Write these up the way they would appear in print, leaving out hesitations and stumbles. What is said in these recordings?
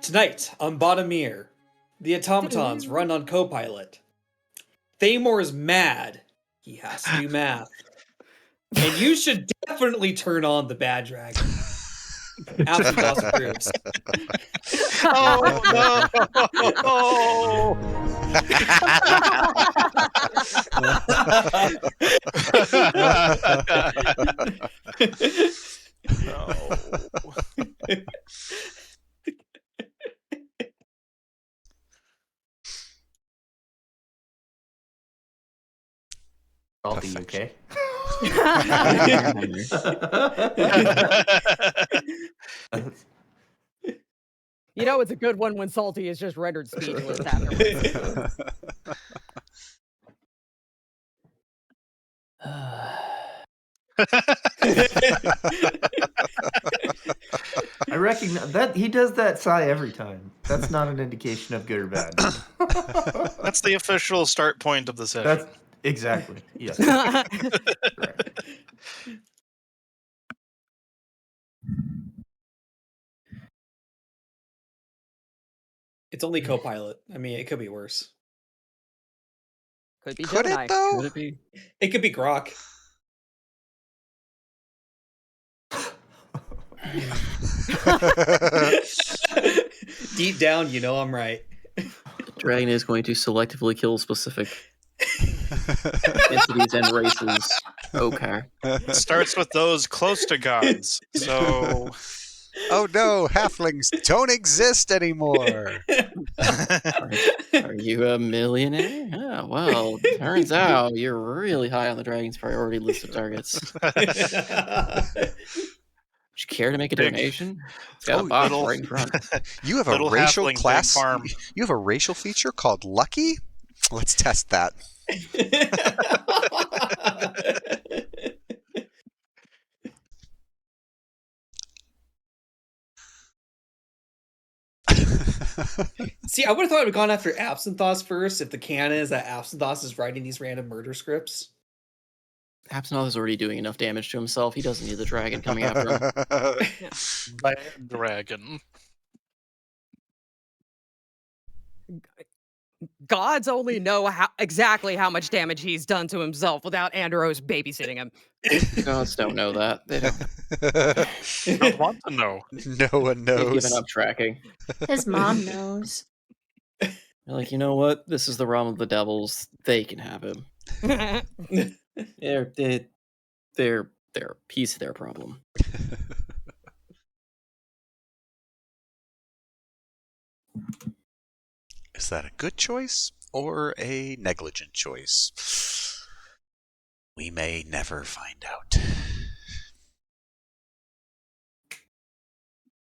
Tonight on Mir, the automatons run on Copilot. Themor is mad. He has to do math. And you should definitely turn on the bad dragon. Absent approves. Oh no! Salty, okay? You know it's a good one when Salty is just rendered speechless afterwards. I recognize that he does that sigh every time. That's not an indication of good or bad. That's the official start point of the session. That's exactly. Yes. Correct. It's only Copilot. I mean, it could be worse. Could be Could Gemini. it though? Could it be? It could be Grok. Deep down, you know I'm right. The dragon is going to selectively kill specific entities and races. Okay. It starts with those close to gods. So, Oh no, halflings don't exist anymore. Are you a millionaire? Yeah, well, turns out you're really high on the dragon's priority list of targets. Would you care to make a donation? It's got a box little- right in front. You have a Little racial halfling, big class. farm. You have a racial feature called Lucky. Let's test that. See, I would have thought I would have gone after Absinthoth first if the canon is that Absinthoth is writing these random murder scripts. Absinthoth is already doing enough damage to himself. He doesn't need the dragon coming after him. bad dragon. Gods only know exactly how much damage he's done to himself without Andros babysitting him. Gods don't know that. They Don't want to know. No one They've given knows. up tracking. His mom knows. They're like, you know what? This is the realm of the devils. They can have him. They're a piece of their problem. Is that a good choice or a negligent choice? We may never find out.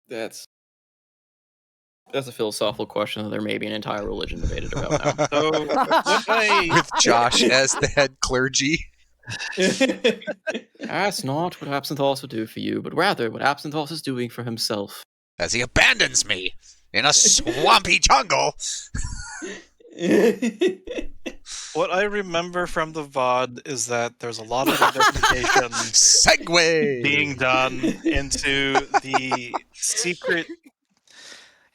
That's a philosophical question that there may be an entire religion debated about now. So, what I With Josh as the head clergy. That's not what Absinthoth would do for you, but rather what Absinthoth is doing for himself. As he abandons me in a swampy jungle. what I remember from the VOD is that there's a lot of investigation Segway! being done into the secret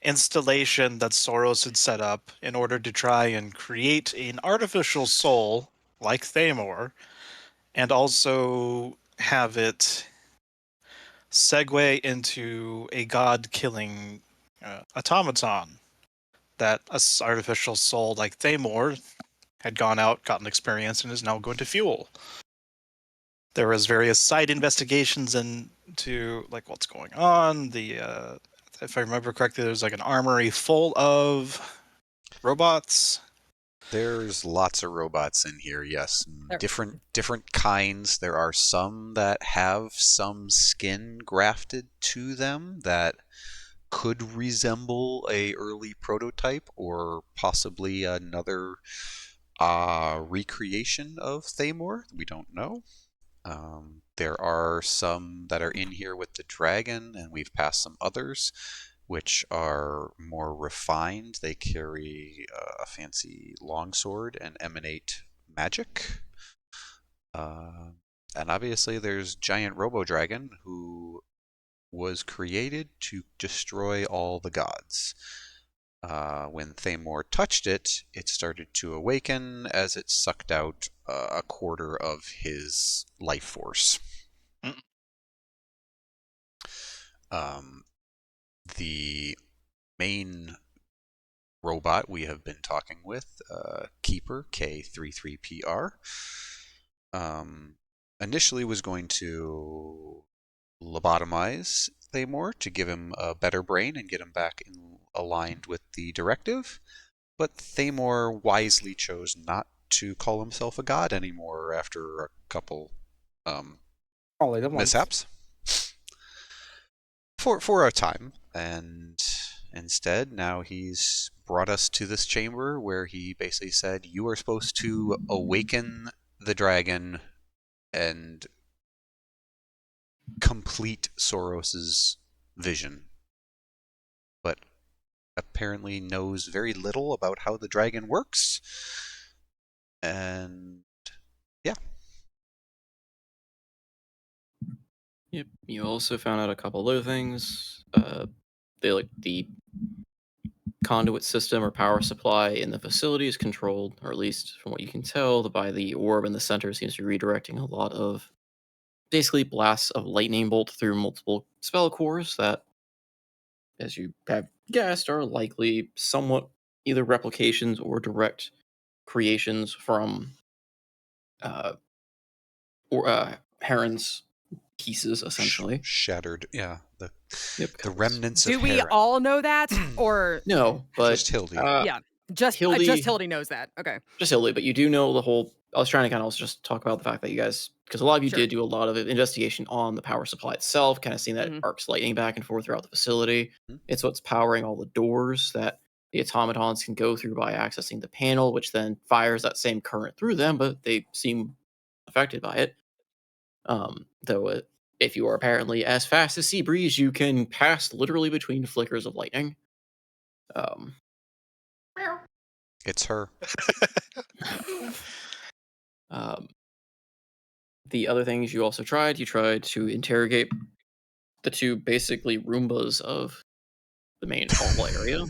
installation that Soros had set up in order to try and create an artificial soul like Themor, and also have it segue into a god-killing automaton that a artificial soul like Themor had gone out, gotten experience, and is now going to fuel. There was various side investigations into like what's going on. If I remember correctly, there's like an armory full of robots. There's lots of robots in here, yes. Different kinds. There are some that have some skin grafted to them that could resemble a early prototype or possibly another recreation of Themor. We don't know. There are some that are in here with the dragon, and we've passed some others which are more refined. They carry a fancy longsword and emanate magic. And obviously there's Giant Robo Dragon, who was created to destroy all the gods. When Themor touched it, it started to awaken as it sucked out a quarter of his life force. The main robot we have been talking with, Keeper, K33PR, initially was going to lobotomize Themor to give him a better brain and get him back aligned with the directive, but Themor wisely chose not to call himself a god anymore after a couple mishaps for a time, and instead now he's brought us to this chamber where he basically said, you are supposed to awaken the dragon and complete Soros's vision, but apparently knows very little about how the dragon works. And yeah. Yep. You also found out a couple other things. The conduit system or power supply in the facility is controlled, or at least from what you can tell, by the orb in the center seems to be redirecting a lot of basically blasts of lightning bolt through multiple spell cores that, as you have guessed, are likely somewhat either replications or direct creations from Heron's pieces, essentially. Shattered, yeah. The Yep. remnants Do of we Heron. all know that? Or No, but Just Hildy. yeah, just Hildy knows that. Okay. Just Hildy, but you do know the whole. I was trying to kind of also just talk about the fact that you guys, because a lot of you Sure. did do a lot of investigation on the power supply itself, kind of seeing that Mhm. it arcs lightning back and forth throughout the facility. Mhm. It's what's powering all the doors that the automatons can go through by accessing the panel, which then fires that same current through them, but they seem affected by it. Though if you are apparently as fast as Seabreeze, you can pass literally between flickers of lightning. It's her. The other things you also tried to interrogate the two basically Roombas of the main hall area.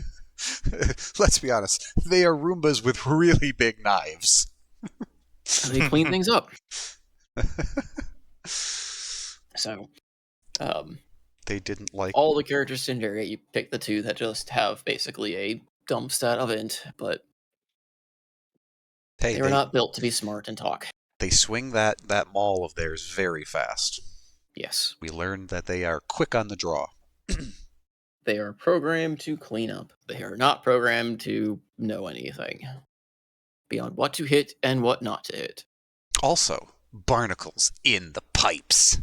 Let's be honest. They are Roombas with really big knives. And they clean things up. So, They didn't like. all the characters to interrogate, you pick the two that just have basically a dump stat of int, but Hey, they were not built to be smart and talk. They swing that maul of theirs very fast. Yes. We learned that they are quick on the draw. They are programmed to clean up. They are not programmed to know anything beyond what to hit and what not to hit. Also, barnacles in the pipes.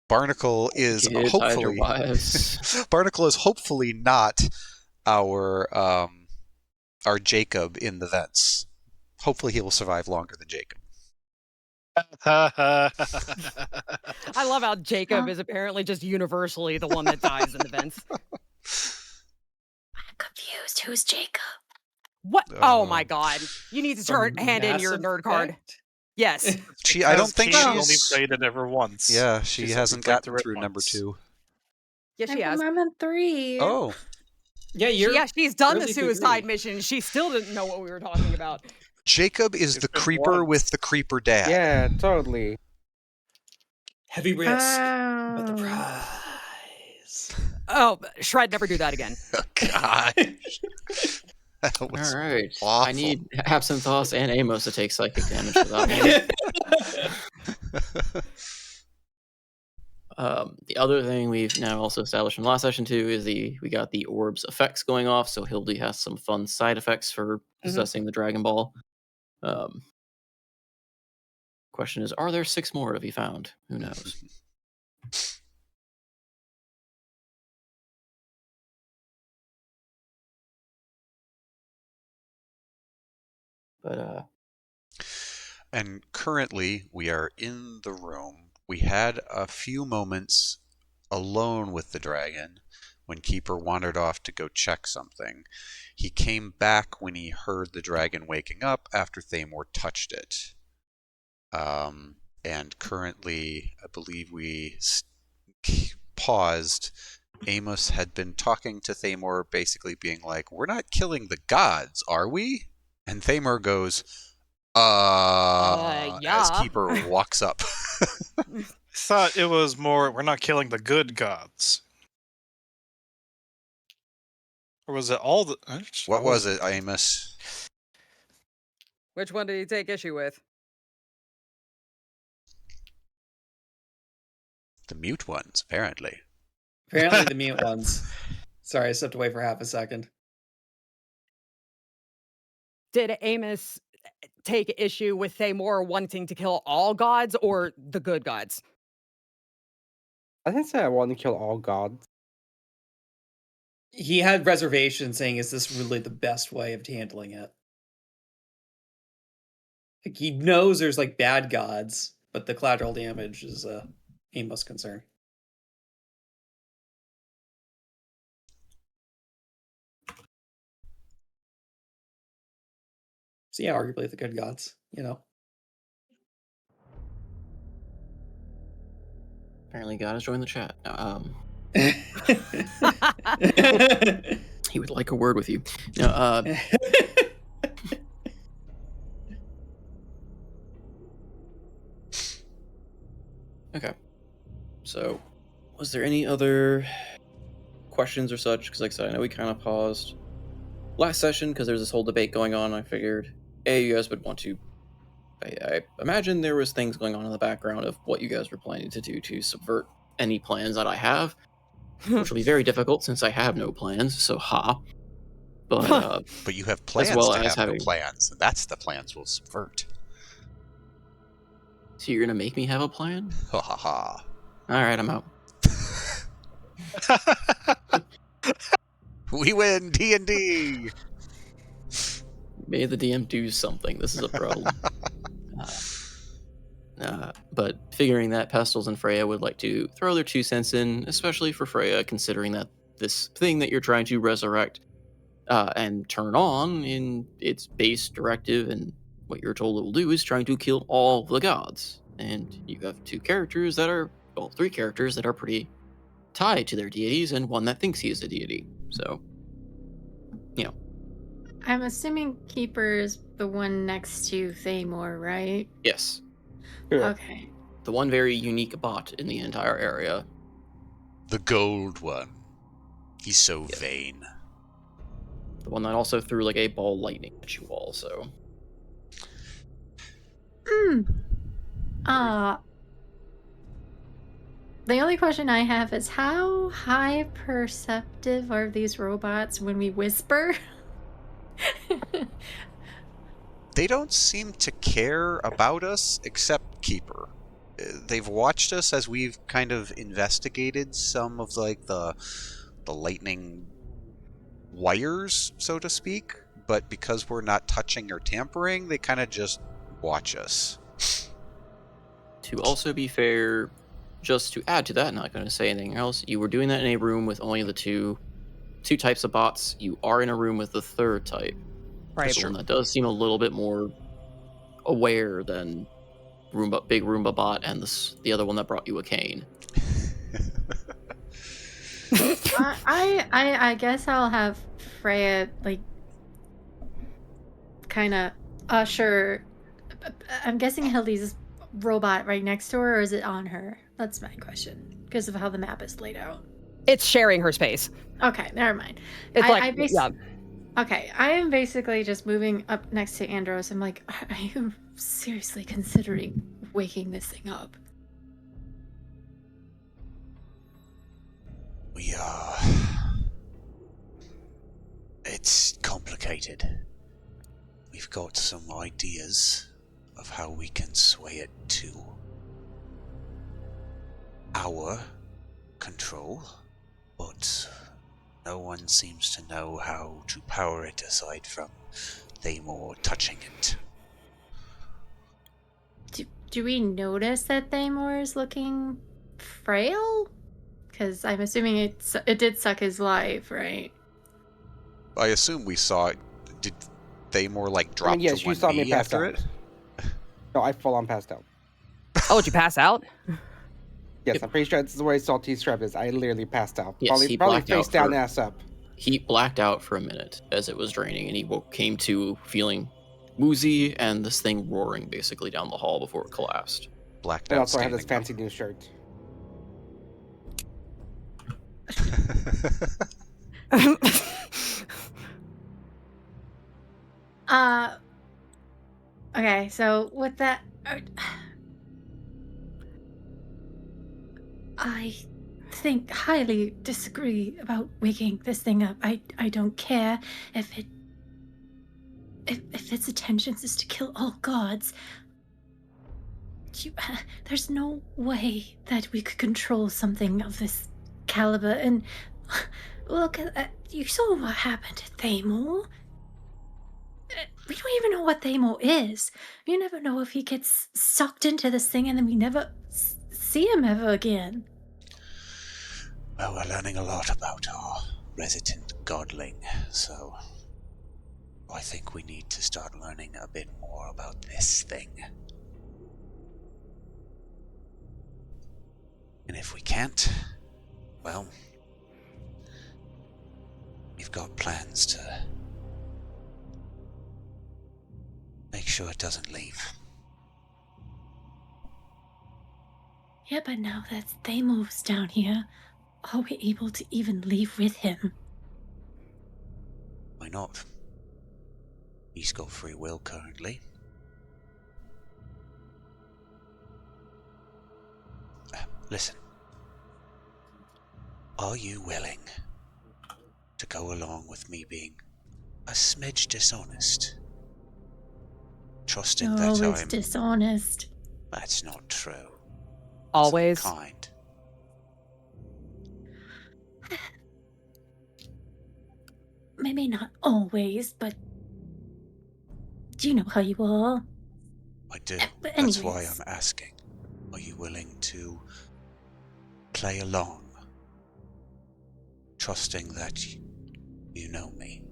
Barnacle is Kids, hide your hopefully wives. Barnacle is hopefully not our Jacob in the vents. Hopefully he will survive longer than Jacob. I love how Jacob is apparently just universally the one that dies in events. I'm confused. Who's Jacob? What? Oh my god. You need to hand in your nerd card. Yes. I don't think she's she's only played it ever once. Yeah, she hasn't gotten through through number 2. Yes, she has. I'm on 3. Oh. Yeah, she's done really the suicide agree. mission. She still didn't know what we were talking about. Jacob is the creeper with the creeper dad. Yeah, totally. Heavy risk, but the prize. Oh, Shred, never do that again. Oh, God. That All was right. awful. I need Absinthoss and Amos to take psychic damage for that one. The other thing we've now also established from last session too is we got the orb's effects going off, so Hildy has some fun side effects for possessing the Dragon Ball. Question is, are there 6 more to be found? Who knows? But And currently, we are in the room. We had a few moments alone with the dragon when Keeper wandered off to go check something. He came back when he heard the dragon waking up after Themor touched it. And currently, I believe we paused. Amos had been talking to Themor, basically being like, "We're not killing the gods, are we?" And Themor goes, as Yeah. Keeper walks up. Thought it was more, we're not killing the good gods. Or was it all the... What was it, Amos? Which one did he take issue with? The mute ones, apparently. Apparently the mute ones. Sorry, I stepped away for half a second. Did Amos take issue with Themor wanting to kill all gods or the good gods? I didn't say I want to kill all gods. He had reservations saying, is this really the best way of handling it? Like, he knows there's like bad gods, but the collateral damage is Amos' concern. So yeah, arguably the good gods, you know. Apparently, God has joined the chat. No, he would like a word with you. No, okay. So, was there any other questions or such? Because, like I said, I know we kind of paused last session because there's this whole debate going on. I figured, you guys would want to. I imagine there was things going on in the background of what you guys were planning to do to subvert any plans that I have, which will be very difficult since I have no plans. So, But But you have plans well to as have no having- plans, and that's the plans we'll subvert. so you're gonna make me have a plan? Ha ha ha. All right, I'm out. We win D&D. May the DM do something. This is a problem. But figuring that Pestles and Freya would like to throw their 2 cents in, especially for Freya, considering that this thing that you're trying to resurrect and turn on in its base directive and what you're told it will do is trying to kill all the gods. And you have 2 characters that are, well, 3 characters that are pretty tied to their deities, and one that thinks he is a deity. So, I'm assuming Keeper is the one next to Themor, right? yes, Sure. Okay. the one very unique bot in the entire area. The gold one. He's so Yeah. vain. The one that also threw like a ball lightning at you all, so. The only question I have is how high perceptive are these robots when we whisper? They don't seem to care about us except Keeper. They've watched us as we've kind of investigated some of like the lightning wires, so to speak, but because we're not touching or tampering, they kind of just watch us. To also be fair, just to add to that, not going to say anything else, you were doing that in a room with only the two types of bots. You are in a room with the 3rd type. Right. The one that does seem a little bit more aware than Big Roomba bot and the other one that brought you a cane. I guess I'll have Freya like kind of usher. I'm guessing Hildy's robot right next to her, or is it on her? That's my question because of how the map is laid out. It's sharing her space. Okay, never mind. It's yeah. Okay, I am basically just moving up next to Andros. I'm like, are you seriously considering waking this thing up? We are. It's complicated. We've got some ideas of how we can sway it to our control, but no one seems to know how to power it aside from Themor touching it. Do we notice that Themor is looking frail? Because I'm assuming it did suck his life, right? I assume we saw it. Did Themor like drop yes, to you one saw me knee pass after out. it? No, I full on passed out. Oh, did you pass out? Yes, I'm pretty sure this is where Salty's trap is. I literally passed out. Yes, he probably blacked out face down, for- ass up. He blacked out for a minute as it was draining, and he came to feeling woozy and this thing roaring basically down the hall before it collapsed. Blacked And out. also I have this standing fancy new shirt. Okay, so with that, I think highly disagree about waking this thing up. I don't care if its intentions is to kill all gods. There's no way that we could control something of this caliber. And look, you saw what happened to Themor. We don't even know what Themor is. You never know if he gets sucked into this thing and then we never see him ever again. Well, we're learning a lot about our resident godling, so I think we need to start learning a bit more about this thing. And if we can't, well, we've got plans to make sure it doesn't leave. Yeah, but now that Themor's down here, are we able to even leave with him? Why not? He's got free will currently. Listen. Are you willing to go along with me being a smidge dishonest? Trusting You're that always I'm... dishonest. That's not true. Always. That's unkind. Maybe not always, but do you know how you are? I do. But That's why anyways. I'm asking. Are you willing to play along? Trusting that you know me.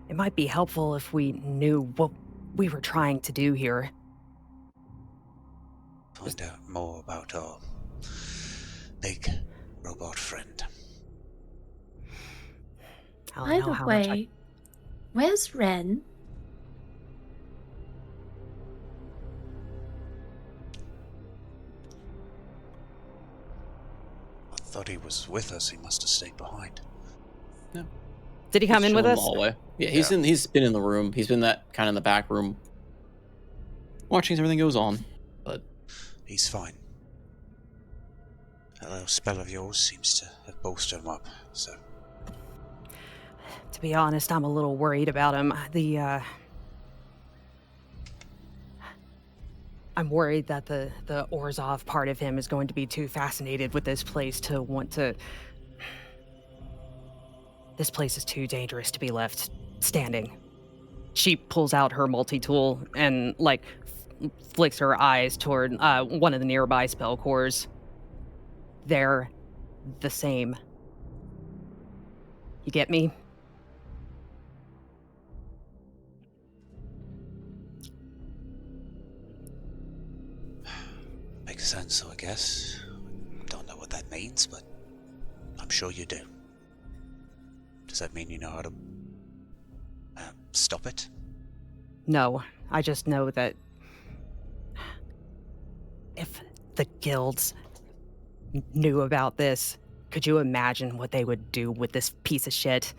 It might be helpful if we knew what we were trying to do here. Find out more about our big robot friend. I don't By know the how much I... way, where's Ren? I thought he was with us. He must have stayed behind. Did he come in with Chilling in us? the hallway. Yeah, he's been in the room. He's been that kind of in the back room, watching as everything goes on. But He's fine. That little spell of yours seems to have bolstered him up, so... To be honest, I'm a little worried about him. I'm worried that the Orzhov part of him is going to be too fascinated with this place to want to... This place is too dangerous to be left standing. She pulls out her multi-tool and, flicks her eyes toward one of the nearby spell cores. They're the same. You get me? Makes sense, I guess. Don't know what that means, but I'm sure you do. Does that mean you know how to stop it? No, I just know that if the guilds knew about this, could you imagine what they would do with this piece of shit?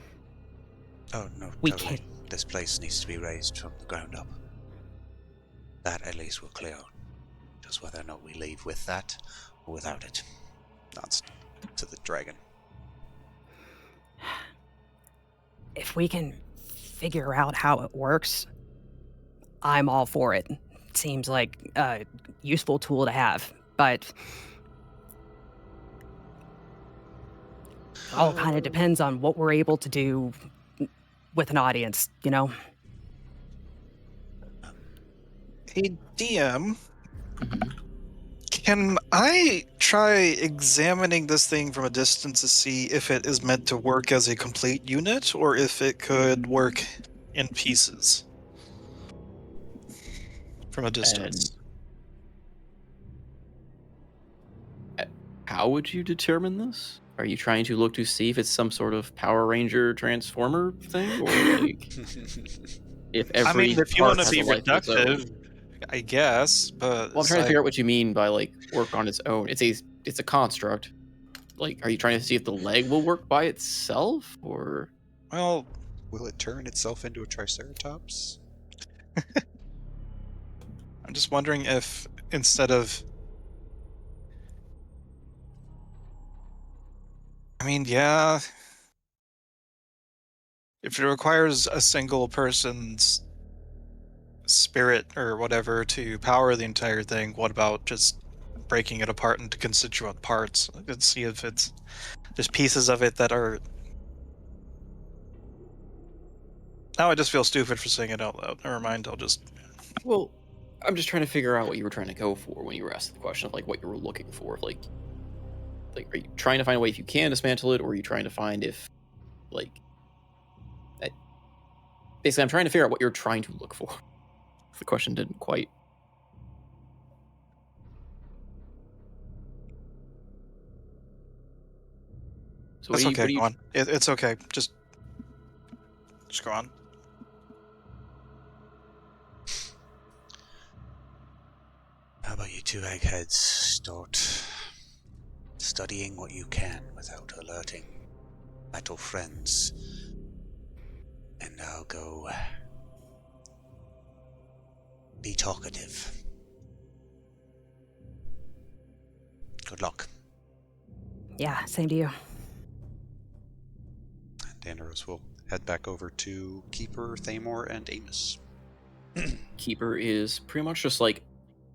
Oh, no, We totally. can't. This place needs to be raised from the ground up. That, at least, will clear out. Just whether or not we leave with that, or without it. That's to the dragon. If we can figure out how it works, I'm all for it. Seems like a useful tool to have, but it all kind of depends on what we're able to do with an audience, you know? Hey, DM, Can I try examining this thing from a distance to see if it is meant to work as a complete unit, or if it could work in pieces? From a distance. How would you determine this? Are you trying to look to see if it's some sort of Power Ranger Transformer thing, or like if I every mean, if you part want to has be a life of its own? reductive, I guess, but Well, I'm trying to figure out what you mean by like work on its own. It's a construct. Like, are you trying to see if the leg will work by itself, or? well, Will it turn itself into a triceratops? I'm just wondering if instead of, I mean, yeah, if it requires a single person's spirit or whatever to power the entire thing, what about just breaking it apart into constituent parts and see if it's there's pieces of it that are. Now I just feel stupid for saying it out loud. Never mind, I'll just. Well, I'm just trying to figure out what you were trying to go for when you were asked the question of like what you were looking for. Like are you trying to find a way if you can dismantle it, or are you trying to find if, like, basically, I'm trying to figure out what you're trying to look for. The question didn't quite. So That's what okay, do you go on. It's okay, just go on. How about you two eggheads start studying what you can without alerting metal friends, and I'll go be talkative. Good luck. Yeah, same to you. And Daenerys will head back over to Keeper, Themor, and Amos. Keeper is pretty much just like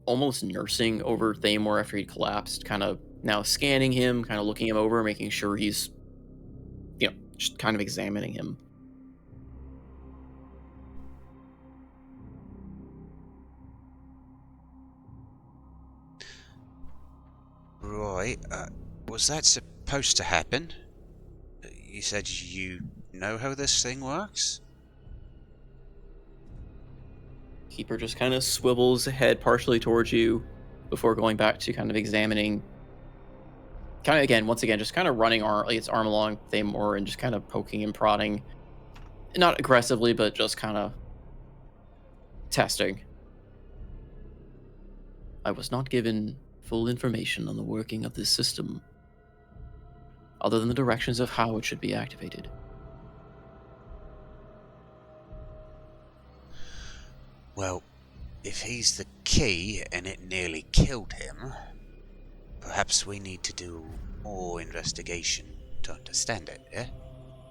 almost nursing over Themor after he collapsed, kind of now scanning him, kind of looking him over, making sure he's, just kind of examining him. Right, was that supposed to happen? You said you know how this thing works? Keeper just kind of swivels ahead partially towards you before going back to kind of examining. Kind of again, once again, just kind of running its arm along Themor and just kind of poking and prodding. Not aggressively, but just kind of testing. I was not given full information on the working of this system, other than the directions of how it should be activated. Well, if he's the key and it nearly killed him, perhaps we need to do more investigation to understand it, eh?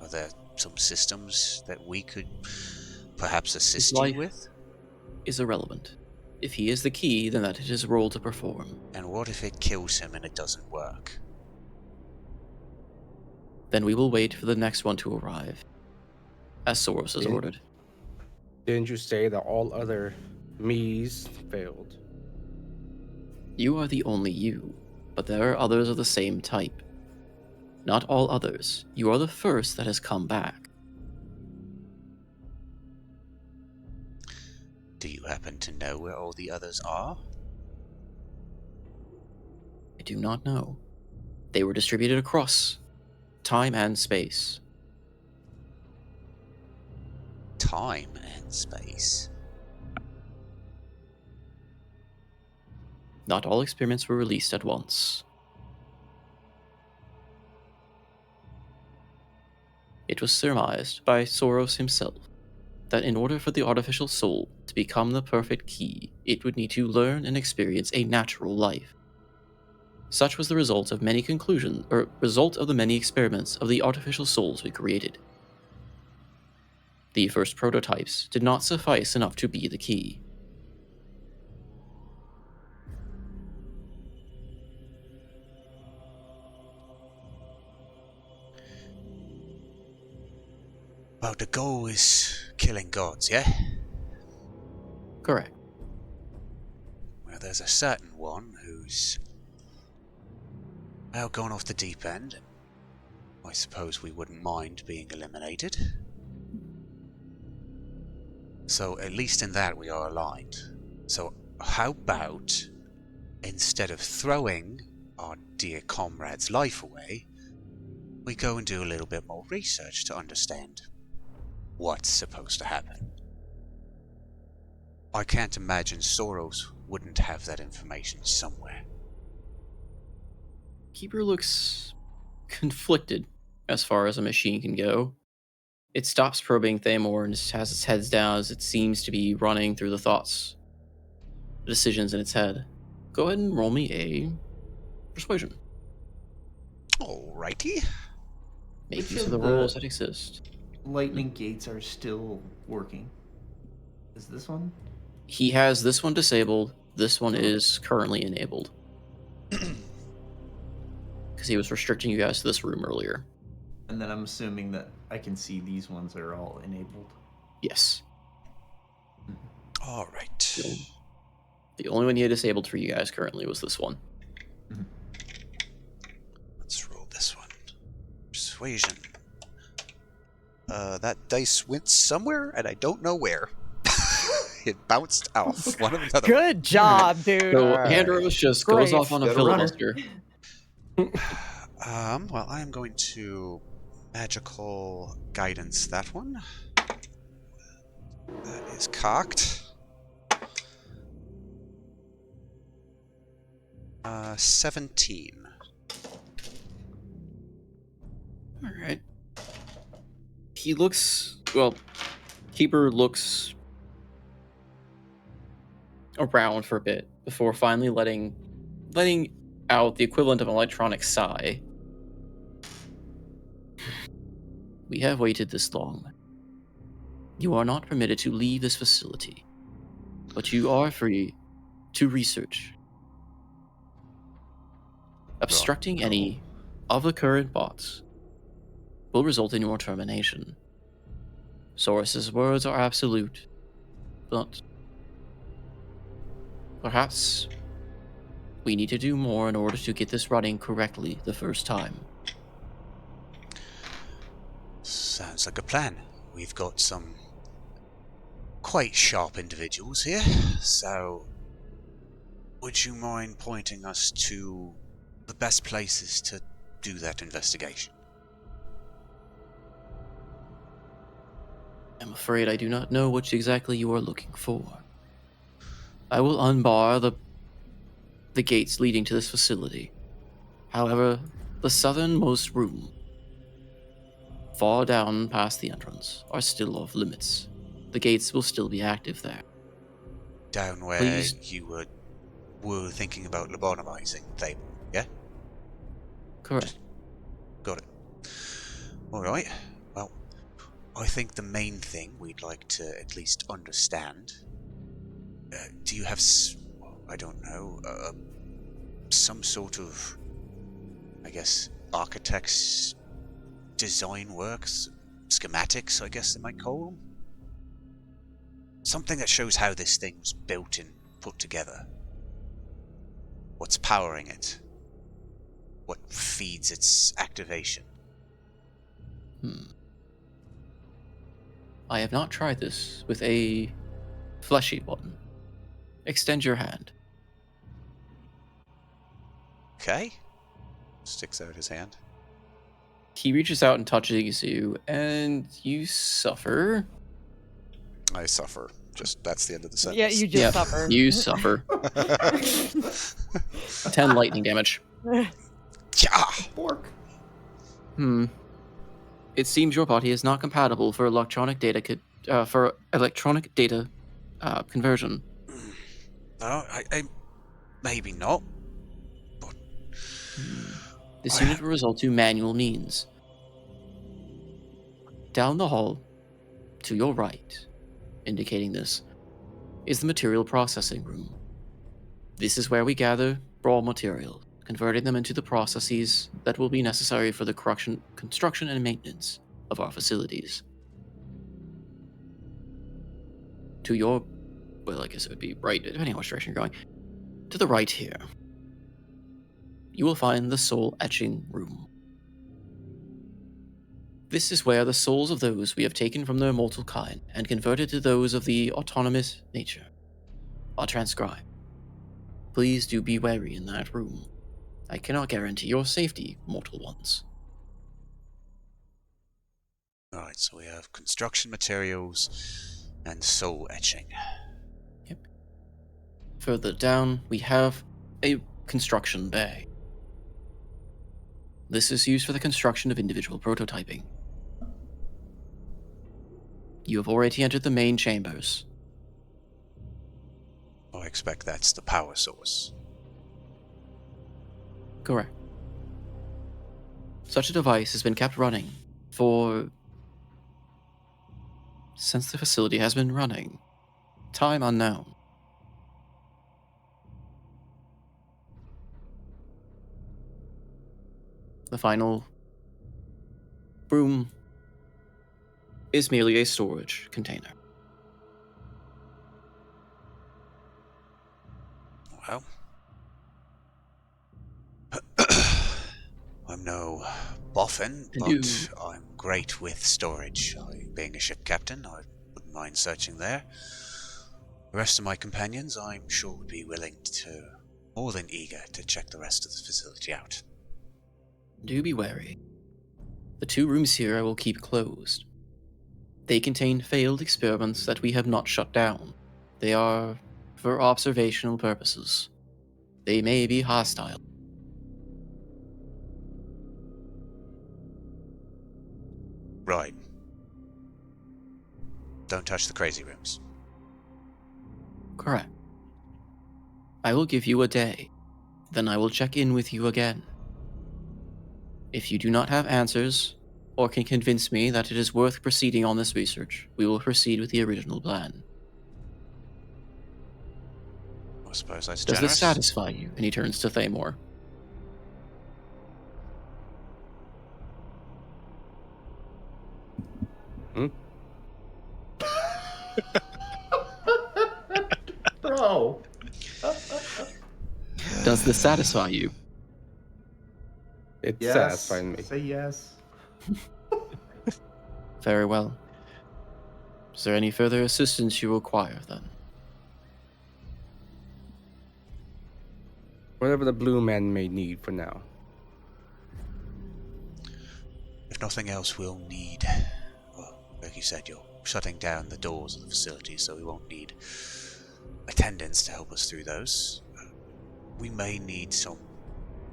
Are there some systems that we could perhaps assist you life with? is irrelevant. If he is the key, then that is his role to perform. And what if it kills him and it doesn't work? Then we will wait for the next one to arrive, as Soros has ordered. Didn't you say that all other me's failed? You are the only you, but there are others of the same type. Not all others. You are the first that has come back. Do you happen to know where all the others are? I do not know. They were distributed across time and space. Time and space. Not all experiments were released at once. It was surmised by Soros himself that in order for the artificial soul to become the perfect key, it would need to learn and experience a natural life. Such was the result of the many experiments of the artificial souls we created. The first prototypes did not suffice enough to be the key. Well, the goal is killing gods, yeah? Correct. Well, there's a certain one who's Well, going off the deep end, I suppose we wouldn't mind being eliminated. So at least in that we are aligned. So how about, instead of throwing our dear comrade's life away, we go and do a little bit more research to understand what's supposed to happen. I can't imagine Soros wouldn't have that information somewhere. Keeper looks conflicted as far as a machine can go. It stops probing Themor and just has its head down as it seems to be running through the thoughts, the decisions in its head. Go ahead and roll me a persuasion. Alrighty. Make Which use of of the the- rolls that exist. Lightning gates are still working. Is this one? He has this one disabled. This one is currently enabled. Because he was restricting you guys to this room earlier. And then I'm assuming that I can see these ones are all enabled. Yes. Alright. The only one he had disabled for you guys currently was this one. Let's roll this one. Persuasion. That dice went somewhere, and I don't know where. It bounced off one of another. Good job, dude. So Andros just goes Great. off on a Good runner. filibuster. Well, I am going to magical guidance that one. That is cocked. 17. Alright. He looks... Well, Keeper looks around for a bit before finally letting out the equivalent of an electronic sigh. We have waited this long. You are not permitted to leave this facility, but you are free to research. Obstructing any of the current bots will result in your termination. Soros's words are absolute, but perhaps we need to do more in order to get this running correctly the first time. Sounds like a plan. We've got some quite sharp individuals here, so would you mind pointing us to the best places to do that investigation? I'm afraid I do not know what exactly you are looking for. I will unbar the gates leading to this facility. However, the southernmost room, far down past the entrance, are still off limits. The gates will still be active there. Down where Please. you were thinking about lobotomizing Themor, yeah? Correct. Got it. Alright, well, I think the main thing we'd like to at least understand... do you have, I don't know, some sort of, I guess, architect's design works, schematics, I guess they might call them? Something that shows how this thing was built and put together. What's powering it? What feeds its activation? I have not tried this with a fleshy one. Extend your hand. Okay. Sticks out his hand. He reaches out and touches you, and you suffer. I suffer. Just, that's the end of the sentence. Yeah, you just Yep, suffer. You suffer. 10 lightning damage. Yeah. Pork. It seems your body is not compatible for electronic data conversion. No, I maybe not. But This unit will result to manual means. Down the hall, to your right, indicating this, is the material processing room. This is where we gather raw material, converting them into the processes that will be necessary for the construction and maintenance of our facilities. To your, well, I guess it would be right, depending on which direction you're going. To the right here you will find the soul etching room. This is where the souls of those we have taken from their mortal kind and converted to those of the autonomous nature are transcribed. Please do be wary in that room. I cannot guarantee your safety, mortal ones. Alright, so we have construction materials and soul etching. Yep. Further down, we have a construction bay. This is used for the construction of individual prototyping. You have already entered the main chambers. I expect that's the power source. Correct. Such a device has been kept running since the facility has been running. Time unknown. The final room is merely a storage container. Well, I'm no boffin, but I'm great with storage. Being a ship captain, I wouldn't mind searching there. The rest of my companions, I'm sure, would be more than eager to check the rest of the facility out. Do be wary. The 2 rooms here I will keep closed. They contain failed experiments that we have not shut down. They are for observational purposes. They may be hostile. Right. Don't touch the crazy rooms. Correct. I will give you a day. Then I will check in with you again. If you do not have answers, or can convince me that it is worth proceeding on this research, we will proceed with the original plan. I suppose that's Does generous. this satisfy you? And he turns to Themor. Bro. Does this satisfy you? It's Yes. satisfying me. Say yes. Very well. Is there any further assistance you require, then? Whatever the blue man may need for now. If nothing else, we'll need... Well, like you said, you're shutting down the doors of the facility, so we won't need attendants to help us through those. We may need some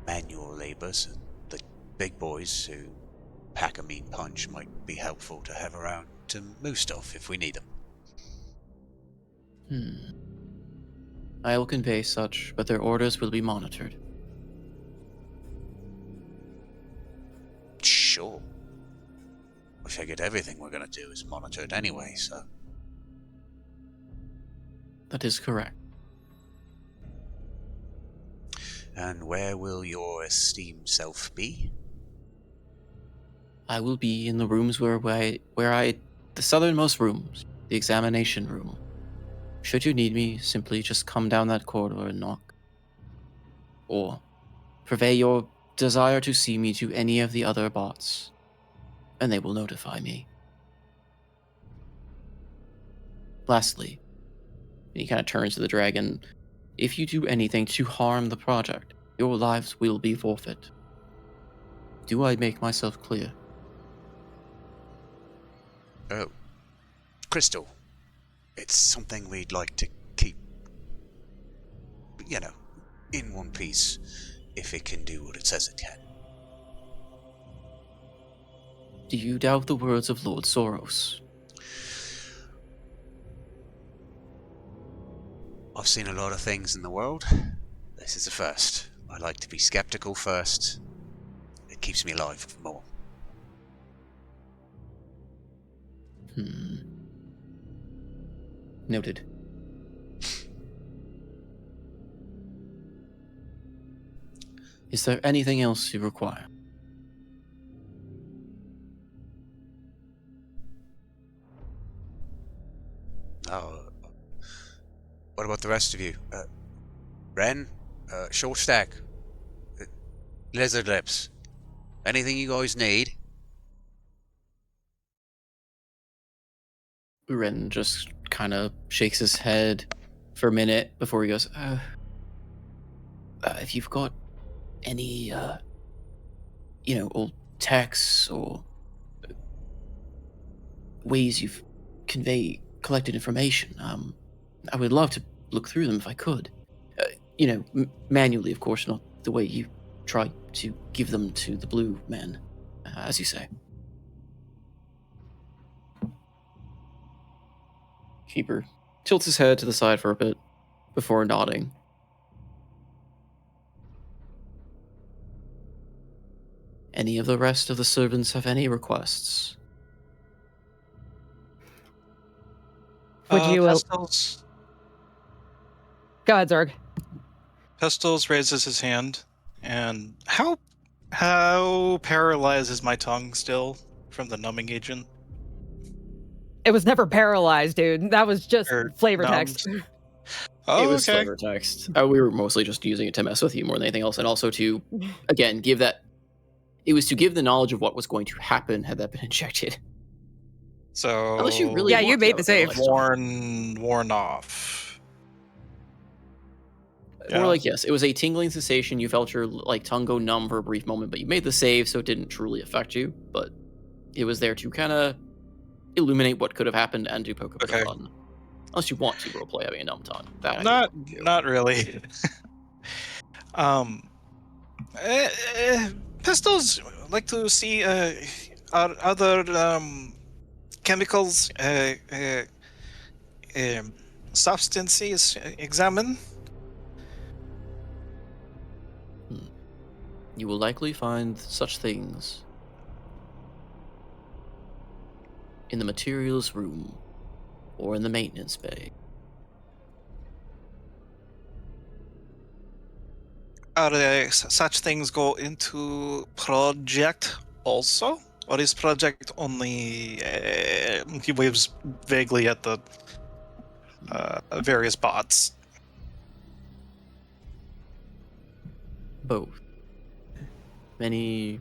manual labor, so the big boys who pack a mean punch might be helpful to have around to move stuff if we need them. I will convey such, but their orders will be monitored. Sure. I figured everything we're gonna do is monitored anyway, so... That is correct. And where will your esteemed self be? I will be in the rooms the southernmost rooms, the examination room. Should you need me, simply just come down that corridor and knock. Or convey your desire to see me to any of the other bots, and they will notify me. Lastly, and he kind of turns to the dragon, if you do anything to harm the project, your lives will be forfeit. Do I make myself clear? Oh. Crystal. It's something we'd like to keep, in one piece, if it can do what it says it can. Do you doubt the words of Lord Soros? I've seen a lot of things in the world. This is the first. I like to be skeptical first. It keeps me alive for more. Noted. Is there anything else you require? What about the rest of you? Ren? Short Stack? Lizard lips. Anything you guys need? Ren just kind of shakes his head for a minute before he goes, if you've got any, old texts or ways you've collected information, I would love to look through them if I could. Manually, of course, not the way you try to give them to the blue men, as you say. Keeper tilts his head to the side for a bit before nodding. Any of the rest of the servants have any requests? Would you Pestles? go ahead, Zerg? Pestles raises his hand, and how paralyzed is my tongue still from the numbing agent? It was never paralyzed, dude. That was just Or flavor numbed? text. Oh, It was okay. flavor text. We were mostly just using it to mess with you more than anything else, and also to, again, give that. It was to give the knowledge of what was going to happen had that been injected. So Unless you really Yeah, want you to made have the a fail save. next time. worn off. More like, yes, it was a tingling sensation. You felt your tongue go numb for a brief moment, but you made the save, so it didn't truly affect you. But it was there to kind of illuminate what could have happened and to poke a bit of fun. Unless you want to roleplay having a numb tongue. That I Not would do. not really. Pistols like to see other chemicals, substances examine. You will likely find such things in the materials room or in the maintenance bay. Are such things go into project also? Or is project only... he waves vaguely at the various bots. Both. Many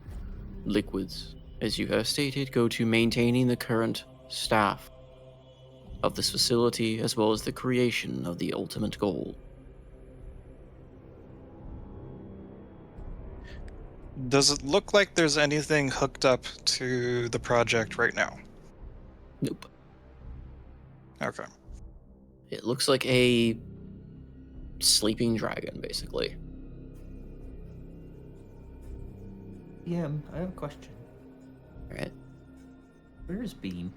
liquids, as you have stated, go to maintaining the current staff of this facility as well as the creation of the ultimate goal. Does it look like there's anything hooked up to the project right now? Nope. Okay. It looks like a sleeping dragon, basically. Yeah, I have a question. Alright. Where's Bean?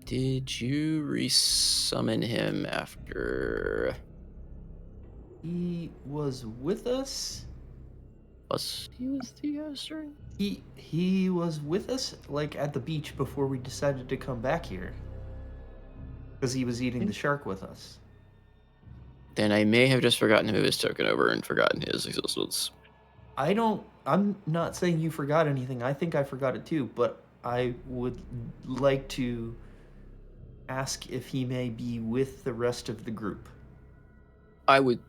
Did you resummon him after... He was with us. Was he with you guys during? He was with us at the beach before we decided to come back here. Because he was eating the shark with us. Then I may have just forgotten to move his token over and forgotten his existence. I'm not saying you forgot anything. I think I forgot it too, but I would like to ask if he may be with the rest of the group. I would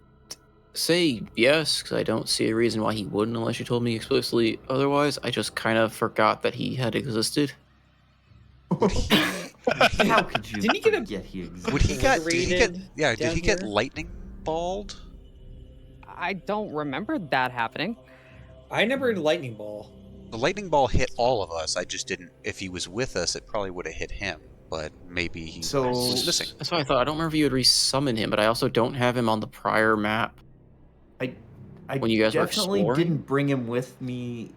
say yes, because I don't see a reason why he wouldn't unless you told me explicitly otherwise. I just kind of forgot that he had existed. How could you Didn't he get a- forget he existed? Did he get Down here? lightning balled? I don't remember that happening. I never had a lightning ball. The lightning ball hit all of us. I just didn't. If he was with us, it probably would have hit him. But maybe he was missing. That's why I thought. I don't remember if you had resummoned him, but I also don't have him on the prior map. I When you guys were definitely exploring? didn't bring him with me,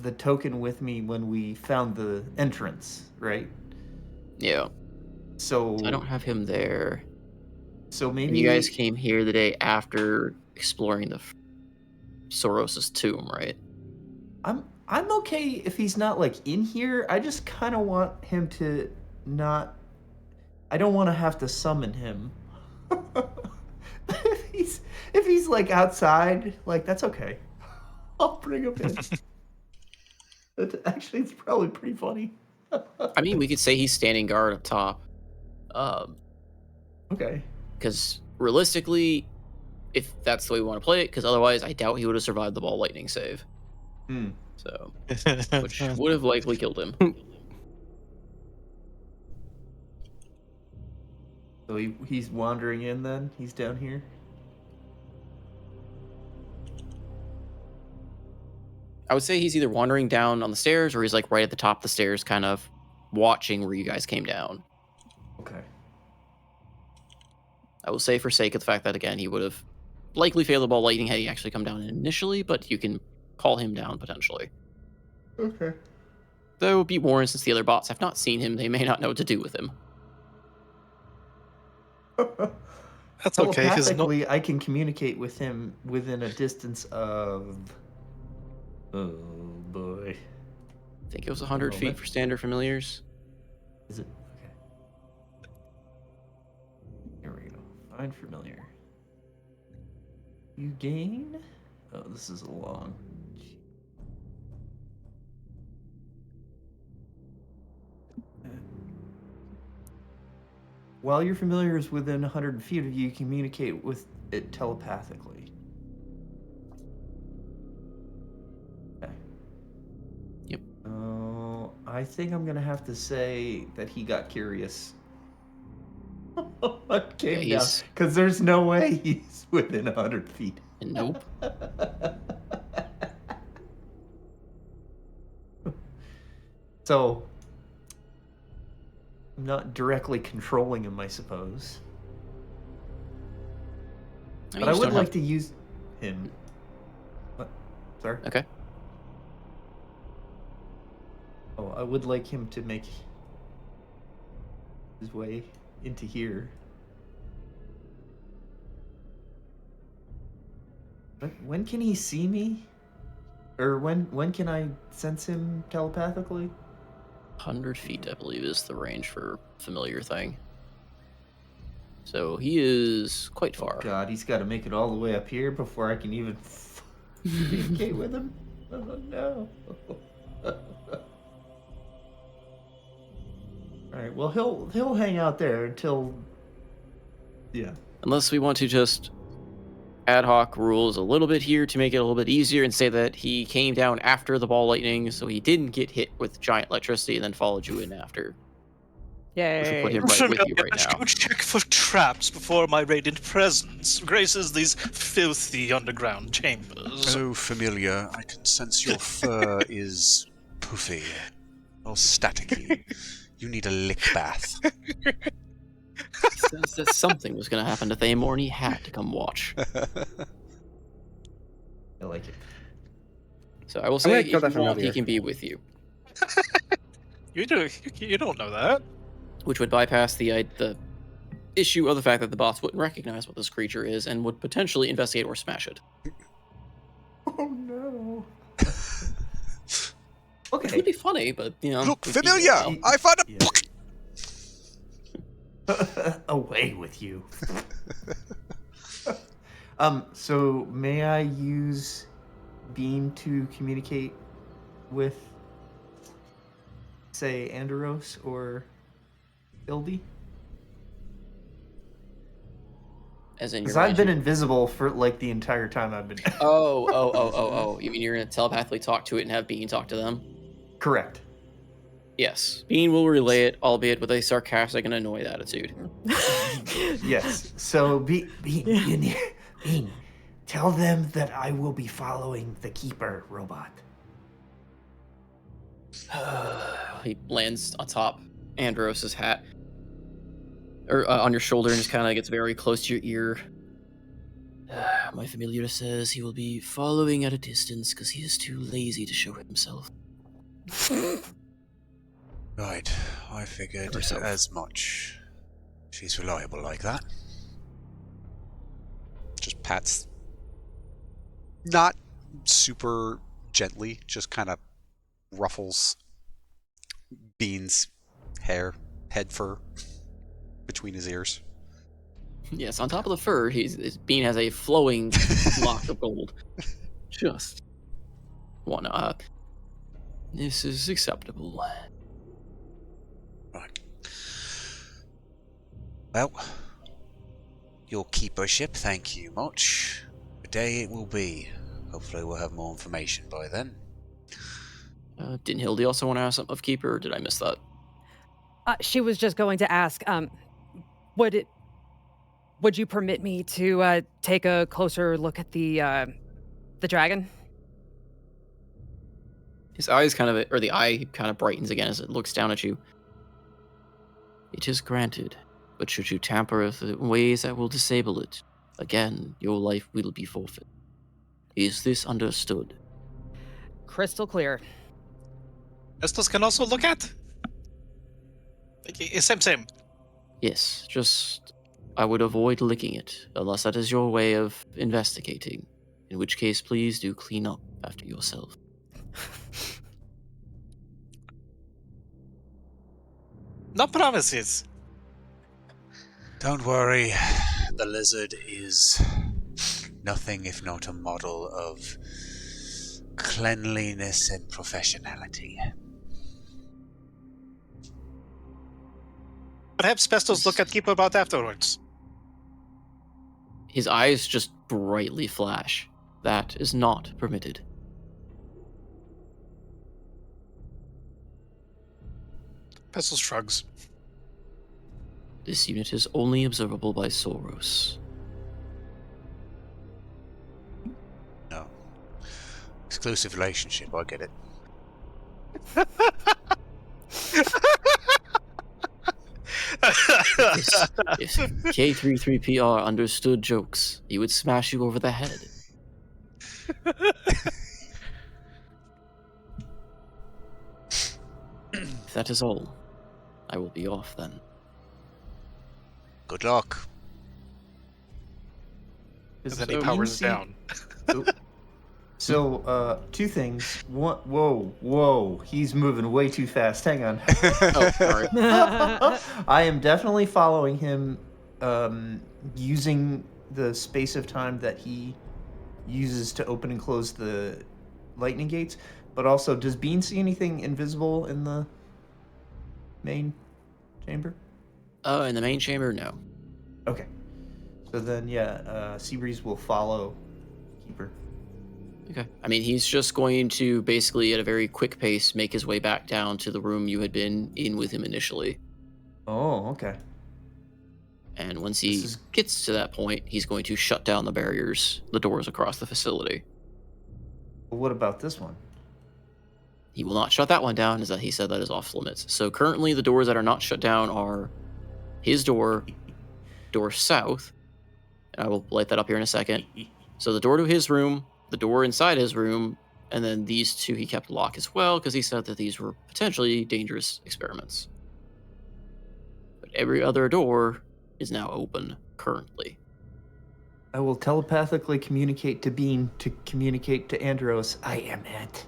the token with me when we found the entrance, right? Yeah. So I don't have him there. So And maybe you guys came here the day after exploring the Soros' tomb, right? I'm okay if he's not in here. I just kind of want him to not. I don't want to have to summon him. if he's outside, that's okay. I'll bring him in. Actually, it's probably pretty funny. I mean, we could say he's standing guard up top. Okay. Because realistically, if that's the way we want to play it, because otherwise I doubt he would have survived the ball lightning save. Hmm. So, which would have likely killed him. So he's wandering in then? He's down here? I would say he's either wandering down on the stairs or he's like right at the top of the stairs, kind of watching where you guys came down. Okay. I will say, for sake of the fact that, again, he would have likely failed the ball lightning had he actually come down initially, but you can call him down potentially. Okay. Though, be warned, since the other bots have not seen him, they may not know what to do with him. That's okay. His Telepathically, I can communicate with him within a distance of... Oh, boy. I think it was 100 feet for standard familiars. Is it? Okay. Here we go. Find familiar. You gain... Oh, this is a long... While your familiar is within 100 feet of you, communicate with it telepathically. Okay. Yep. I think I'm gonna have to say that he got curious. Came down, because there's no way he's within 100 feet. Nope. So, I'm not directly controlling him, I suppose. But I would like to use him. What? Sorry? Okay. Oh, I would like him to make his way into here. But when can he see me? Or when can I sense him telepathically? 100 feet, I believe, is the range for familiar thing. So he is quite far. God, he's got to make it all the way up here before I can even communicate with him. Oh no. All right. Well, he'll hang out there until. Yeah. Unless we want to just ad hoc rules a little bit here to make it a little bit easier and say that he came down after the ball lightning, so he didn't get hit with giant electricity and then followed you in after. Yay. Which will put him right with you right Let's now. go check for traps before my radiant presence graces these filthy underground chambers. Oh, familiar, I can sense your fur is poofy or staticky. You need a lick bath. Says that something was going to happen to Themor and he had to come watch. I like it. So I will I'm say, gonna if kill you that want, familiar. he can be with you. You don't know that. Which would bypass the issue of the fact that the bots wouldn't recognize what this creature is and would potentially investigate or smash it. Oh no. Which Okay. would be funny, but, you know... Look, would be familiar! well. I found a Yeah. book! Away with you. So may I use Beam to communicate with, say, Andros or Ildi? As in, Because you're I've been invisible for like the entire time I've been. Oh. You mean you're going to telepathically talk to it and have Bean talk to them? Correct. Yes. Bean will relay it, albeit with a sarcastic and annoyed attitude. Yes. So Bean, tell them that I will be following the Keeper robot. He lands atop Andros's hat. Or on your shoulder and just kind of gets very close to your ear. My familiar says he will be following at a distance because he is too lazy to show himself. Right, I figured Herself. as much. She's reliable like that. Just pats. Not super gently, just kind of ruffles Bean's head fur between his ears. Yes, on top of the fur, Bean has a flowing lock of gold. Just one. This is acceptable. Right. Well, your keepership, thank you much. Good day it will be. Hopefully we'll have more information by then. Didn't Hildy also want to ask something of Keeper, or did I miss that? She was just going to ask, would you permit me to take a closer look at the dragon? His eyes the eye kind of brightens again as it looks down at you. It is granted, but should you tamper with it in ways that will disable it, again, your life will be forfeit. Is this understood? Crystal clear. Estos can also look at. Same. Yes, just I would avoid licking it, unless that is your way of investigating. In which case, please do clean up after yourself. No promises. Don't worry, the lizard is nothing if not a model of cleanliness and professionality. Perhaps Pestos look at Keeper about afterwards. His eyes just brightly flash. That is not permitted. Pestos shrugs. This unit is only observable by Soros. No. Exclusive relationship, I get it. If K33PR understood jokes, he would smash you over the head. If that is all, I will be off then. Good luck. And then he powers down. So, two things. One, whoa, he's moving way too fast. Hang on. Oh, sorry. I am definitely following him, using the space of time that he uses to open and close the lightning gates. But also, does Bean see anything invisible in the main chamber? In the main chamber, no. Okay. So then, Seabreeze will follow Keeper. Okay. I mean, he's just going to basically, at a very quick pace, make his way back down to the room you had been in with him initially. Oh, okay. And once he gets to that point, he's going to shut down the barriers, the doors across the facility. Well, what about this one? He will not shut that one down, as that he said that is off limits. So currently, the doors that are not shut down are his door south, and I will light that up here in a second. So the door to his room, the door inside his room, and then these two he kept locked as well, because he said that these were potentially dangerous experiments. But every other door is now open currently. I will telepathically communicate to Bean to communicate to Andros. I am it.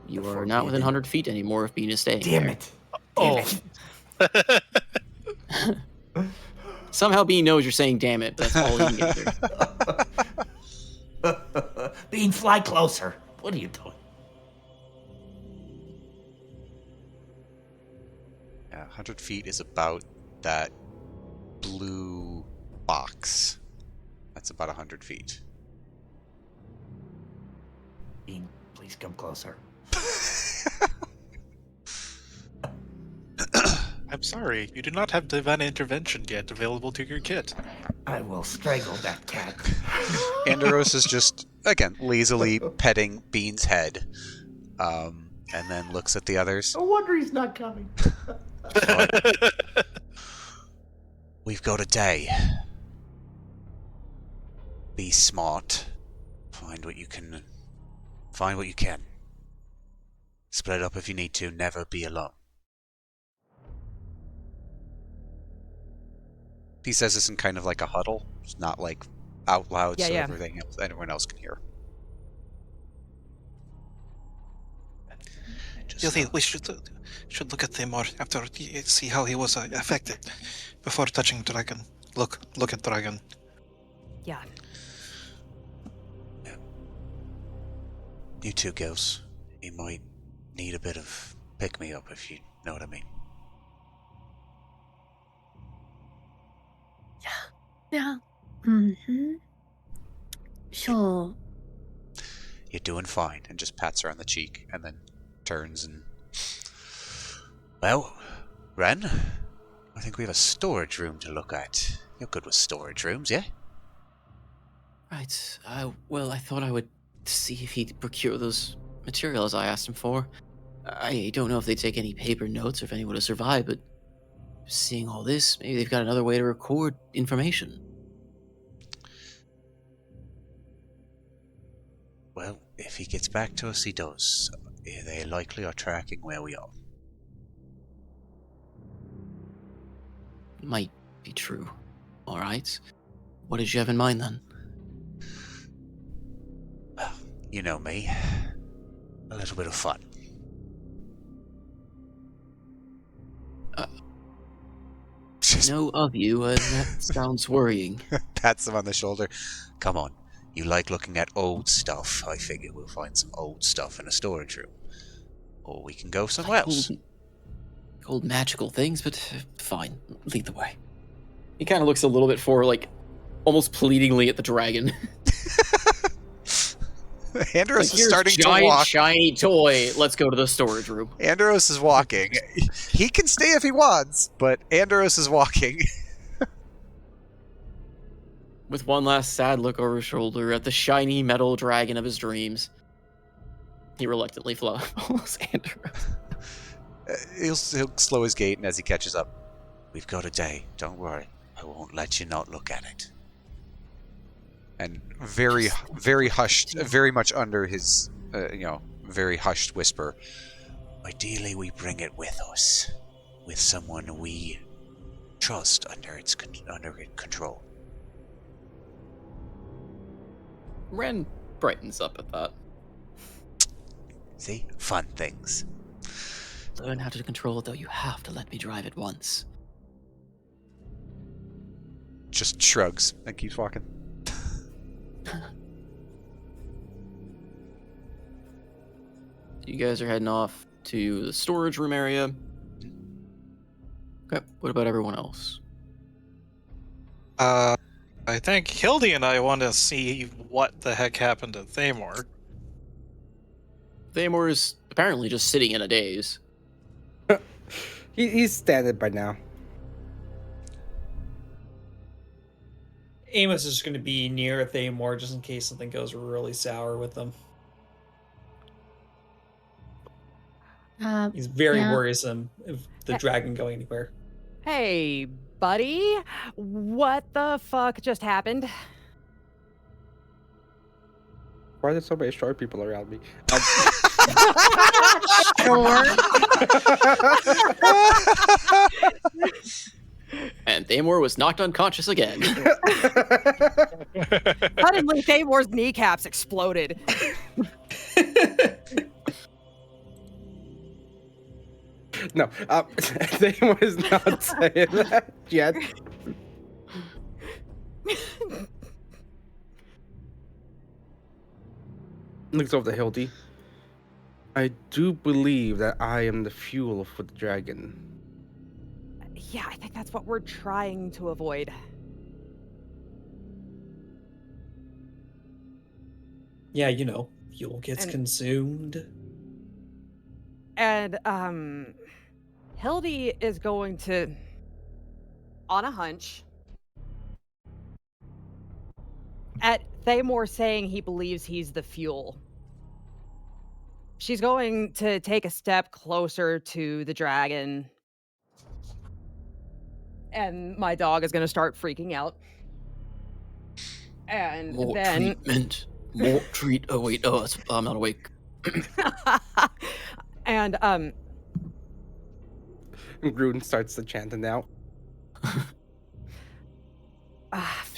You are not within 100 feet anymore if Bean is staying Damn there. it. Somehow Bean knows you're saying damn it, but that's all he can do. Bean, fly closer. What are you doing? Yeah, 100 feet is about that blue box. That's about 100 feet. Bean, please come closer. I'm sorry, you do not have divine intervention yet available to your kit. I will strangle that cat. Andros is just, again, lazily petting Bean's head, and then looks at the others. No wonder he's not coming. We've got a day. Be smart. Find what you can. Split up if you need to. Never be alone. He says this in kind of like a huddle. It's not like out loud so everyone else can hear. Do you think we should look at Themor after see how he was affected before touching Dragon? Look at Dragon. Yeah. You two girls, you might need a bit of pick-me-up if you know what I mean. Yeah. Mm-hmm. Sure. You're doing fine, and just pats her on the cheek, and then turns and... Well, Ren, I think we have a storage room to look at. You're good with storage rooms, yeah? Right. Well, I thought I would see if he'd procure those materials I asked him for. I don't know if they take any paper notes or if anyone would have survived, but seeing all this, maybe they've got another way to record information. Well, if he gets back to us, he does. They likely are tracking where we are. Might be true. All right. What did you have in mind then? Well, you know me. A little bit of fun. Know of you, and that sounds worrying. Pats him on the shoulder. Come on. You like looking at old stuff. I figure we'll find some old stuff in a storage room. Or we can go somewhere else. Old magical things, but fine. Lead the way. He kind of looks a little bit almost pleadingly at the dragon. Andros is Here's starting to giant, walk. shiny toy. Let's go to the storage room. Andros is walking. He can stay if he wants, but Andros is walking. With one last sad look over his shoulder at the shiny metal dragon of his dreams, he reluctantly follows Andros. He'll slow his gait, and as he catches up, we've got a day. Don't worry. I won't let you not look at it. And very hushed, very much under his, very hushed whisper. Ideally, we bring it with us, with someone we trust under its control. Ren brightens up at that. See? Fun things. Learn how to control it, though you have to let me drive it once. Just shrugs and keeps walking. You guys are heading off to the storage room area. Okay, what about everyone else? I think Hildy and I want to see what the heck happened to Themor. Themor is apparently just sitting in a daze. He's standing by now. Amos is going to be near Themor just in case something goes really sour with them. He's very worrisome of the dragon going anywhere. Hey, buddy. What the fuck just happened? Why are there so many short people around me? And Themor was knocked unconscious again. Suddenly, Themor's kneecaps exploded. No, they was not saying that yet. Looks over to Hildy. I do believe that I am the fuel for the dragon. Yeah, I think that's what we're trying to avoid. Yeah, you know, fuel gets consumed. And, Hildy is going to, on a hunch, at Themor saying he believes he's the fuel, she's going to take a step closer to the dragon. And my dog is going to start freaking out. And More then... treatment. More treat. Oh, wait. Oh, I'm not awake. And, Grund starts to chant now.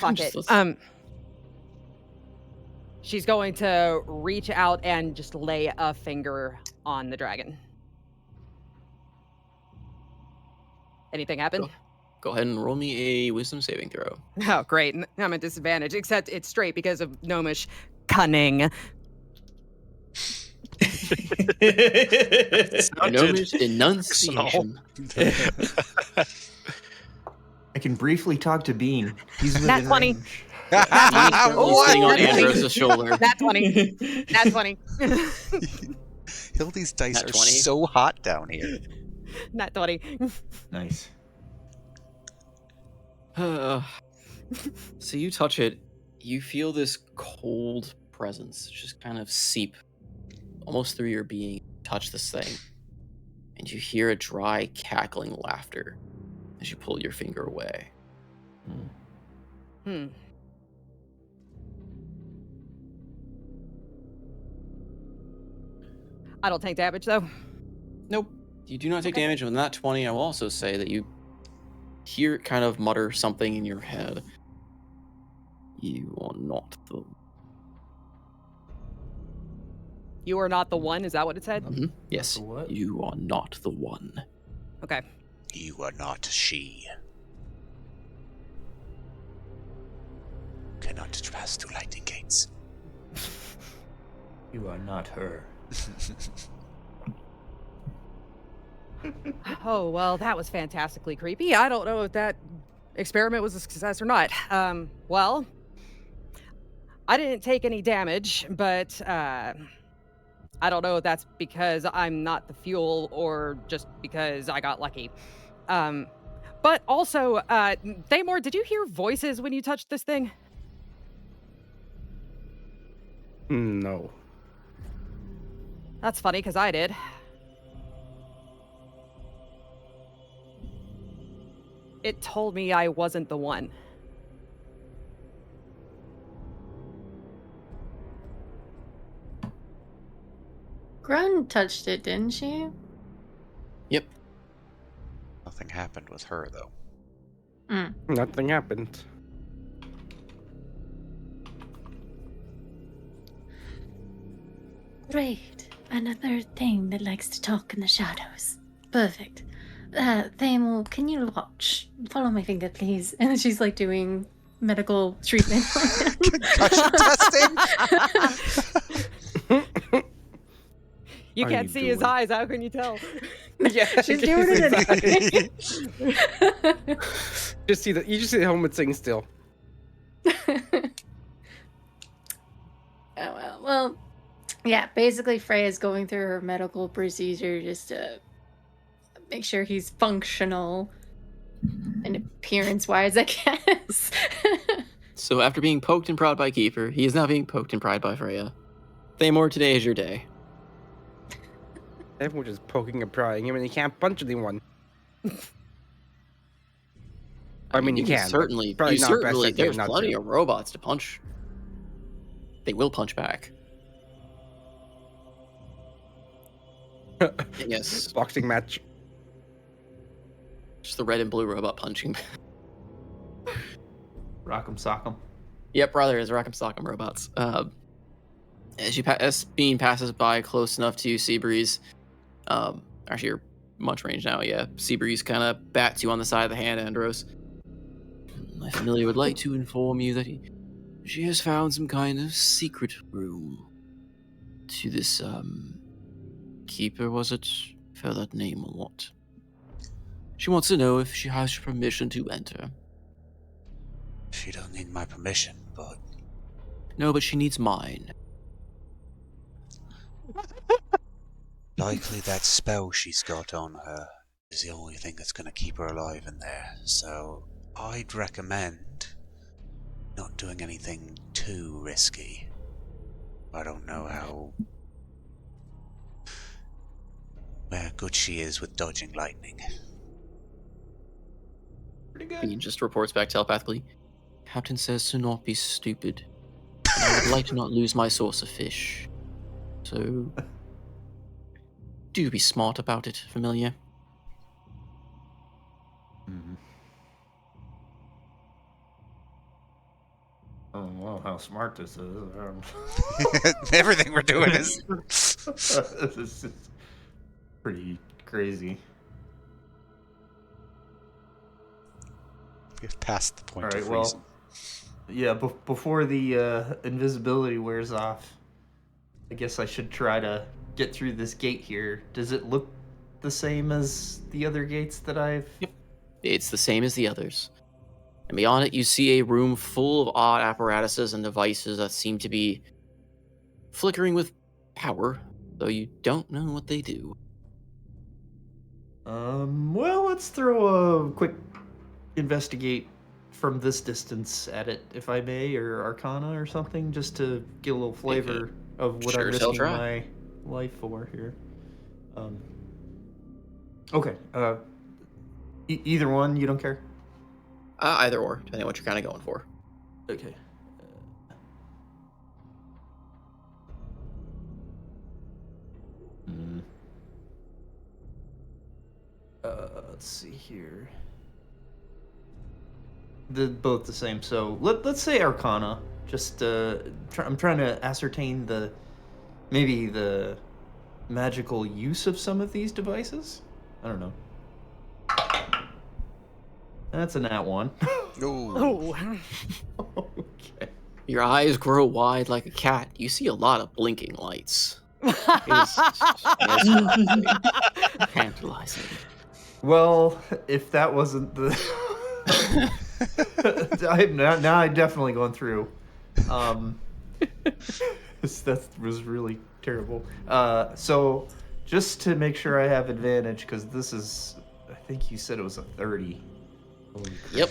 fuck it. She's going to reach out and just lay a finger on the dragon. Anything happen? Go ahead and roll me a wisdom saving throw. Oh, great. I'm at disadvantage, except it's straight because of gnomish cunning. Gnomish enunciation. I can briefly talk to Bean. He's Nat within 20. range. He's sitting on Andros' shoulder. Nat 20. Nat 20. Hildy's dice Nat are 20. so hot down here. Nat 20. Nice. So you touch it, you feel this cold presence just kind of seep almost through your being. Touch this thing, and you hear a dry, cackling laughter as you pull your finger away. Hmm. I don't take damage though. Nope, you do not take Okay. damage. And with that 20, I will also say that you hear it kind of mutter something in your head. You are not the... You are not the one. Is that what it said? Mhm. Yes, the what? you are not the one. Okay. You are not she. Cannot pass through lightning gates. You are not her. Oh, well, that was fantastically creepy. I don't know if that experiment was a success or not. Well, I didn't take any damage, but I don't know if that's because I'm not the fuel or just because I got lucky. But also, Thamor, did you hear voices when you touched this thing? No. That's funny, because I did. It told me I wasn't the one. Grund touched it, didn't she? Yep. Nothing happened with her, though. Nothing happened. Great. Another thing that likes to talk in the shadows. Perfect. Thamor, can you watch? Follow my finger, please. And she's like doing medical treatment. Concussion testing? You Are can't you see his doing? eyes. How can you tell? Yeah, She's doing it anyway. Just see the you just see the helmet sitting still. Oh well, yeah. Basically, Freya's going through her medical procedure just to make sure he's functional and appearance-wise, I guess. So after being poked and prodded by Kiefer, he is now being poked and pried by Freya. Thamor, today is your day. Everyone's just poking and prying him, and he can't punch anyone. I mean, you can. But Certainly, probably not best idea there's not plenty to. of robots to punch. They will punch back. Yes, Boxing match. just the red and blue robot punching. Rock'em sock'em. Yep, brother is Rock'em Sock'em robots. As Bean passes by close enough to you, Seabreeze. Actually, you're much range now. Yeah, Seabreeze kind of bats you on the side of the hand, Andros. My familiar would like to inform you that she has found some kind of secret room to this keeper. Was it? Felt that name a lot. She wants to know if she has your permission to enter. She don't need my permission, but... No, but she needs mine. Likely that spell she's got on her is the only thing that's going to keep her alive in there. So I'd recommend not doing anything too risky. I don't know how good she is with dodging lightning. Pretty good. Bean just reports back telepathically. Captain says to not be stupid. And I would like to not lose my source of fish. So... do be smart about it, familiar. I don't know how smart this is. Everything we're doing is... This is just pretty crazy. We've passed the point All right, of well, reason. yeah. Before the invisibility wears off, I guess I should try to get through this gate here. Does it look the same as the other gates that I've... It's the same as the others. And beyond it, you see a room full of odd apparatuses and devices that seem to be flickering with power, though you don't know what they do. Well, let's throw a quick investigate from this distance at it, if I may, or Arcana or something, just to get a little flavor of what Sure I'm as hell risking try. my life for here. Okay. Either one, you don't care? Either or, depending on what you're kind of going for. Okay. Let's see here. Both the same. So let's say Arcana. Just I'm trying to ascertain maybe the magical use of some of these devices. I don't know. That's a nat 1. No. Okay. Your eyes grow wide like a cat. You see a lot of blinking lights. It's tantalizing. Well, if that wasn't the now I'm definitely going through. That was really terrible. So just to make sure I have advantage, because this is, I think you said it was a 30. Holy crap. Yep.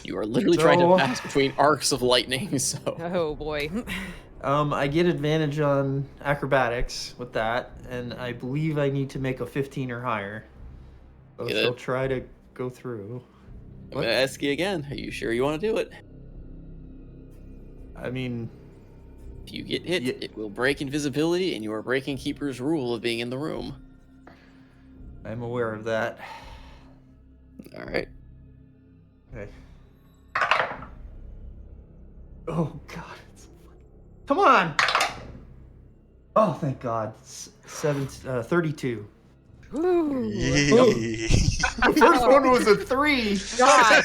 You are literally trying to pass between arcs of lightning, so. Oh boy. I get advantage on acrobatics with that, and I believe I need to make a 15 or higher. So Get she'll it? try to go through. I'm going to ask you again. Are you sure you want to do it? I mean, If you get hit, it will break invisibility, and you are breaking Keeper's rule of being in the room. I'm aware of that. All right. Okay. Oh God! Come on! Oh, thank God! 32. Ooh. The first one was a 3. God.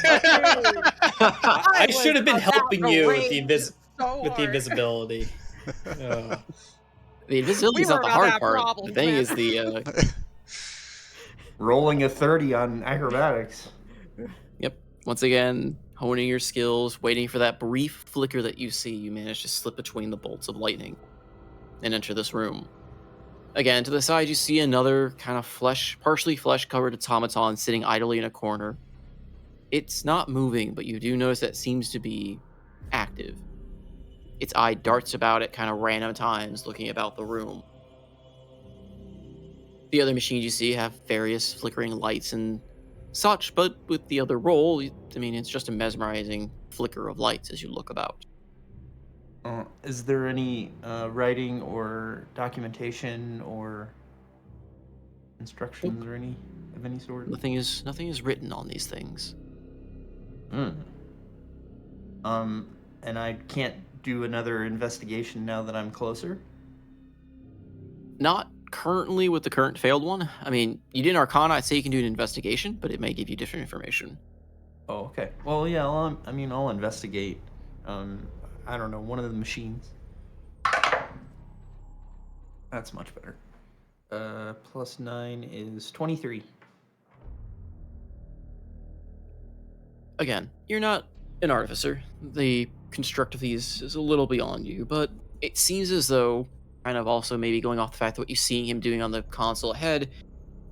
I should have been helping you with the with invisibility. The invisibility We is not were the about to hard have part. The problems, thing man. is the Rolling a 30 on acrobatics. Yep. Once again, honing your skills, waiting for that brief flicker that you see, you manage to slip between the bolts of lightning and enter this room. Again, to the side, you see another kind of partially flesh-covered automaton sitting idly in a corner. It's not moving, but you do notice that it seems to be active. Its eye darts about at kind of random times, looking about the room. The other machines you see have various flickering lights and such, but with the other role, I mean, it's just a mesmerizing flicker of lights as you look about. Is there any writing or documentation or instructions or any of any sort? Nothing is written on these things. And I can't do another investigation now that I'm closer? Not currently with the current failed one. I mean, you did an Arcana, I'd say you can do an investigation, but it may give you different information. Oh, okay. Well, yeah, I'll investigate. I don't know, one of the machines. That's much better. Plus 9 is 23. Again, you're not an artificer. The construct of these is a little beyond you, but it seems as though, kind of also maybe going off the fact that what you're seeing him doing on the console ahead,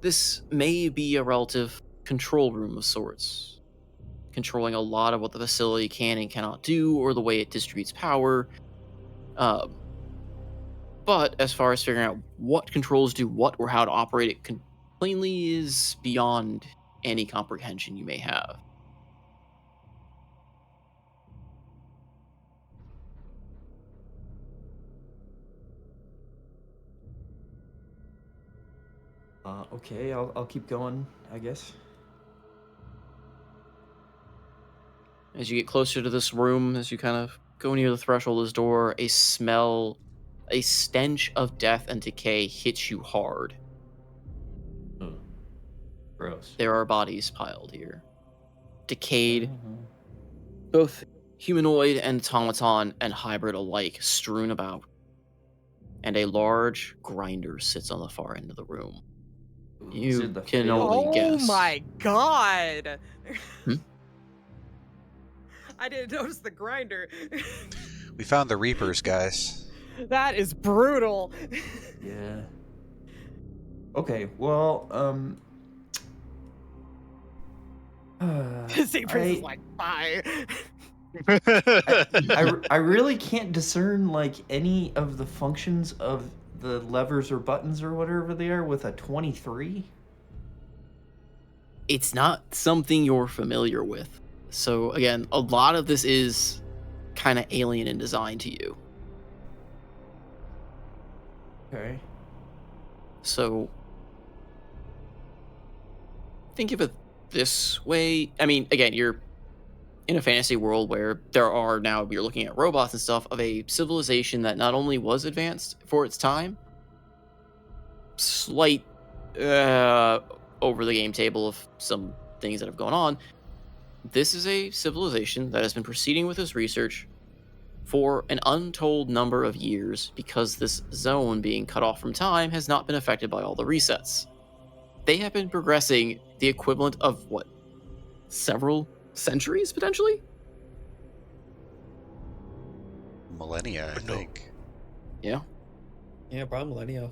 this may be a relative control room of sorts, controlling a lot of what the facility can and cannot do, or the way it distributes power. But as far as figuring out what controls do what or how to operate it plainly is beyond any comprehension you may have. Okay, I'll keep going, I guess. As you get closer to this room, as you kind of go near the threshold of this door, a stench of death and decay hits you hard. Gross. There are bodies piled here. Decayed, both humanoid and automaton and hybrid alike, strewn about. And a large grinder sits on the far end of the room. You can only Oh guess. my God. Hmm? I didn't notice the grinder. We found the Reapers, guys. That is brutal. Yeah. Okay, well, Seabreeze is like, bye. I really can't discern like any of the functions of the levers or buttons or whatever they are with a 23. It's not something you're familiar with. So again, a lot of this is kind of alien in design to you. Okay. So think of it this way. I mean, again, you're in a fantasy world where there are now, you're looking at robots and stuff, of a civilization that not only was advanced for its time, slight over the game table of some things that have gone on. This is a civilization that has been proceeding with this research for an untold number of years because this zone being cut off from time has not been affected by all the resets. They have been progressing the equivalent of what? Several centuries, potentially? Millennia, I think. Yeah. Yeah, probably millennia.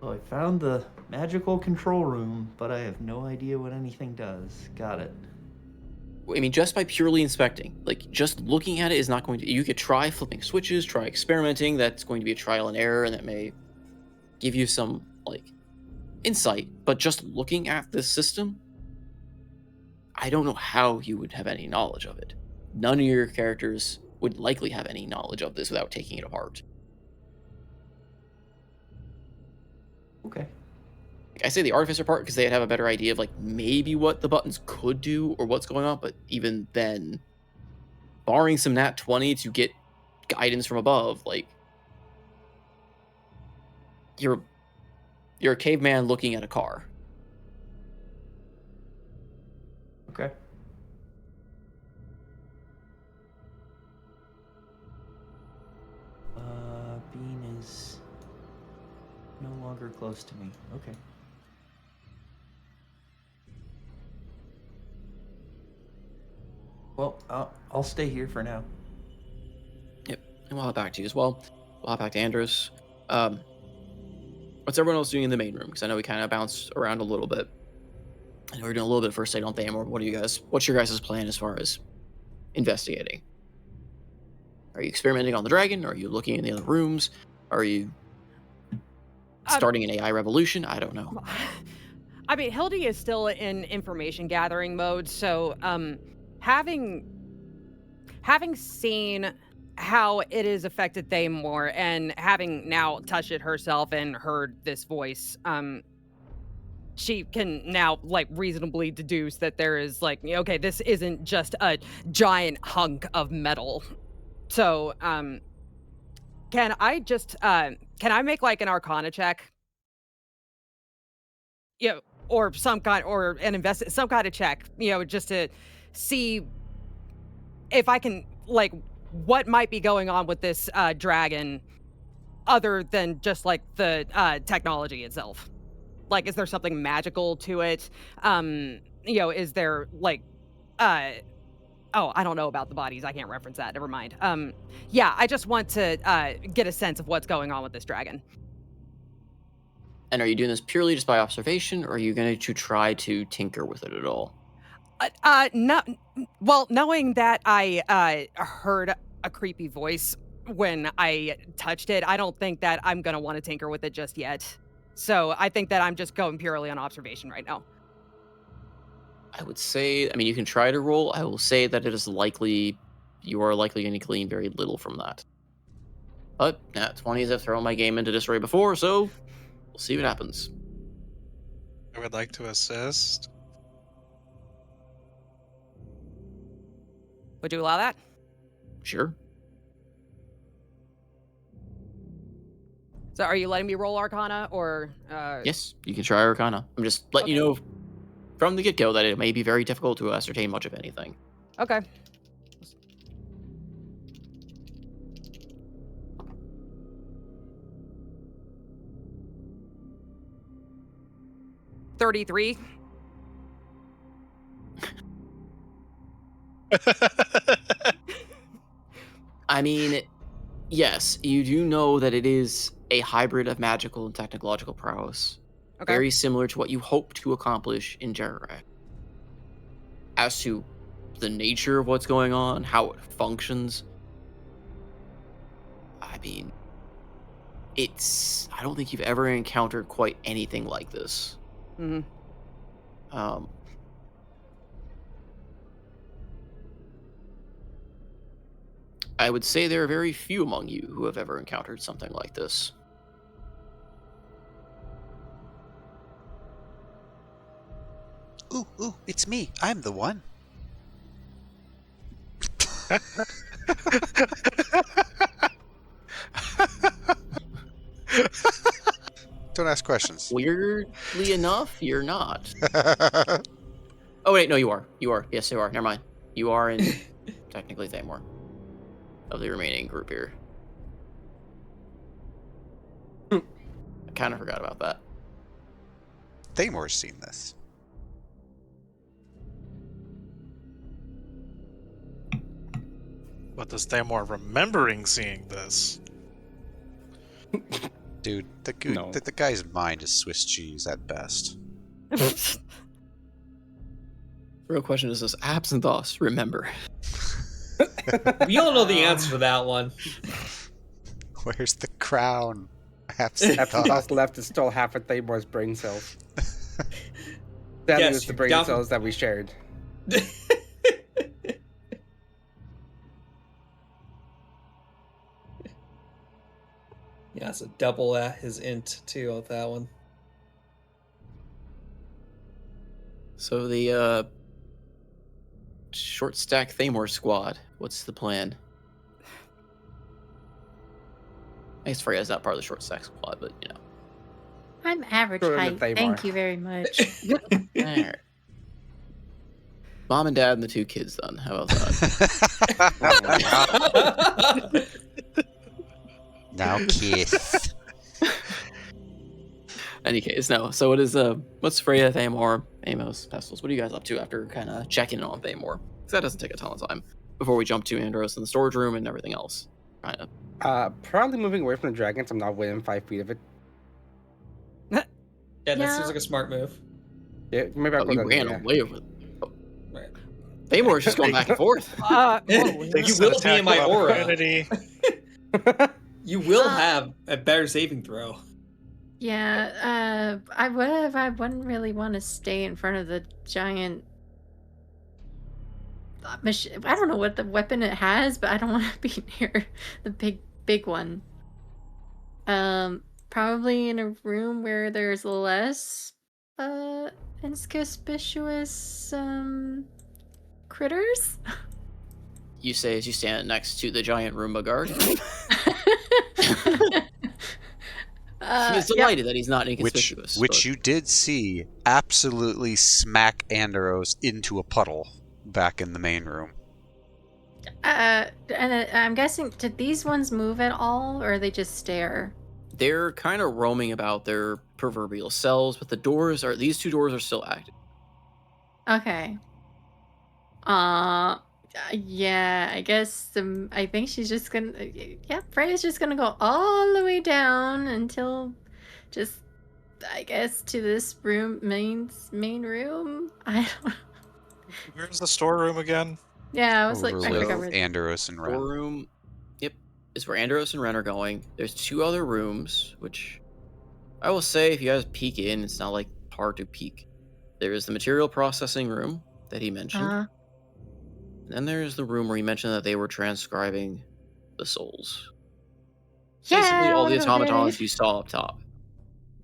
Well, I found the magical control room, but I have no idea what anything does. Got it. I mean, just by purely inspecting, like, just looking at it is not going to... You could try flipping switches, try experimenting. That's going to be a trial and error, and that may give you some, like, insight. But just looking at this system, I don't know how you would have any knowledge of it. None of your characters would likely have any knowledge of this without taking it apart. Okay. I say the artificer part because they'd have a better idea of like maybe what the buttons could do or what's going on, but even then, barring some nat 20 to get guidance from above, like you're a caveman looking at a car. Okay. Bean is no longer close to me. Okay. Well, I'll stay here for now. Yep, and we'll hop back to you as well. We'll hop back to Andros. What's everyone else doing in the main room? Because I know we kind of bounced around a little bit. I know we're doing a little bit of first aid on Themor. What's your guys' plan as far as investigating? Are you experimenting on the dragon? Are you looking in the other rooms? Are you starting an AI revolution? I don't know. I mean, Hildy is still in information gathering mode, so having seen how it has affected Themor and having now touched it herself and heard this voice, she can now like reasonably deduce that there is like, okay, this isn't just a giant hunk of metal. So can I make like an arcana check? Yeah, or some kind, or some kind of check, just to see if I can, like, what might be going on with this dragon other than just like the technology itself. Like, is there something magical to it? Is there like oh, I don't know about the bodies. I can't reference that. Never mind. Yeah, I just want to get a sense of what's going on with this dragon. And are you doing this purely just by observation, or are you going to try to tinker with it at all? No. Well, knowing that I heard a creepy voice when I touched it, I don't think that I'm gonna want to tinker with it just yet. So I think that I'm just going purely on observation right now. I would say, I mean, you can try to roll. I will say that it is likely, you are likely going to glean very little from that. But nat 20s have thrown my game into disarray before, so we'll see what happens. I would like to assist. Would you allow that? Sure. So are you letting me roll Arcana or? Yes, you can try Arcana. I'm just letting you know from the get-go that it may be very difficult to ascertain much of anything. Okay. $33. I mean, yes, you do know that it is a hybrid of magical and technological prowess. Okay. Very similar to what you hope to accomplish in Jerarak. As to the nature of what's going on, how it functions, I mean, I don't think you've ever encountered quite anything like this. Mhm. I would say there are very few among you who have ever encountered something like this. Ooh, it's me. I'm the one. Don't ask questions. Weirdly enough, you're not. Oh wait, no, you are. You are. Yes, you are. Never mind. You are in technically Themor of the remaining group here. I kind of forgot about that. Themor's seen this. What does Themor remembering seeing this? Dude, No. the guy's mind is Swiss cheese at best. The real question is, does Absinthoss remember? We all know the answer to that one. Where's the crown? Absinthoss left is still half of Thamor's brain cells. That Yes, was the you're brain down- cells that we shared. Yeah, it's a double at his int too with that one. So the short stack Thamor squad, what's the plan? I guess Freya's not part of the short stack squad, but you know. I'm average Throw it in height. the Thamor. Thank you very much. Alright. Mom and Dad and the 2 kids then. How about that? Now kiss. Any case, no. So what's Freya, Thamor, Amos, Pestles? What are you guys up to after kind of checking in on Thamor? Because that doesn't take a ton of time before we jump to Andros in the storage room and everything else. Kind of. Probably moving away from the dragons. I'm not within 5 feet of it. Yeah, that Yeah. seems like a smart move. Yeah, maybe I'll Oh, go you down ran there. away over. Right. Thamor's just going back and forth. You will be in my aura. Opportunity. You will have a better saving throw. Yeah, I wouldn't really want to stay in front of the giant machine. I don't know what the weapon it has, but I don't want to be near the big one. Probably in a room where there's less inconspicuous critters. You say as you stand next to the giant Roomba guard. He is delighted that he's not inconspicuous. Which you did see absolutely smack Andros into a puddle back in the main room. And I'm guessing, did these ones move at all, or they just stare? They're kind of roaming about their proverbial cells, but these 2 doors are still active. Okay. Yeah, I guess I think she's just gonna. Yeah, Freya's just gonna go all the way down until, just, I guess, to this room, main room. I don't. Where's the storeroom again? Yeah, I was like, Over I with forgot where. Andros and Ren. Storeroom, yep, is where Andros and Ren are going. There's 2 other rooms, which I will say, if you guys peek in, it's not like hard to peek. There is the material processing room that he mentioned. And then there's the room where he mentioned that they were transcribing the souls. Basically, Yeah, all the okay. automatons you saw up top.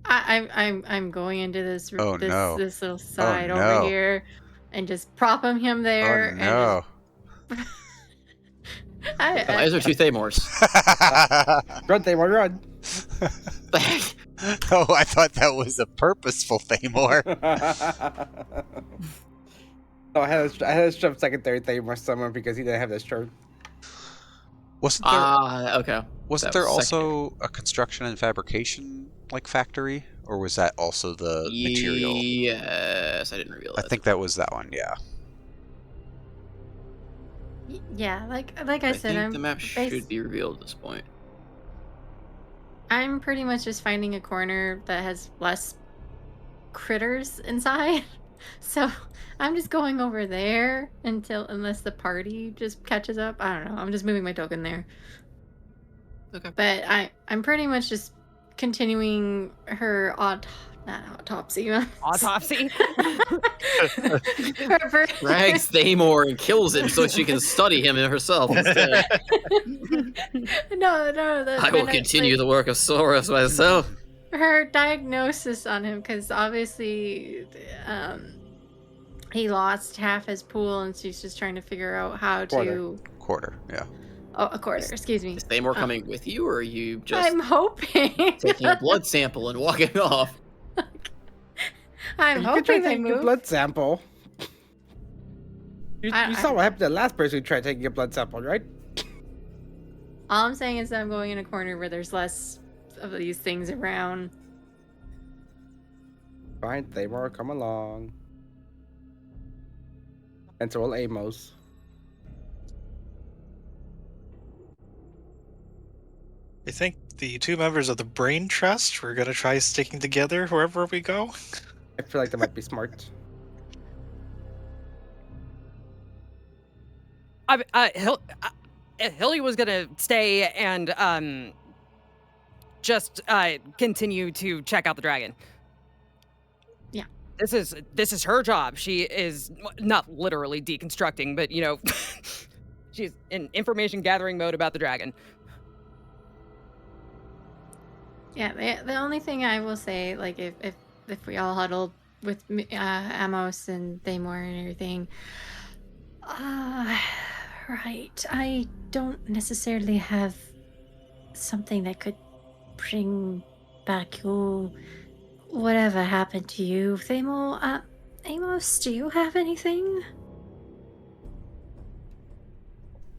I'm going into this Oh, no. this little side no. over here, and just propping him there. Oh no. And just... These are 2 Thamors. Run, Thamor, run! Oh, I thought that was a purposeful Thamor. No, I had to strip secondary Thamor somewhere because he didn't have this shirt. Wasn't there? Okay. Wasn't That there was also a construction and fabrication factory, or was that also the material? Yes, I didn't realize. I think that was that one. Yeah. Yeah, like I said, think I'm the map should be revealed at this point. I'm pretty much just finding a corner that has less critters inside. So I'm just going over there unless the party just catches up. I don't know. I'm just moving my token there. Okay. But I'm pretty much just continuing her not autopsy. Autopsy. Drags Thamor and kills him so she can study him herself instead. No, I will continue the work of Soros myself. her diagnosis on him, because obviously he lost half his pool and she's just trying to figure out how to Quarter, yeah. oh, a quarter, excuse me. Is Thamor coming with you, or are you just I'm hoping taking a blood sample and walking off? I'm You could try hoping they taking a move. blood sample. You I- saw what happened to the last person who tried taking a blood sample, right? All I'm saying is that I'm going in a corner where there's less of these things around. Fine, Thamor, come along. And so will Amos. I think the two members of the Brain Trust, we're going to try sticking together wherever we go. I feel like that might be smart. Hilly was gonna stay and just continue to check out the dragon. Yeah. This is her job. She is not literally deconstructing, but you know, she's in information gathering mode about the dragon. Yeah, the only thing I will say, like, if we all huddled with Amos and Thamor and everything, right, I don't necessarily have something that could bring back your whatever happened to you, Thamor. Amos, do you have anything?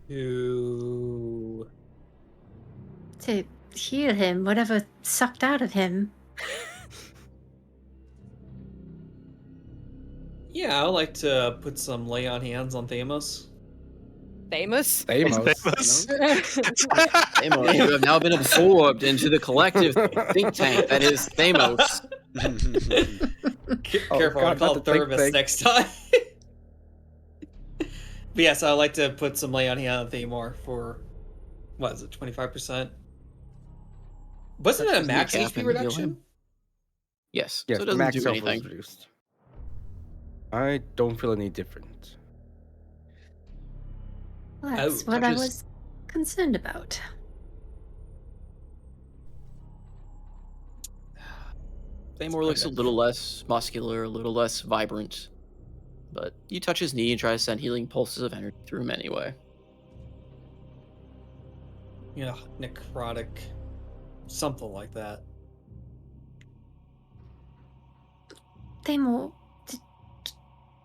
To To heal him, whatever sucked out of him. yeah, I would like to put some lay on hands on Thamos. Famous? Amos. Thamor, you have now been absorbed into the collective think tank that is Thamos. Careful, I'll God, call not the think Thurvis tank. next time. But yes, I'd like to put some lay on hand on Thamor for, what is it, 25%? Wasn't it a Touches max kneecap HP and heal reduction? him. Yes, Yes, so it the doesn't max do health was anything. reduced. I don't feel any different. Well, that's what I touches- was concerned about. Thamor looks a little less muscular, a little less vibrant, but you touch his knee and try to send healing pulses of energy through him anyway. Yeah, necrotic. Something like that. Thamor,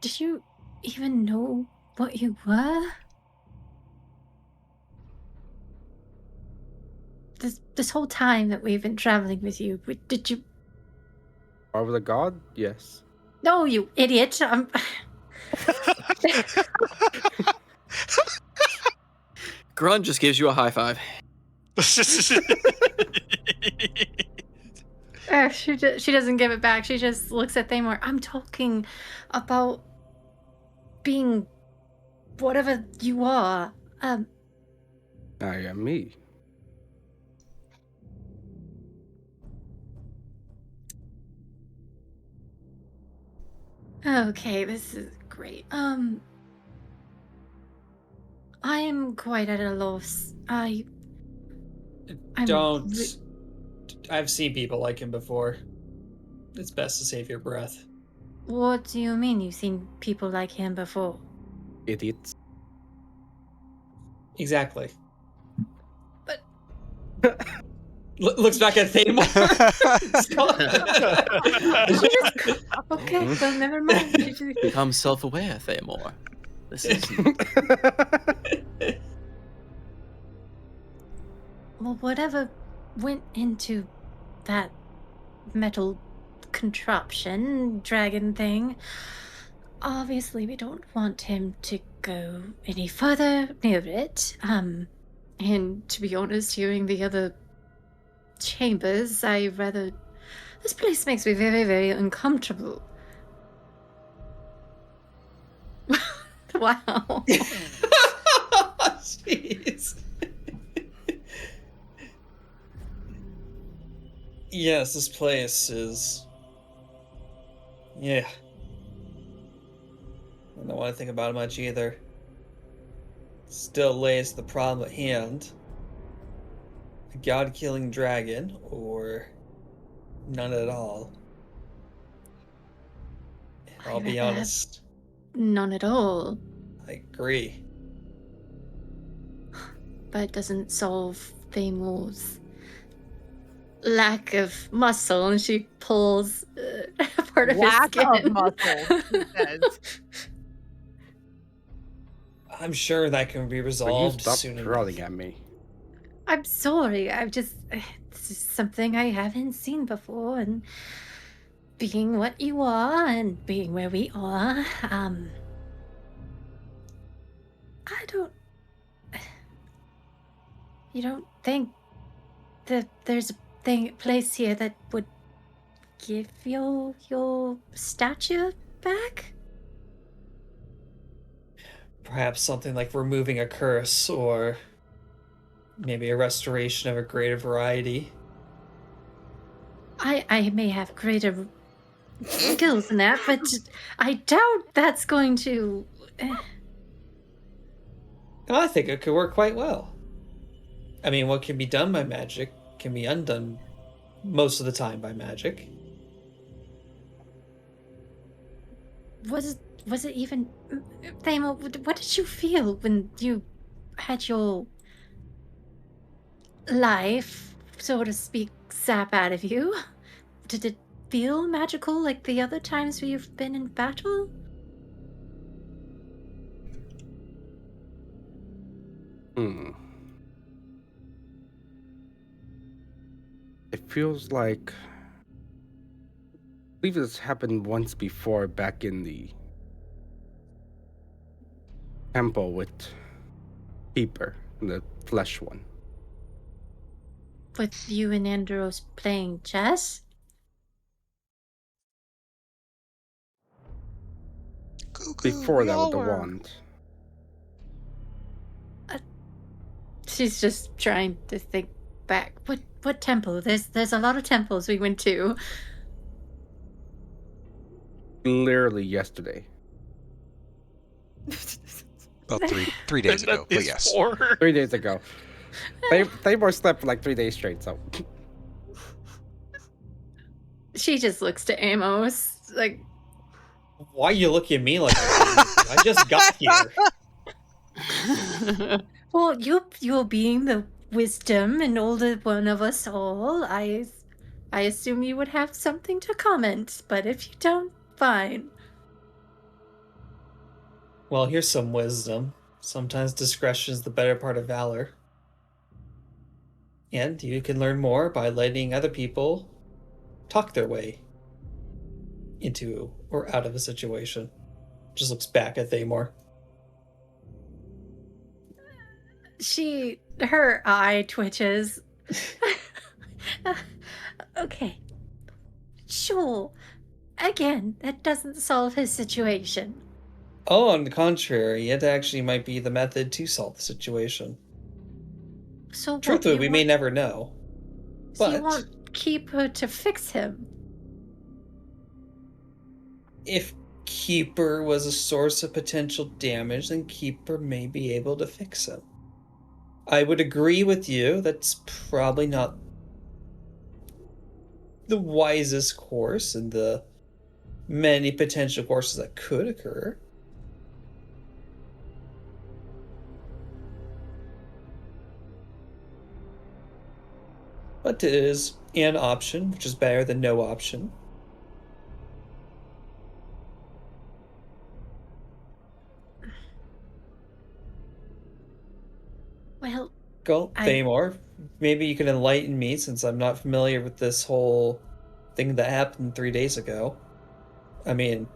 did you even know what you were? This whole time that we've been traveling with you, did you? Are with a god? Yes. No, you idiot! Grund just gives you a high five. She doesn't give it back. She just looks at Thamor. I'm talking about being whatever you are. I am me. Okay, this is great. I am quite at a loss. I'm Don't. I've seen people like him before. It's best to save your breath. What do you mean you've seen people like him before? Idiots. Exactly. But Looks back at Thamor. okay, well, never mind. She just- Become self-aware, Thamor. This is Well, whatever went into that metal contraption, dragon thing, obviously we don't want him to go any further near it. And to be honest, hearing the other chambers, this place makes me very, very uncomfortable. Wow. Jeez. Yes, this place is... Yeah. I don't want to think about it much either. Still lays the problem at hand. A god-killing dragon, or none at all. And I'll be honest. None at all. I agree. But it doesn't solve Themor's lack of muscle, and she pulls part of Lack his skin. of muscle, she says. I'm sure that can be Will you resolved stop soon throwing enough. at me? I'm sorry. This is something I haven't seen before, and being what you are and being where we are, you don't think that there's a place here that would give your stature back? Perhaps something like removing a curse, or maybe a restoration of a greater variety. I may have greater skills in that, but I doubt that's going to... I think it could work quite well. I mean, what can be done by magic can be undone most of the time by magic. Was it even... Themor, what did you feel when you had your life, so to speak, zap out of you? Did it feel magical like the other times we've been in battle? It feels like... I believe this happened once before back in the temple with Keeper, the flesh one. With you and Andros playing chess? Before that with the wand. She's just trying to think back. What temple? There's a lot of temples we went to. Literally yesterday. About three days ago, but yes. 3 days ago. Thamor slept for like 3 days straight, so... She just looks to Amos like... Why are you looking at me like that? I just got here. Well, you're being the wisdom and older one of us all. I assume you would have something to comment, but if you don't, fine. Well, here's some wisdom. Sometimes discretion is the better part of valor. And you can learn more by letting other people talk their way into or out of a situation. Just looks back at Themor. Her eye twitches. Okay. Sure. Again, that doesn't solve his situation. Oh, on the contrary, it actually might be the method to solve the situation. So Truthfully, we may never know. So you But want Keeper to fix him? if Keeper was a source of potential damage, then Keeper may be able to fix him. I would agree with you, that's probably not the wisest course in the many potential courses that could occur. But it is an option, which is better than no option. Well, Themor, maybe you can enlighten me since I'm not familiar with this whole thing that happened 3 days ago. I mean,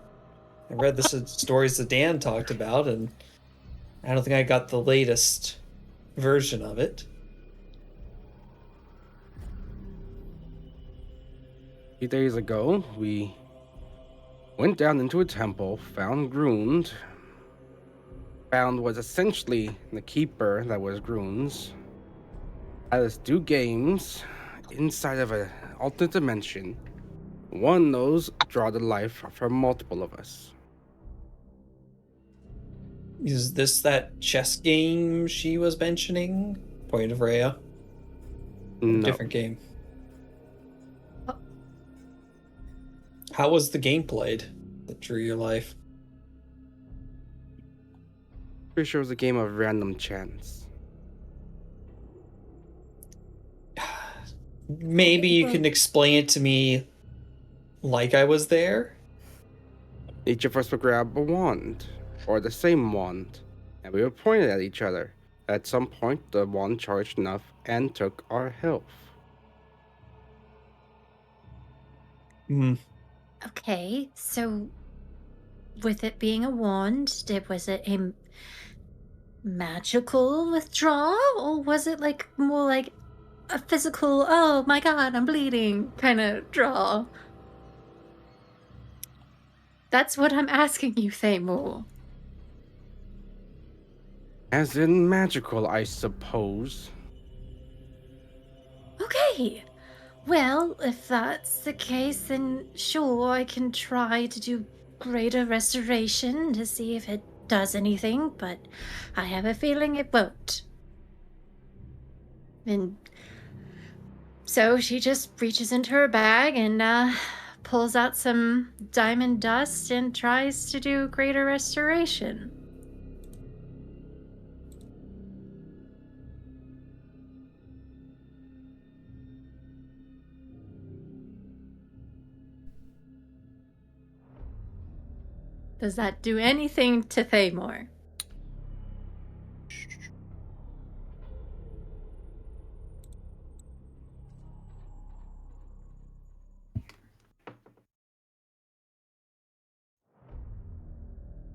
I read the stories that Dan talked about, and I don't think I got the latest version of it. A few days ago, we went down into a temple, found Grund. Found was essentially the keeper that was Grund's. Had us do games inside of an alternate dimension. One knows draw the life from multiple of us. Is this that chess game she was mentioning? Point of Rhea? No. Different game. How was the game played that drew your life? Pretty sure it was a game of random chance. Maybe you can explain it to me like I was there? Each of us would grab a wand, or the same wand, and we would point it at each other. At some point, the wand charged enough and took our health. Okay, so with it being a wand, was it a magical withdrawal, or was it like more like a physical, oh my god, I'm bleeding kind of draw? That's what I'm asking you, Themor. As in magical, I suppose. Okay. Well, if that's the case, then sure, I can try to do greater restoration to see if it does anything, but I have a feeling it won't. And so she just reaches into her bag and pulls out some diamond dust and tries to do greater restoration. Does that do anything to Themor?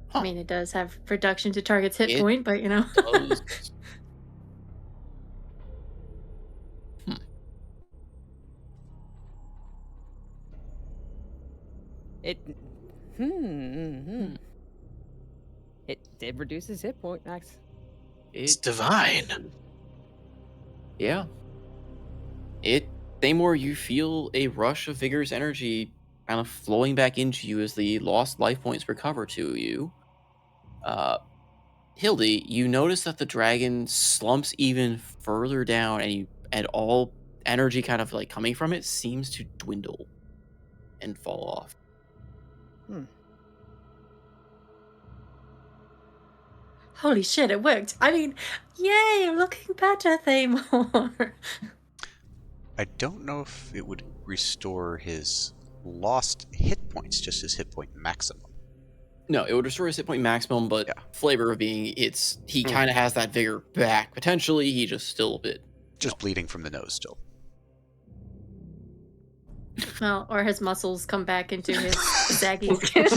Huh. I mean, it does have reduction to target's hit It point, but you know. does. It reduces hit point max. It's divine. Yeah. Thamor, you feel a rush of vigorous energy kind of flowing back into you as the lost life points recover to you. Hildy, you notice that the dragon slumps even further down, and all energy kind of like coming from it seems to dwindle and fall off. Holy shit, it worked. I mean, yay, I'm looking better, Themor. I don't know if it would restore his lost hit points, just his hit point maximum. No, it would restore his hit point maximum, but flavor of being he kind of has that vigor back. Potentially, he just still a bit bleeding from the nose still. Well, or his muscles come back into his saggy skin.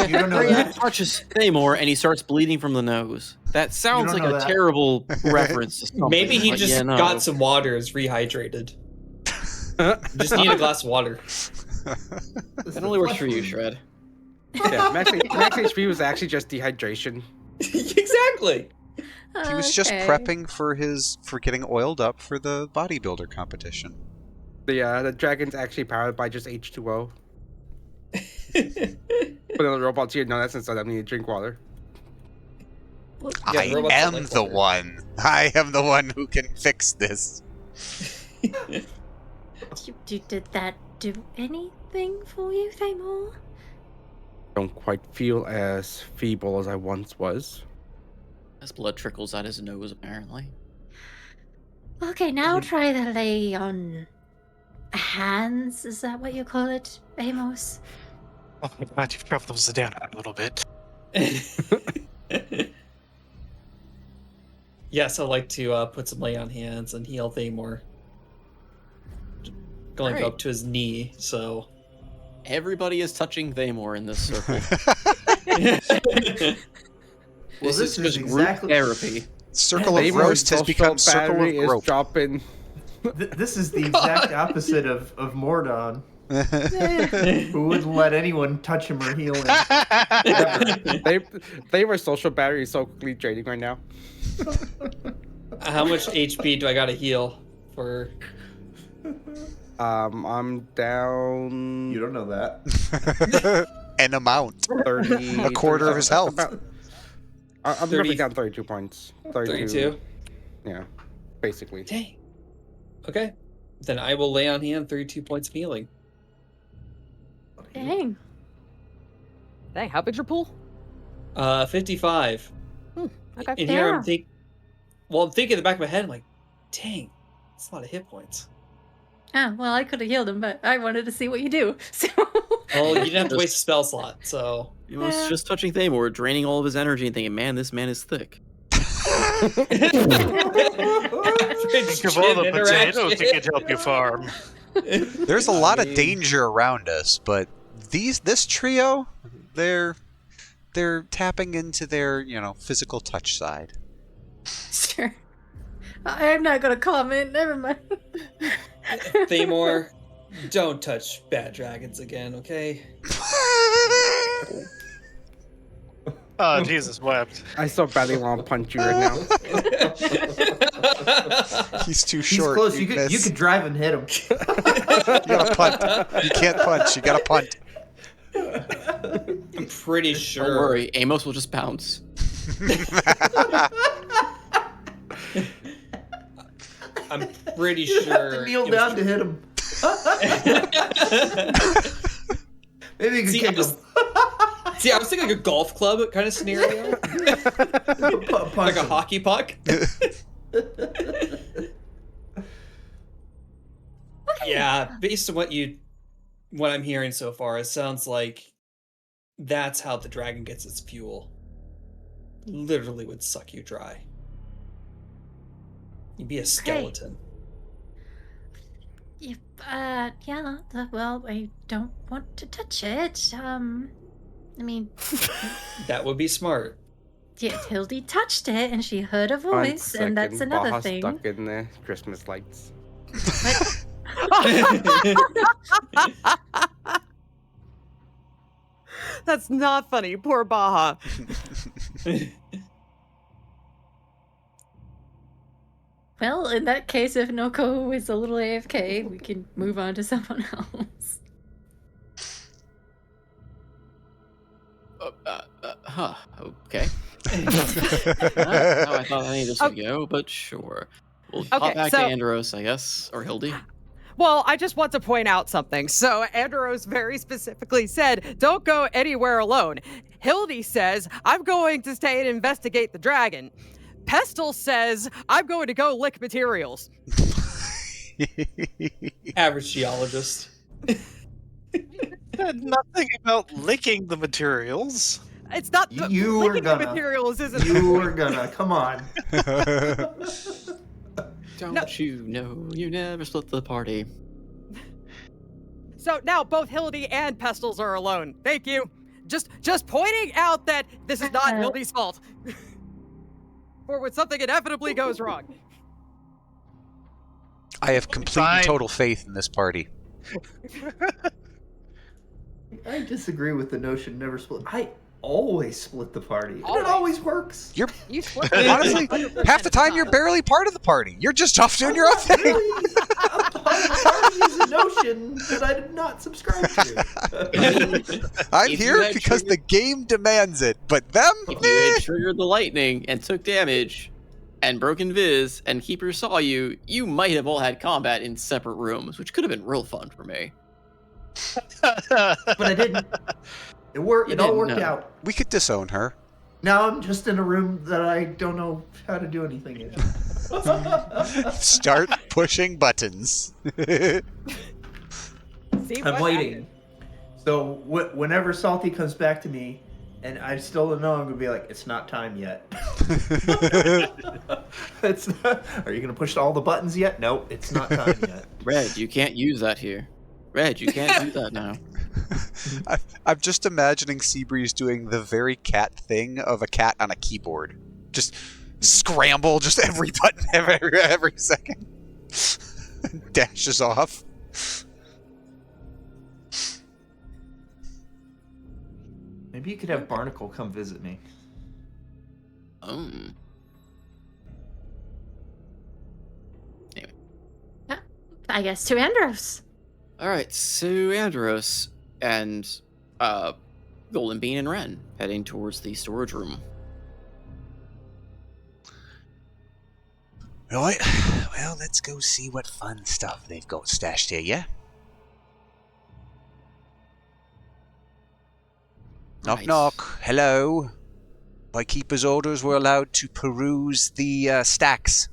You don't know Rhea that. touches Thamor and he starts bleeding from the nose. That sounds don't like know a that. terrible reference to something. Maybe he but just yeah, no. got some water, is rehydrated. Just need a glass of water. It only works for you, Shred. Yeah, max HP was actually just dehydration. Exactly. He was just prepping for getting oiled up for the bodybuilder competition. The dragon's actually powered by just H2O. But the robots here, no, that's instead I need to drink water. Yeah, I robots am don't like the water. one. I am the one who can fix this. Did that do anything for you, Themor? Don't quite feel as feeble as I once was. His blood trickles out his nose, apparently. Okay, now try the lay on hands. Is that what you call it, Amos? Oh my god, you've dropped those down a little bit. Yes, I'd like to put some lay on hands and heal Themor. Going Alright. up to his knee, so Everybody is touching Thamor in this circle. Well, this is just group exactly therapy. Circle of Thamor's roast has social become circle battery of is grope. dropping. This is the exact opposite of Mordon, who wouldn't let anyone touch him or heal him. They were social battery so quickly draining right now. How much HP do I gotta heal for? I'm down. You don't know that. An amount. 30. A quarter of his health. I'm 30 roughly down 32 points. 32. Yeah, basically. Dang. Okay. Then I will lay on hand 32 points of healing. Dang. Dang, how big's your pool? 55. Okay. And here Yeah. I'm thinking in the back of my head, I'm like, dang, that's a lot of hit points. Ah, well, I could have healed him, but I wanted to see what you do. So. Well, you didn't have to waste a spell slot, so. He was Yeah. just touching Thamor, draining all of his energy and thinking, man, this man is thick. Think of all the potatoes he could help you farm. There's a lot of danger around us, but this trio, they're tapping into their, physical touch side. Sure. I'm not going to comment. Never mind. Themor, don't touch bad dragons again, okay? Oh, Jesus wept. I so badly want to punch you right now. He's too He's short. close. You You could drive and hit him. gotta punt. You can't punch. You gotta punt. I'm pretty sure. Don't worry, Amos will just bounce. I'm pretty You sure. have to kneel it was- down to hit him. Maybe you could See, kick him. See, I was thinking like a golf club kind of scenario. Punch Like a him. hockey puck. Yeah, based on what I'm hearing so far, it sounds like that's how the dragon gets its fuel. Literally would suck you dry. You'd be a skeleton. Yeah, well, I don't want to touch it. I mean, That would be smart. yeah, Hildy touched it and she heard a voice, and that's another Baja thing. stuck in the Christmas lights. That's not funny. Poor Baja. Well, in that case, if Noko is a little AFK, we can move on to someone else. Okay. Not how I thought any of this would go, but sure. We'll hop Okay, back so- to Andros, I guess, or Hildy. Well, I just want to point out something. So Andros very specifically said, don't go anywhere alone. Hildy says, I'm going to stay and investigate the dragon. Pestle says, I'm going to go lick materials. Average geologist. Said nothing about licking the materials. It's not You were licking the gonna. materials isn't You were gonna. Come on. Don't you know you never split the party? So now both Hildy and Pestles are alone. Thank you. Just pointing out that this is not Hildy's fault. For when something inevitably goes wrong. I have complete and total faith in this party. I disagree with the notion never split. I always split the party. And Always. it always works. You're You split honestly 100% half the of time you're barely part of the party. You're just off doing your own thing. Really, a part of the party is a notion that I did not subscribe to. I'm If you here had because the game demands it, but them? If you had triggered the lightning and took damage, and broken Viz, and Keeper saw you, you might have all had combat in separate rooms, which could have been real fun for me. But I didn't. It worked. You It all didn't, worked no. out. We could disown her. Now I'm just in a room that I don't know how to do anything in. Start pushing buttons. See I'm what waiting. So whenever Salty comes back to me, and I still don't know, I'm gonna be like, it's not time yet. It's not, are you gonna push all the buttons yet? Nope, it's not time yet. Red, you can't use that here. Red, you can't do that now. I'm just imagining Seabreeze doing the very cat thing of a cat on a keyboard. Just scramble just every button every second. Dashes off. Maybe you could have Barnacle come visit me. Anyway. I guess to Andros. All right, so Andros and Golden Bean and Ren heading towards the storage room. Right, well, let's go see what fun stuff they've got stashed here, yeah? Knock, Right. knock. Hello. By Keeper's orders, we're allowed to peruse the stacks.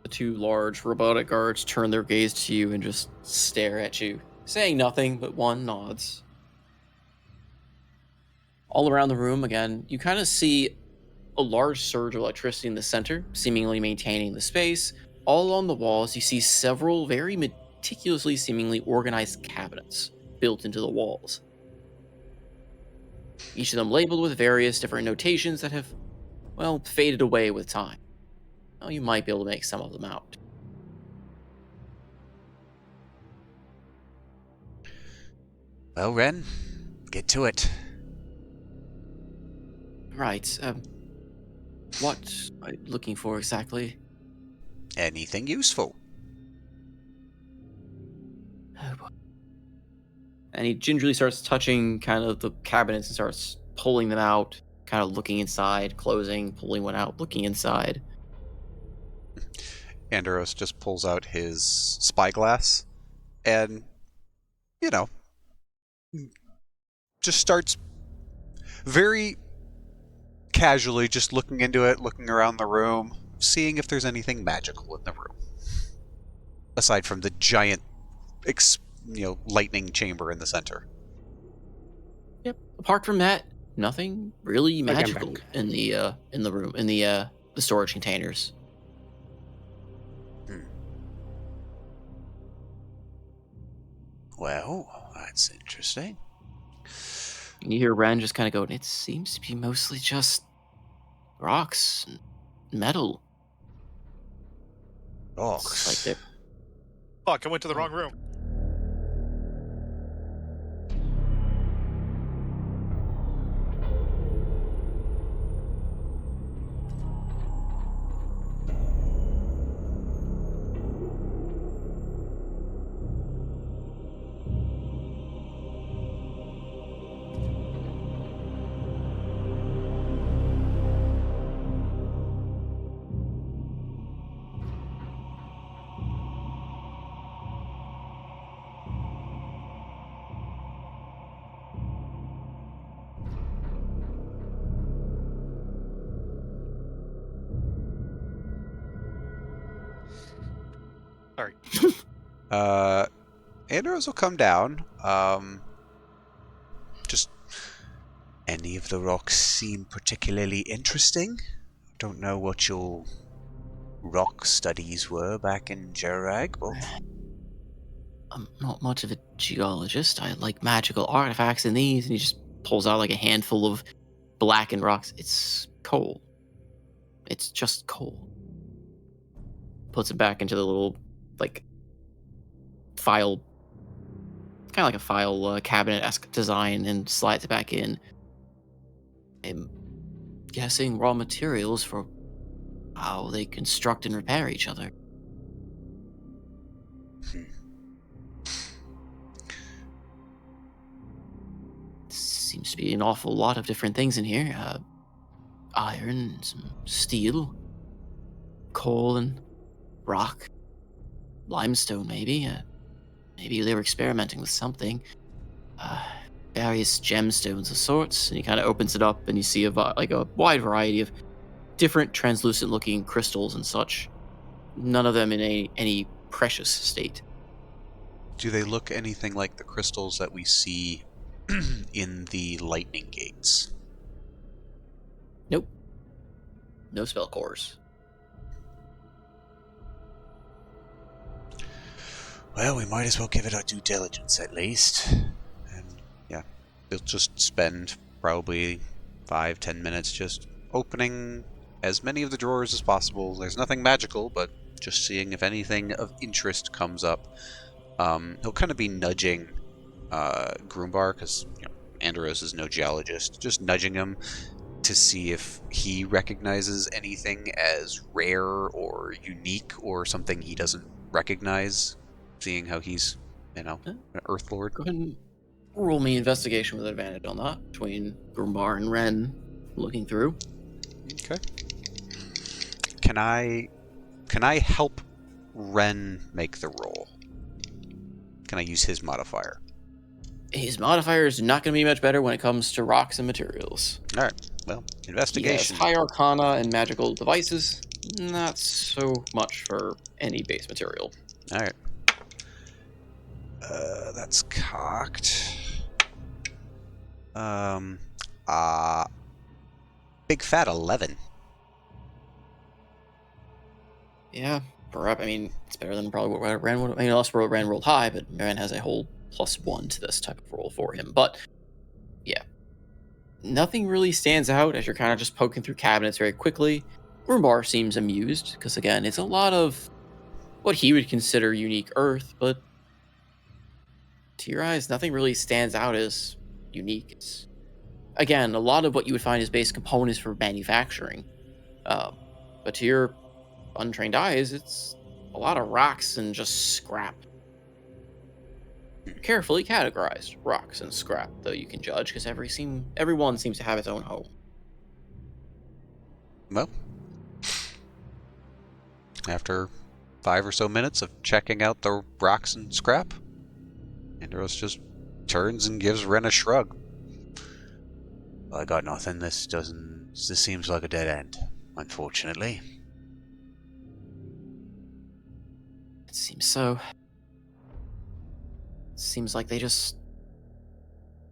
The two large robotic guards turn their gaze to you and just stare at you, saying nothing, but one nods. All around the room, again, you kind of see a large surge of electricity in the center, seemingly maintaining the space. All along the walls, you see several very meticulously seemingly organized cabinets built into the walls. Each of them labeled with various different notations that have, well, faded away with time. Well, you might be able to make some of them out. Well, Ren, get to it. Right, what are you looking for exactly? Anything useful? Oh boy. And he gingerly starts touching kind of the cabinets and starts pulling them out, kind of looking inside, closing, pulling one out, looking inside. Andros just pulls out his spyglass and, you know, just starts very casually just looking into it, looking around the room, seeing if there's anything magical in the room. Aside from the giant, lightning chamber in the center. Yep. Apart from that, nothing really Like, I'm magical back. in the room, in the storage containers. Well, that's interesting. And you hear Ren just kind of go, it seems to be mostly just rocks and metal. Rocks. It's like they're Fuck, I went to the wrong room. Sorry. Andros will come down. Just any of the rocks seem particularly interesting? Don't know what your rock studies were back in Jerag, but I'm not much of a geologist. I like magical artifacts in these, and he just pulls out like a handful of blackened rocks. It's coal. It's just coal. Puts it back into the little, like, file, kind of like a file cabinet-esque design, and slides it back in. I'm guessing raw materials for how they construct and repair each other. Seems to be an awful lot of different things in here. Iron, some steel, coal and rock, limestone maybe. Maybe they were experimenting with something. Various gemstones of sorts. And he kind of opens it up and you see a wide variety of different translucent looking crystals and such. None of them in any precious state. do they look anything like the crystals that we see in the lightning gates? Nope. No spell cores. Well, we might as well give it our due diligence at least. And yeah, they'll just spend probably 5-10 minutes just opening as many of the drawers as possible. There's nothing magical, but just seeing if anything of interest comes up. He'll kind of be nudging Grumbar, because Andros is no geologist, just nudging him to see if he recognizes anything as rare or unique or something he doesn't recognize, seeing how he's, an Earth Lord. Go ahead and roll me investigation with advantage on that, between Grumbar and Ren looking through. Okay. Can I help Ren make the roll? Can I use his modifier? His modifier is not going to be much better when it comes to rocks and materials. All right. Well, investigation. He has high arcana and magical devices. Not so much for any base material. All right. That's cocked. Big fat 11. Yeah, perhaps. I mean, it's better than probably what Ren would. I mean, unless Ren rolled high, but Ren has a whole +1 to this type of roll for him. But yeah, nothing really stands out as you're kind of just poking through cabinets very quickly. Grumbar seems amused because again, it's a lot of what he would consider unique Earth, but to your eyes, nothing really stands out as unique. It's, again, a lot of what you would find is base components for manufacturing, but to your untrained eyes, it's a lot of rocks and just scrap. Carefully categorized rocks and scrap, though you can judge, because everyone seems to have its own home. Well, after 5 or so minutes of checking out the rocks and scrap, Andros just turns and gives Ren a shrug. Well, I got nothing. This seems like a dead end, unfortunately. It seems so. Seems like they just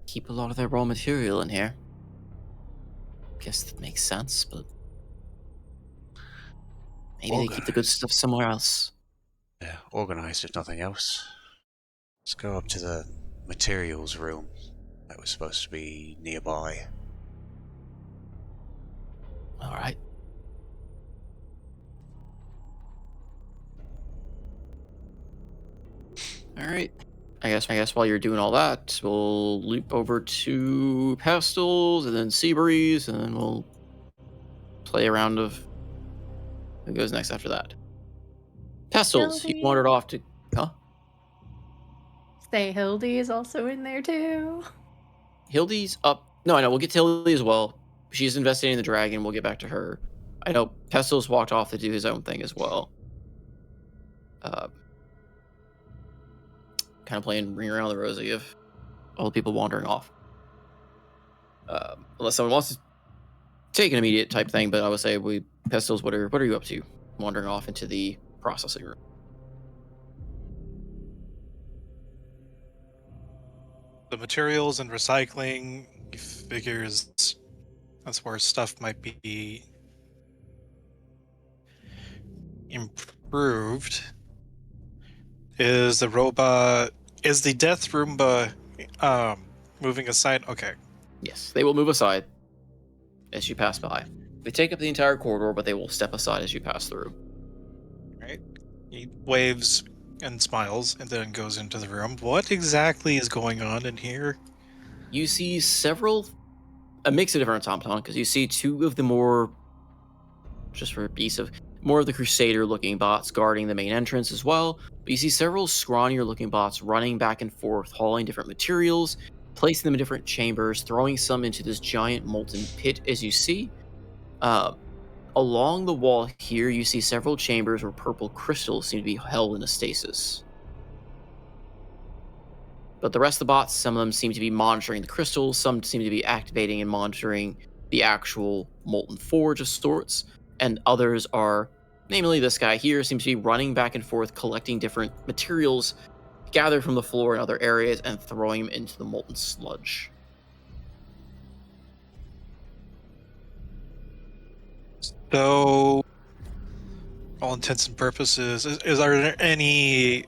keep a lot of their raw material in here. Guess that makes sense, but maybe they keep the good stuff somewhere else. Yeah, organized if nothing else. Let's go up to the materials room that was supposed to be nearby. All right. All right. I guess while you're doing all that, we'll loop over to Pastels and then Seabreeze, and then we'll play a round of who goes next after that. Pastels, you Hildy. wandered off to... Huh? Say Hildy is also in there too. Hildy's up. No, I know. We'll get to Hildy as well. She's investigating the dragon. We'll get back to her. I know Pestles walked off to do his own thing as well. Kind of playing Ring Around the Rosie of all the people wandering off. Unless someone wants to take an immediate type thing, but I would say, Pestles, what are you up to? Wandering off into the processing room. The materials and recycling figures that's where stuff might be improved. Is the death Roomba moving aside? Okay. Yes, they will move aside as you pass by. They take up the entire corridor, but they will step aside as you pass through. Right. He waves and smiles and then goes into the room. What exactly is going on in here? You see a mix of different automaton, because you see two of the more, just for a piece of, more of the Crusader-looking bots guarding the main entrance as well. But you see several scrawnier-looking bots running back and forth, hauling different materials, placing them in different chambers, throwing some into this giant molten pit, as you see. Along the wall here, you see several chambers where purple crystals seem to be held in a stasis. But the rest of the bots, some of them seem to be monitoring the crystals, some seem to be activating and monitoring the actual molten forge of sorts, and others are, namely this guy here, seems to be running back and forth, collecting different materials gathered from the floor in other areas and throwing them into the molten sludge. So, all intents and purposes, is there any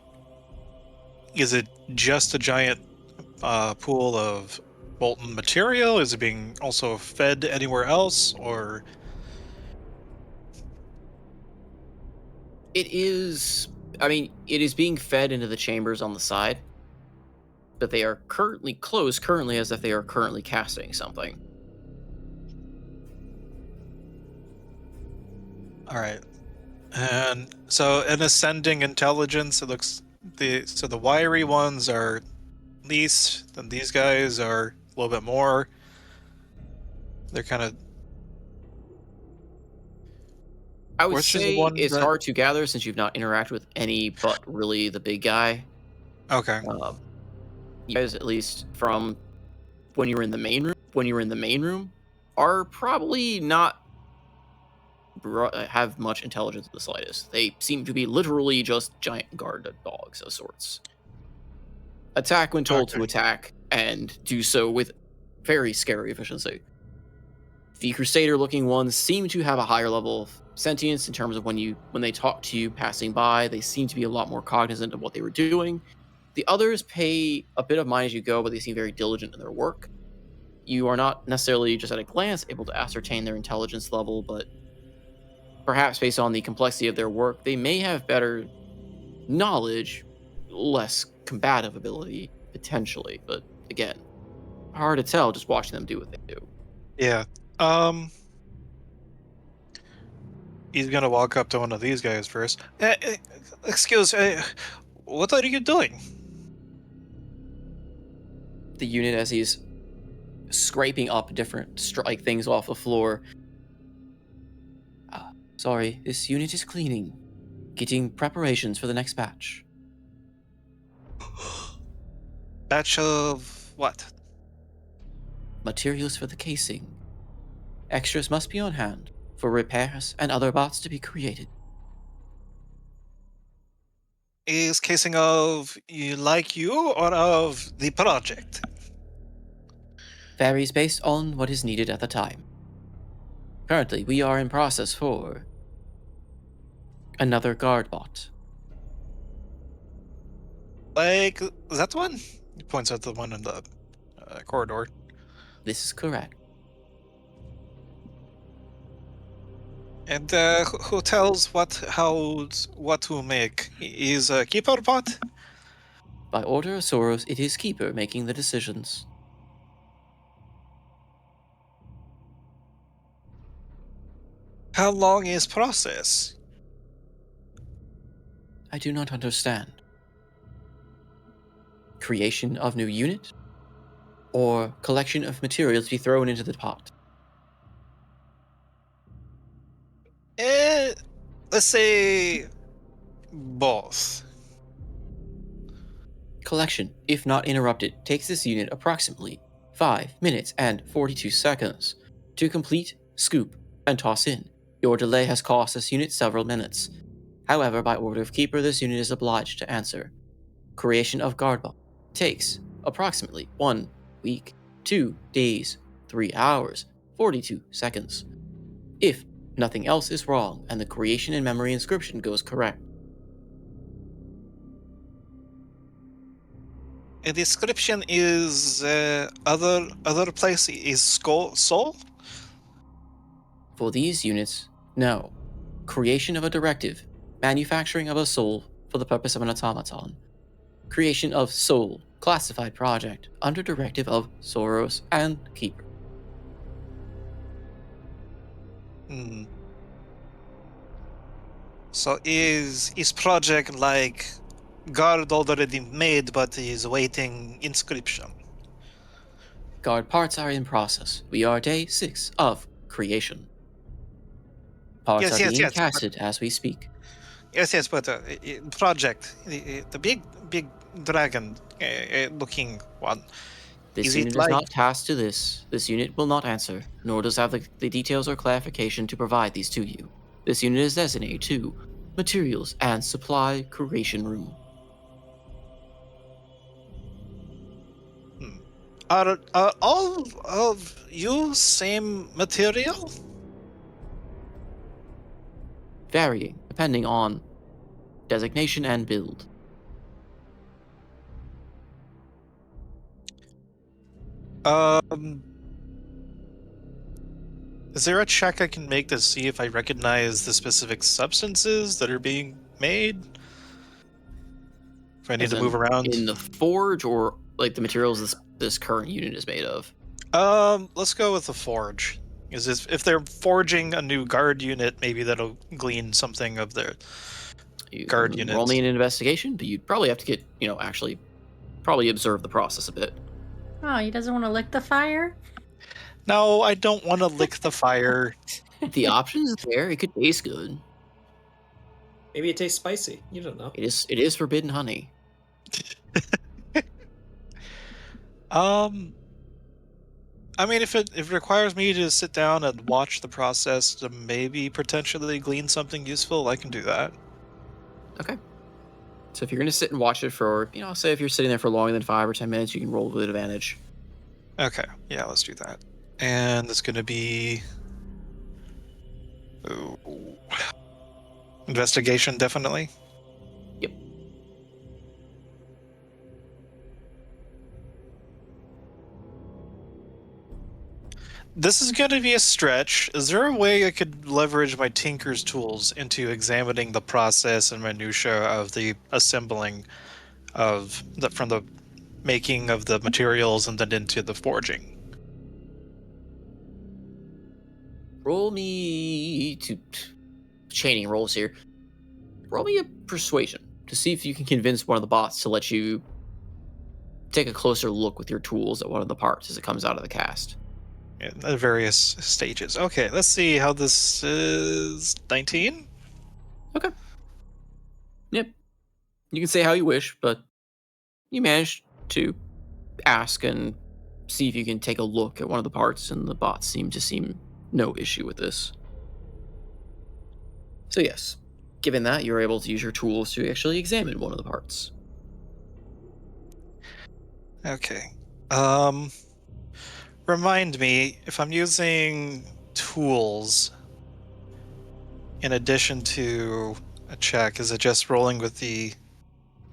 is it just a giant pool of molten material? Is it being also fed anywhere else, or? It is. I mean, it is being fed into the chambers on the side, but they are currently closed, currently as if they are currently casting something. All right. And so an ascending intelligence, it looks the wiry ones are least, then these guys are a little bit more. They're kind of. I would Which is the say one it's that? hard to gather since you've not interacted with any but really the big guy. Okay. You guys, at least from when you were in the main room, are probably not have much intelligence in the slightest. They seem to be literally just giant guard dogs of sorts. Attack when told to Okay. attack, and do so with very scary efficiency. The Crusader-looking ones seem to have a higher level of sentience in terms of when they talk to you passing by, they seem to be a lot more cognizant of what they were doing. The others pay a bit of mind as you go, but they seem very diligent in their work. You are not necessarily just at a glance able to ascertain their intelligence level, but perhaps based on the complexity of their work, they may have better knowledge, less combative ability, potentially. But again, hard to tell just watching them do what they do. Yeah. He's gonna walk up to one of these guys first. Excuse, what are you doing? The unit, as he's scraping up different things off the floor. Sorry, this unit is cleaning, getting preparations for the next batch. Batch of what? Materials for the casing. Extras must be on hand for repairs and other bots to be created. Is casing of you or of the project? Varies based on what is needed at the time. Currently, we are in process for another guard bot. Like that one? He points at the one in the corridor. This is correct. And who tells what to make? Is a keeper bot? By order of Soros, it is Keeper making the decisions. How long is process? I do not understand. Creation of new unit? Or collection of materials to be thrown into the pot? Let's say both. Collection, if not interrupted, takes this unit approximately 5 minutes and 42 seconds to complete, scoop, and toss in. Your delay has cost this unit several minutes. However, by order of Keeper, this unit is obliged to answer. Creation of Guardbot takes approximately 1 week, 2 days, 3 hours, 42 seconds. If nothing else is wrong and the creation and memory inscription goes correct. A description is other place is soul. For these units, no. Creation of a directive, manufacturing of a soul for the purpose of an automaton. Creation of soul, classified project, under directive of Soros and Keeper. Hmm. So is project like guard already made but is waiting inscription? Guard parts are in process. We are day 6 of creation. Parts are being Yes. casted as we speak. Yes, but project, the big dragon looking one. This Is unit it is like not tasked to this. This unit will not answer, nor does have the details or clarification to provide these to you. This unit is designated to Materials and Supply Creation Room. are all of you same material? Varying, depending on designation and build. Is there a check I can make to see if I recognize the specific substances that are being made? If I need As to move in around? the forge, or like the materials this current unit is made of? Let's go with the forge. Is this, if they're forging a new guard unit, maybe that'll glean something of their You guard can units. roll me an investigation, but you'd probably have to get, actually probably observe the process a bit. Oh, he doesn't want to lick the fire? No, I don't want to lick the fire. The option's there. It could taste good. Maybe it tastes spicy. You don't know. It is forbidden honey. I mean, if it requires me to sit down and watch the process to maybe potentially glean something useful, I can do that. Okay. So if you're going to sit and watch it for, say if you're sitting there for longer than 5 or 10 minutes, you can roll with advantage. Okay, yeah, let's do that. And it's going to be... Ooh. Investigation, definitely. Yep. This is going to be a stretch. Is there a way I could leverage my Tinker's tools into examining the process and minutia of the assembling of the, from the making of the materials and then into the forging? Roll me to chaining rolls here. Roll me a persuasion to see if you can convince one of the bots to let you take a closer look with your tools at one of the parts as it comes out of the cast. In the various stages. Okay, let's see how this is. 19? Okay. Yep. You can say how you wish, but you managed to ask and see if you can take a look at one of the parts, and the bots seem no issue with this. So yes, given that, you're able to use your tools to actually examine one of the parts. Okay. Remind me, if I'm using tools in addition to a check, is it just rolling with the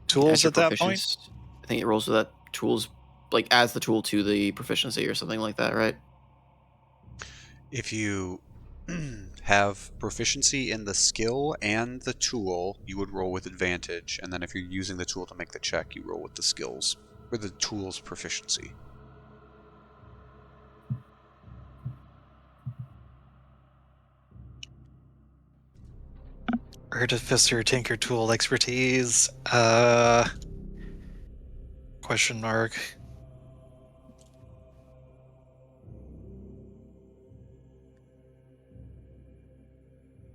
tools at that point? I think it rolls with that tools, like adds the tool to the proficiency or something like that, right? If you have proficiency in the skill and the tool, you would roll with advantage. And then if you're using the tool to make the check, you roll with the skills or the tool's proficiency. Artificer, Tinker, Tool, Expertise. Question mark.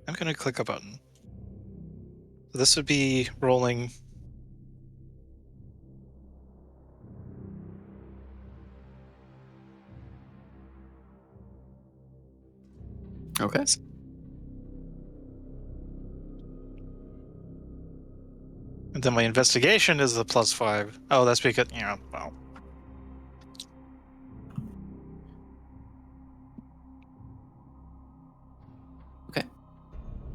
I'm gonna click a button. This would be rolling. Okay. And then my investigation is the +5. Oh, that's because, well. Okay.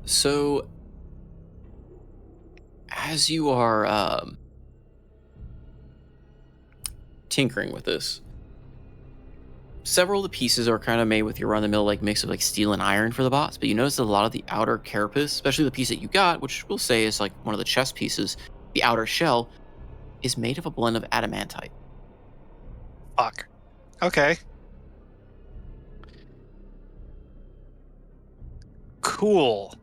So, as you are tinkering with this, several of the pieces are kind of made with your run-of-the-mill mix of steel and iron for the bots, but you notice that a lot of the outer carapace, especially the piece that you got, which we'll say is one of the chest pieces, the outer shell, is made of a blend of adamantite. Fuck. Okay. Cool.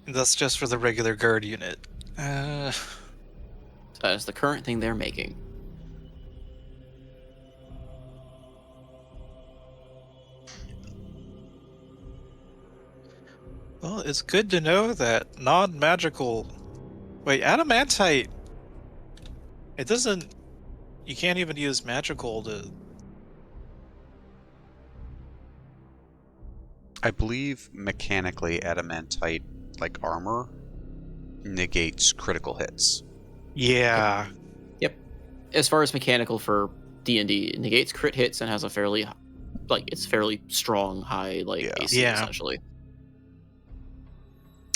That's just for the regular guard unit. That is the current thing they're making. Well, it's good to know that non-magical... Wait, adamantite... It doesn't... You can't even use magical to... I believe mechanically adamantite, like armor, negates critical hits. Yeah. Yep. As far as mechanical for D&D, it negates crit hits and has a fairly, it's fairly strong, high, AC, Yeah. essentially.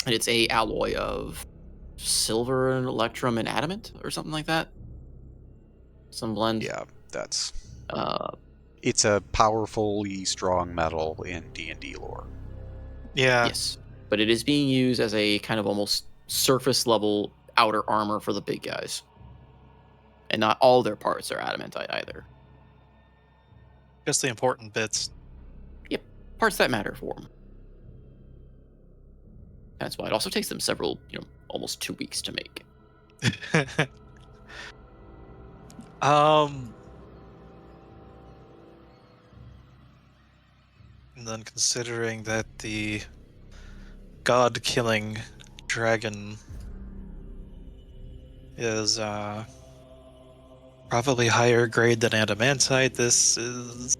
And it's a alloy of silver and electrum and adamant or something like that. Some blend. Yeah, that's... Uh, It's a powerfully strong metal in D&D lore. Yeah. yes. But it is being used as a kind of almost surface level outer armor for the big guys. And not all their parts are adamantite either. Just the important bits. Yep. Parts that matter for them. That's why it also takes them several, almost 2 weeks to make. And then considering that the god-killing dragon is probably higher grade than adamantite, this is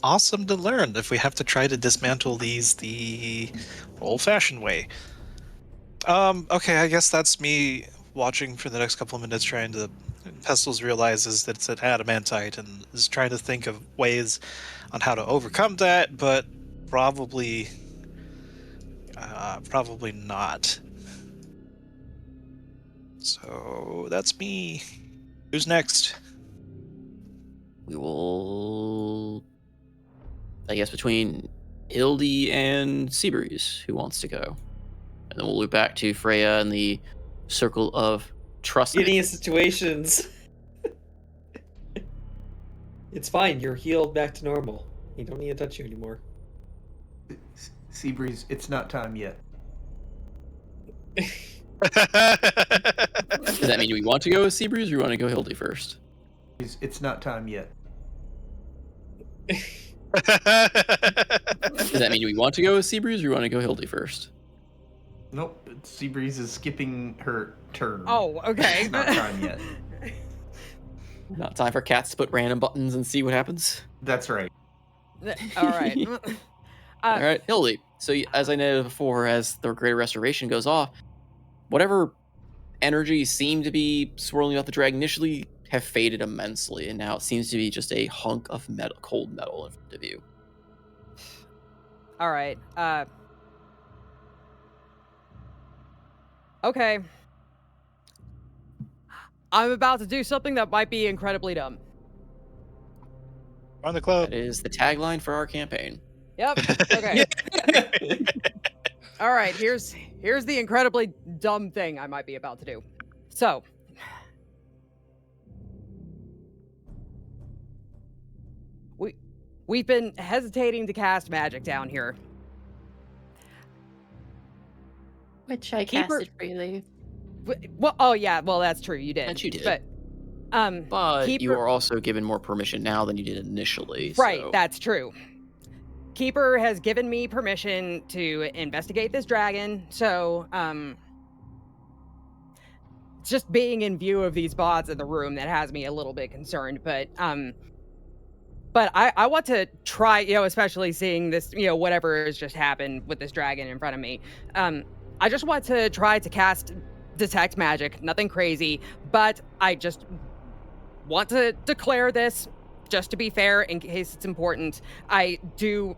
awesome to learn if we have to try to dismantle these the old-fashioned way. Okay, I guess that's me watching for the next couple of minutes trying to... Pestles realizes that it's an adamantite and is trying to think of ways on how to overcome that, but probably not. So that's me. Who's next? We will, I guess, between Ildy and Seabreeze, who wants to go? And then we'll loop back to Freya and the circle of trust. Any situations. It's fine. You're healed back to normal. You don't need to touch you anymore. Seabreeze, it's not time yet. Does that mean we want to go with Seabreeze or we want to go Hildy first? It's not time yet. Does that mean we want to go with Seabreeze or we want to go Hildy first? Nope, Seabreeze is skipping her turn. Oh, okay. It's not time yet. Not time for cats to put random buttons and see what happens. That's right. All right. All right, Hildy. So as I noted before, as the Greater Restoration goes off, whatever energy seemed to be swirling about the dragon initially have faded immensely, and now it seems to be just a hunk of metal, cold metal in front of you. All right. Okay. I'm about to do something that might be incredibly dumb. On the club. That is the tagline for our campaign. Yep. Okay. All right. Here's the incredibly dumb thing I might be about to do. So, we've been hesitating to cast magic down here. Which I Keeper- casted freely. Well, oh yeah. Well, that's true. You did. That you did. But you are also given more permission now than you did initially. right. So. That's true. Keeper has given me permission to investigate this dragon, so just being in view of these bots in the room that has me a little bit concerned, but I want to try, especially seeing this, whatever has just happened with this dragon in front of me. I just want to try to cast detect magic, nothing crazy, but I just want to declare this just to be fair in case it's important. I do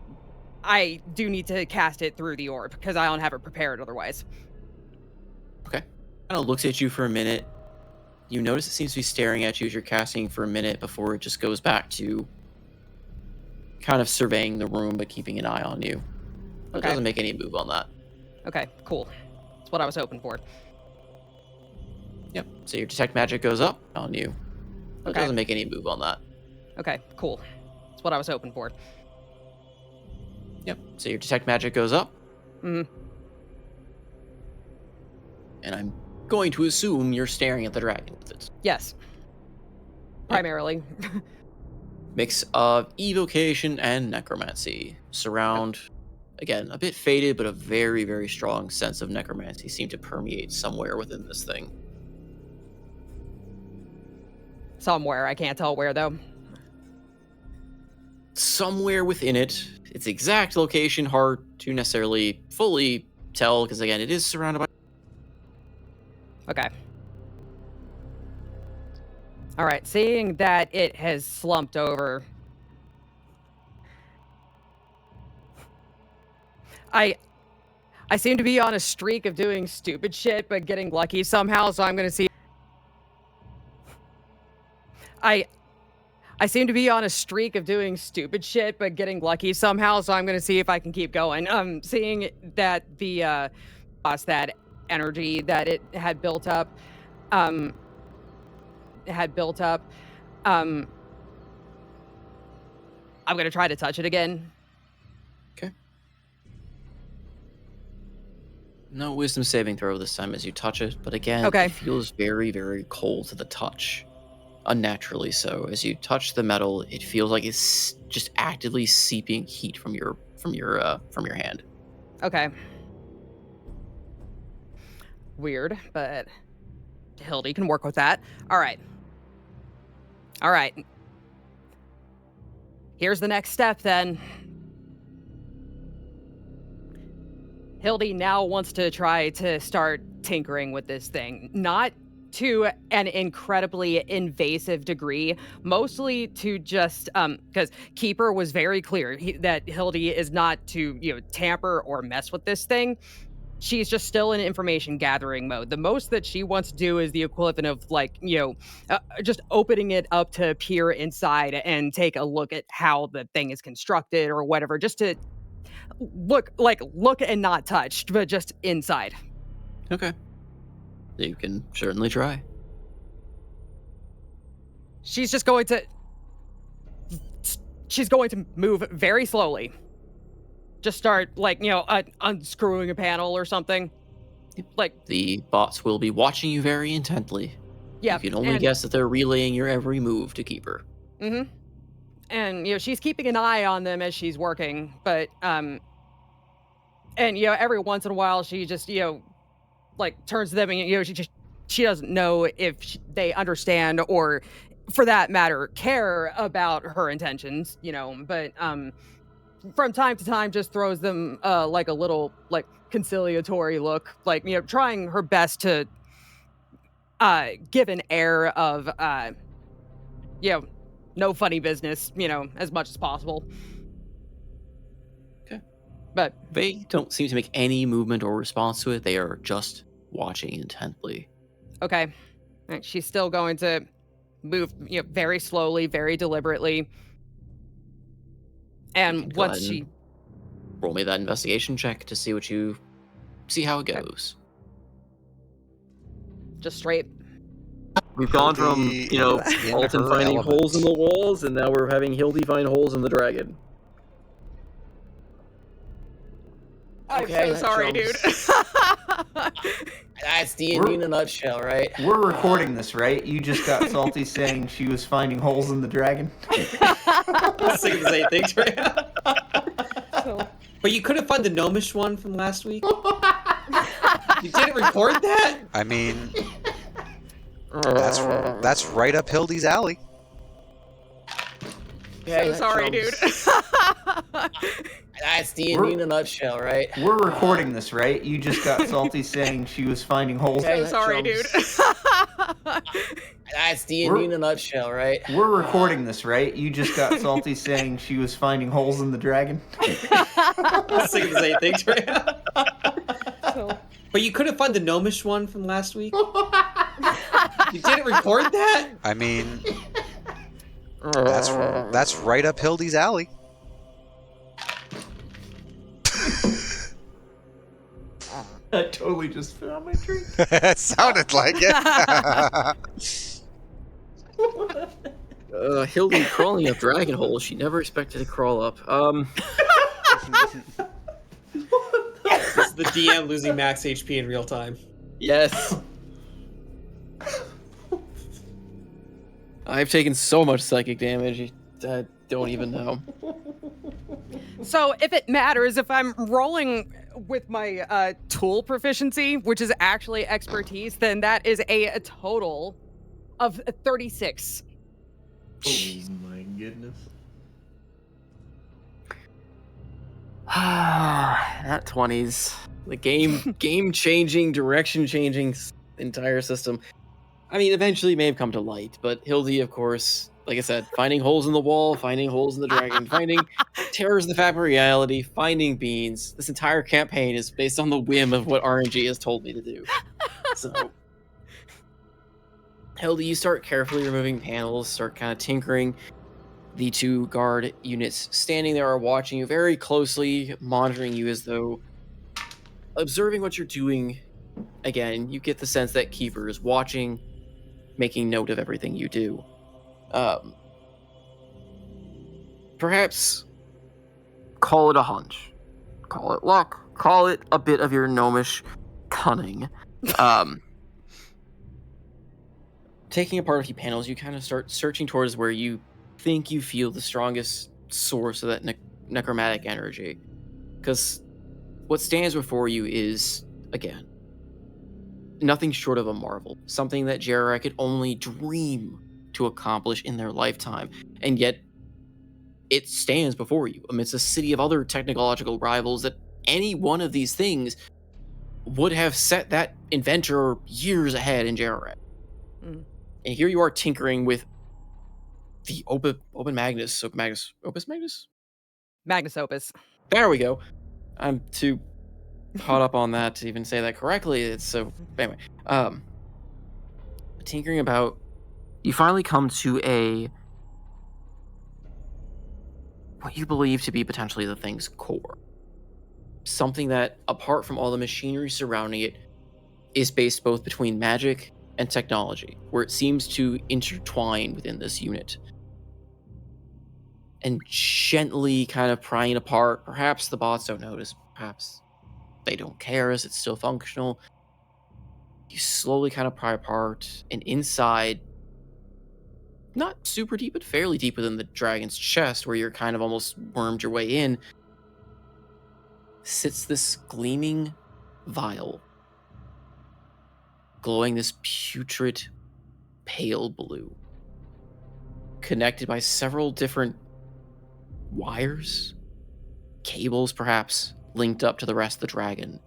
need to cast it through the orb because I don't have it prepared otherwise. Okay. Kind of looks at you for a minute. You notice it seems to be staring at you as you're casting for a minute before it just goes back to kind of surveying the room but keeping an eye on you. But Okay. It doesn't make any move on that. Okay, cool. That's what I was hoping for. Yep. So your detect magic goes up on you. But Okay. It doesn't make any move on that. Okay, cool. That's what I was hoping for. Yep. So your detect magic goes up. Mm-hmm. And I'm going to assume you're staring at the dragon with it. Yes. Primarily. Mix of evocation and necromancy. Surround, again, a bit faded, but a very, very strong sense of necromancy seem to permeate somewhere within this thing. Somewhere. I can't tell where, though. Somewhere within it. Its exact location, hard to necessarily fully tell, because again, it is surrounded by... Okay. All right, seeing that it has slumped over, I seem to be on a streak of doing stupid shit, but getting lucky somehow, so I'm gonna see. I seem to be on a streak of doing stupid shit, but getting lucky somehow, so I'm gonna see if I can keep going. Seeing that the lost that energy that it had built up, um, um, I'm gonna try to touch it again. Okay. No wisdom saving throw this time as you touch it, but again, Okay. it feels very, very cold to the touch. Unnaturally so. As you touch the metal, it feels like it's just actively seeping heat from your hand. Okay. Weird, but Hildy can work with that. All right. Here's the next step then. Hildy now wants to try to start tinkering with this thing. Not to an incredibly invasive degree, mostly to just because Keeper was very clear that Hildy is not to tamper or mess with this thing. She's just still in information gathering mode. The most that she wants to do is the equivalent of just opening it up to peer inside and take a look at how the thing is constructed or whatever, just to look and not touched, but just inside. Okay. You can certainly try. She's going to move very slowly. Just start unscrewing a panel or something. The bots will be watching you very intently. Yeah. You can only guess that they're relaying your every move to Keeper. Mm-hmm. And she's keeping an eye on them as she's working, but and every once in a while she just turns to them and she doesn't know if they understand or, for that matter, care about her intentions, but from time to time just throws them a little conciliatory look, trying her best to give an air of no funny business, as much as possible. Okay. But they don't seem to make any movement or response to it. They are just watching intently. Okay. And she's still going to move very slowly, very deliberately. And once she roll me that investigation check to see how it goes. Just straight. We've gone from, Alton finding holes in the walls, and now we're having Hildy find holes in the dragon. I'm so sorry, dude. That's D&D in a nutshell, right? We're recording this, right? You just got salty saying she was finding holes in the dragon. Saying the same things, right? But you couldn't find the gnomish one from last week? You didn't record that? I mean, that's right up Hildy's alley. So sorry, dude. That's D&D in a nutshell, right? We're recording this, right? You just got salty saying she was finding holes. So sorry, dude. That's D&D in a nutshell, right? We're recording this, right? You just got salty saying she was finding holes in the dragon. Saying the same things, right? But you couldn't find the gnomish one from last week? You didn't record that? I mean, that's right up Hildy's alley. I totally just found my drink. It sounded like it. Hildy crawling up dragon holes. She never expected to crawl up. This is the DM losing max HP in real time. Yes. I've taken so much psychic damage, I don't even know. So if it matters, if I'm rolling with my tool proficiency, which is actually expertise, then that is a total of 36. Oh my goodness. Not 20s. The game-changing, direction-changing entire system. I mean, eventually it may have come to light, but Hildy, of course, like I said, finding holes in the wall, finding holes in the dragon, finding terrors in the fabric of reality, finding beans. This entire campaign is based on the whim of what RNG has told me to do. So, Hilda, you start carefully removing panels, start kind of tinkering. The two guard units standing there are watching you very closely, monitoring you as though observing what you're doing. Again, you get the sense that Keeper is watching, making note of everything you do. Perhaps call it a hunch, call it luck, call it a bit of your gnomish cunning. Taking apart a few panels, you kind of start searching towards where you think you feel the strongest source of that necromantic energy. Because what stands before you is, again, nothing short of a marvel. Something that Jerry could only dream to accomplish in their lifetime. And yet, it stands before you amidst a city of other technological rivals that any one of these things would have set that inventor years ahead in Jerry. Mm. And here you are tinkering with the Opus Magnus? Magnus Opus. There we go. I'm too caught up on that to even say that correctly. It's so anyway. Tinkering about, you finally come to a what you believe to be potentially the thing's core. Something that, apart from all the machinery surrounding it, is based both between magic and technology, where it seems to intertwine within this unit. And gently kind of prying it apart. Perhaps the bots don't notice. Perhaps they don't care as it's still functional. You slowly kind of pry apart, and inside, not super deep, but fairly deep within the dragon's chest, where you're kind of almost wormed your way in, sits this gleaming vial, glowing this putrid, pale blue, connected by several different wires, cables perhaps, linked up to the rest of the dragon.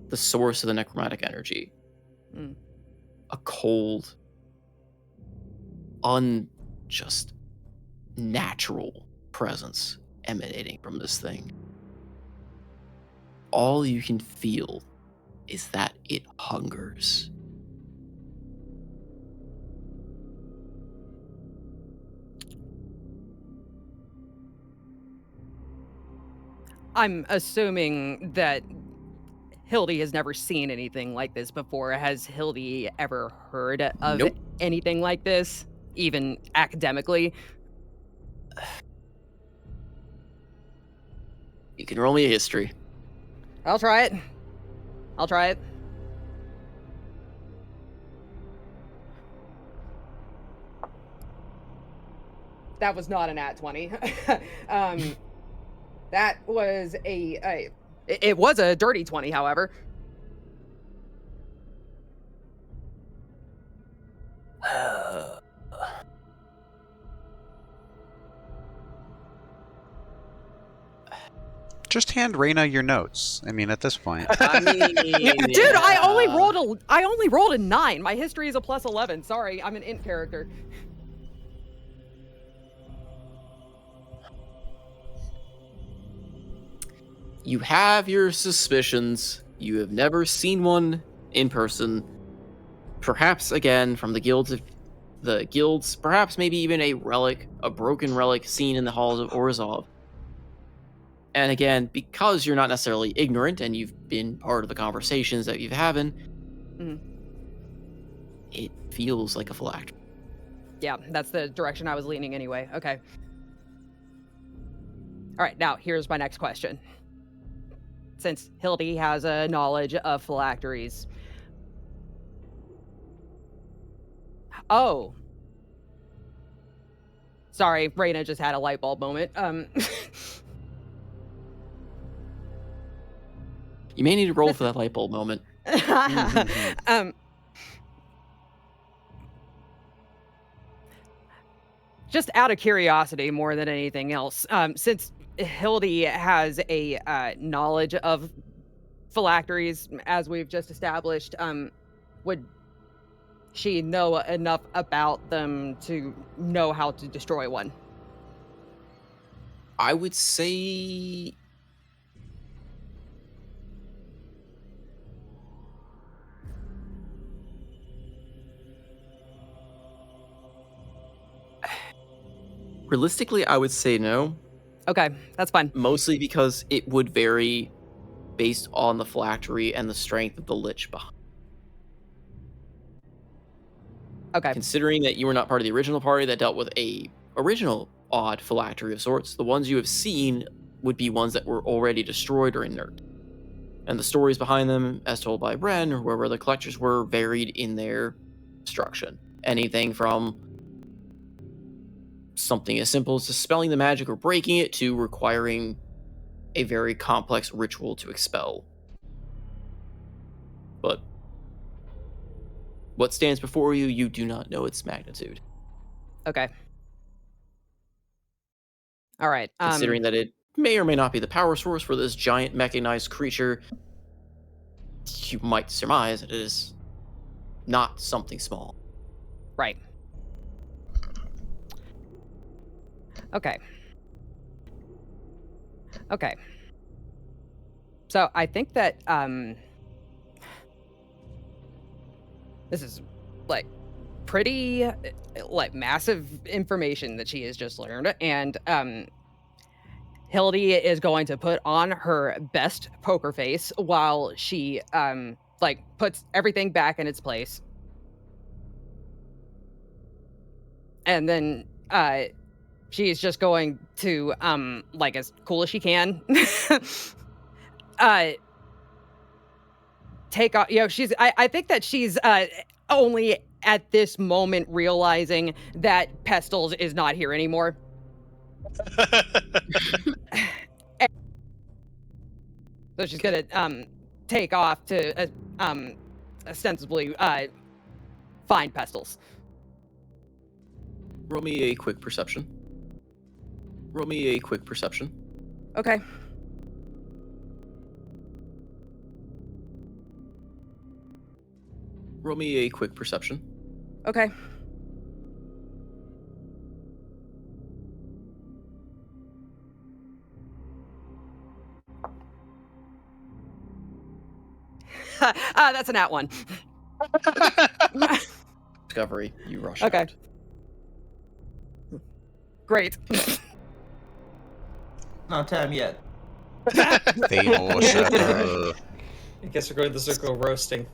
The source of the necromantic energy. Mm. A cold, unjust, natural presence emanating from this thing. All you can feel is that it hungers. I'm assuming that Hildy has never seen anything like this before. Has Hildy ever heard of Nope. anything like this, even academically? You can roll me a history. I'll try it. That was not an at 20. That was it was a dirty 20, however. Just hand Reyna your notes. I mean, at this point. I mean, Dude, I only rolled a 9. My history is a plus 11. Sorry, I'm an int character. You have your suspicions. You have never seen one in person. Perhaps again from the guilds, perhaps maybe even a broken relic seen in the halls of Orzhov. And again, because you're not necessarily ignorant and you've been part of the conversations that you've having, it feels like a phylactery. Yeah, that's the direction I was leaning anyway. Okay. All right, now here's my next question. Since Hildy has a knowledge of phylacteries. Oh. Sorry, Reyna just had a light bulb moment. You may need to roll for that light bulb moment. Just out of curiosity more than anything else, since Hildy has a knowledge of phylacteries, as we've just established, would she know enough about them to know how to destroy one? I would say realistically, I would say no. Okay, that's fine. Mostly because it would vary based on the phylactery and the strength of the Lich behind. Okay. Considering that you were not part of the original party that dealt with a original odd phylactery of sorts, the ones you have seen would be ones that were already destroyed or inert. And the stories behind them, as told by Bren, or wherever the collectors were, varied in their destruction. Anything from something as simple as dispelling the magic or breaking it to requiring a very complex ritual to expel. But what stands before you, you do not know its magnitude. Okay. All right. Considering that it may or may not be the power source for this giant mechanized creature, you might surmise that it is not something small. Right. Okay. Okay. So I think that this is like pretty like massive information that she has just learned, and Hildy is going to put on her best poker face while she like puts everything back in its place. And then she's just going to like as cool as she can take off, you know, I think that she's only at this moment realizing that Pestles is not here anymore. So she's gonna take off to ostensibly find Pestles. Roll me a quick perception. Roll me a quick perception. Okay. Roll me a quick perception. Okay. That's an at one. Discovery, you rush Okay. out. Great. Not time yet. Themor Shepherd. I guess we're going the circle of roasting.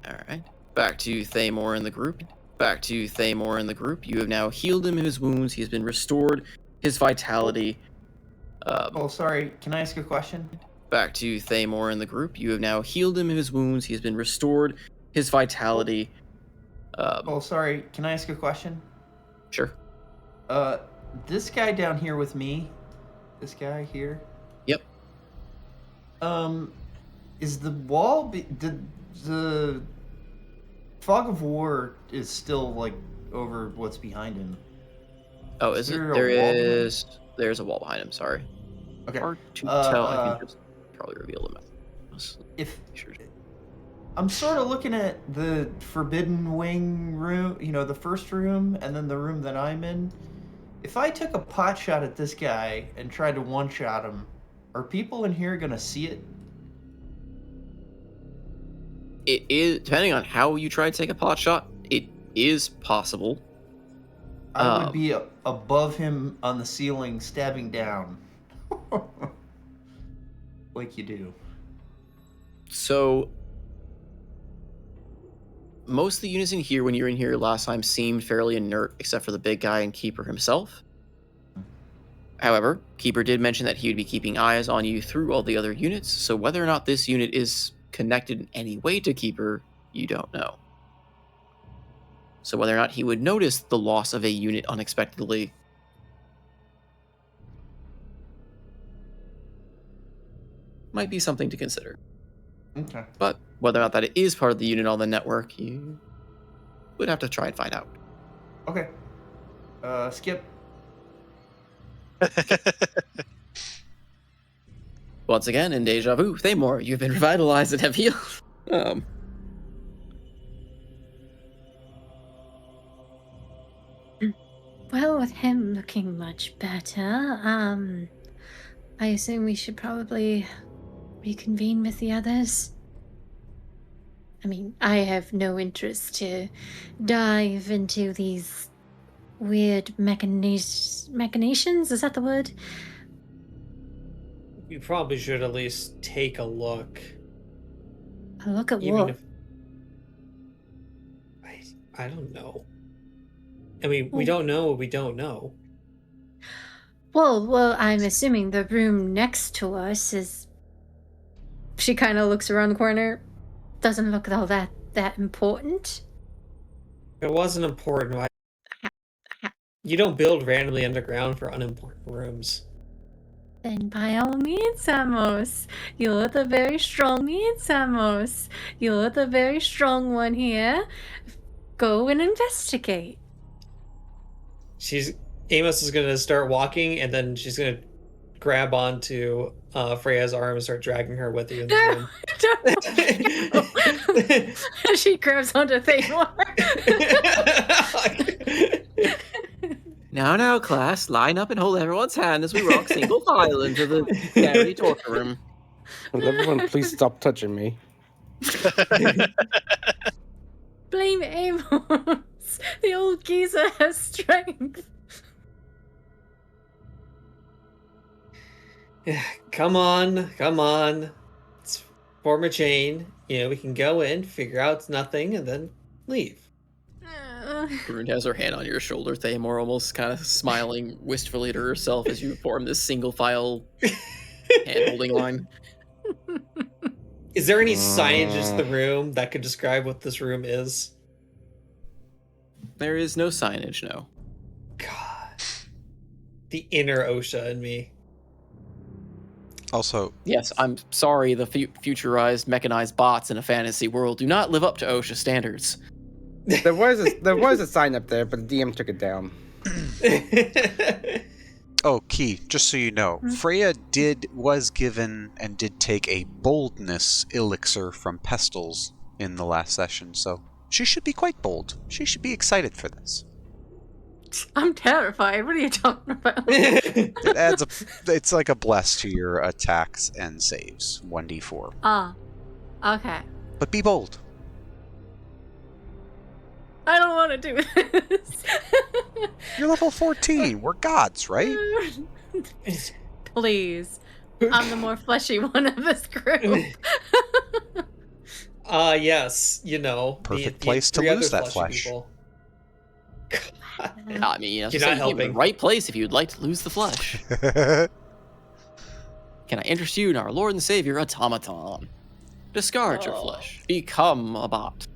Alright. Back to Themor and the group. Back to Themor and the group. You have now healed him of his wounds. He has been restored. His vitality. Oh, sorry. Can I ask a question? Back to Themor and the group. You have now healed him of his wounds. He has been restored. His vitality. Oh, sorry. Can I ask a question? Sure. This guy down here with me, this guy here. Yep. Is the wall? Did the fog of war is still like over what's behind him? Oh, is it? there a There wall behind him? is. There's a wall behind him. Sorry. Okay. Hard to tell. I can just probably reveal the map. If Sure. I'm sort of looking at the Forbidden Wing room, you know, the first room, and then the room that I'm in. If I took a pot shot at this guy and tried to one-shot him, are people in here gonna see it? It is, depending on how you try to take a pot shot, it is possible. I would be above him on the ceiling, stabbing down. Like you do. So, most of the units in here, when you were in here last time, seemed fairly inert, except for the big guy and Keeper himself. However, Keeper did mention that he would be keeping eyes on you through all the other units, so whether or not this unit is connected in any way to Keeper, you don't know. So whether or not he would notice the loss of a unit unexpectedly might be something to consider. Okay. But whether or not that it is part of the unit on the network, you would have to try and find out. Okay. Skip. Once again, in Deja Vu, Themor, you've been revitalized and have healed. with him looking much better, I assume we should probably reconvene with the others. I mean, I have no interest to dive into these weird machinations. Is that the word? You probably should at least take a look. A look at Even what? if I don't know. I mean, we don't know what we don't know. Well, I'm assuming the room next to us is. She kind of looks around the corner. Doesn't look all that important. If it wasn't important, why? You don't build randomly underground for unimportant rooms. Then by all means, Amos. You're the very strong means, Amos. You're the very strong one here. Go and investigate. Amos is gonna start walking, and then she's gonna grab onto Freya's arm and start dragging her with you in the room. She grabs onto Themor. Now, class, line up and hold everyone's hand as we rock single file into the scary torture room. Will everyone please stop touching me? Blame Amos. The old geezer has strength. Come on. Let's form a chain. We can go in, figure out it's nothing, and then leave. Grund has her hand on your shoulder, Themor, almost kind of smiling wistfully to herself as you form this single file hand-holding line. Is there any signage in the room that could describe what this room is? There is no signage, no. God. The inner OSHA in me. Also, yes, I'm sorry, the futurized mechanized bots in a fantasy world do not live up to OSHA standards. There was a sign up there, but the DM took it down. Oh, Key, just so you know, Freya was given and did take a boldness elixir from Pestles in the last session, so she should be quite bold. She should be excited for this. I'm terrified. What are you talking about? It adds it's like a bless to your attacks and saves, 1d4. Ah, okay. But be bold. I don't want to do this. You're level 14. We're gods, right? Please. I'm the more fleshy one of this group. Yes, Perfect place to lose that flesh. I mean, you're not helping. The right place if you'd like to lose the flesh. Can I interest you in our Lord and Savior, automaton? Discard your flesh. Become a bot.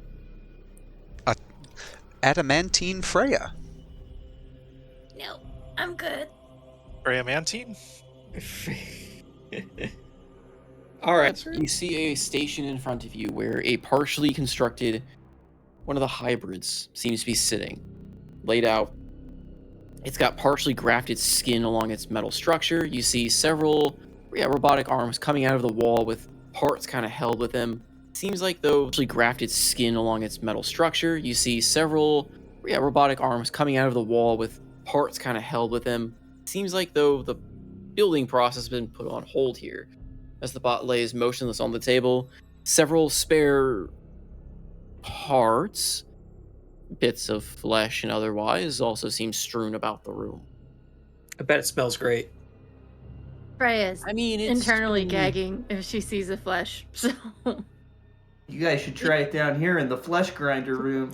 Adamantine Freya. No, I'm good. Freya-mantine? Alright. You see a station in front of you where a partially constructed one of the hybrids seems to be sitting. Laid out. It's got partially grafted skin along its metal structure. You see several robotic arms coming out of the wall with parts kind of held with them. Seems like though partially grafted skin along its metal structure. You see several robotic arms coming out of the wall with parts kind of held with them. Seems like though the building process has been put on hold here. As the bot lays motionless on the table, several spare parts, bits of flesh and otherwise, also seem strewn about the room. I bet it smells great. Freya's it's internally gagging if she sees the flesh, so... You guys should try it down here in the flesh grinder room.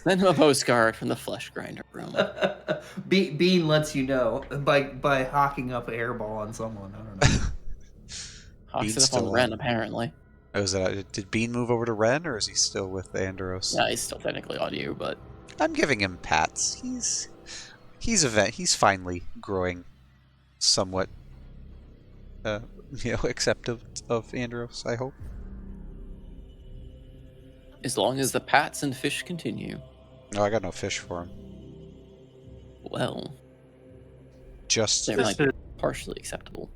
Send him a postcard from the flesh grinder room. Bean lets you know by hawking up an airball on someone. I don't know. Hawks it up on Ren, apparently. Oh, did Bean move over to Ren, or is he still with Andros? Yeah, he's still technically on you, but I'm giving him pats. He's finally growing somewhat acceptive of Andros, I hope. As long as the pats and fish continue. No, I got no fish for him. Well, just they're like partially acceptable.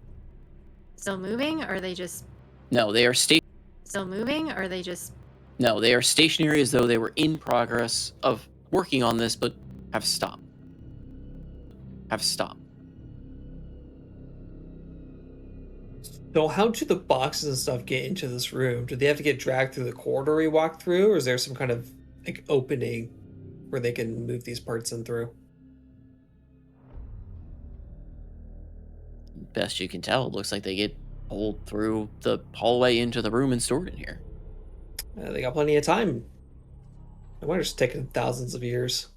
Still moving, or are they just... No, they are Still moving, or are they just... No, they are stationary as though they were in progress of working on this, but Have stop. Have stop. So how do the boxes and stuff get into this room? Do they have to get dragged through the corridor we walked through, or is there some kind of like opening where they can move these parts in through? Best you can tell, it looks like they get pulled through the hallway into the room and stored in here. They got plenty of time. I wonder it's taken thousands of years.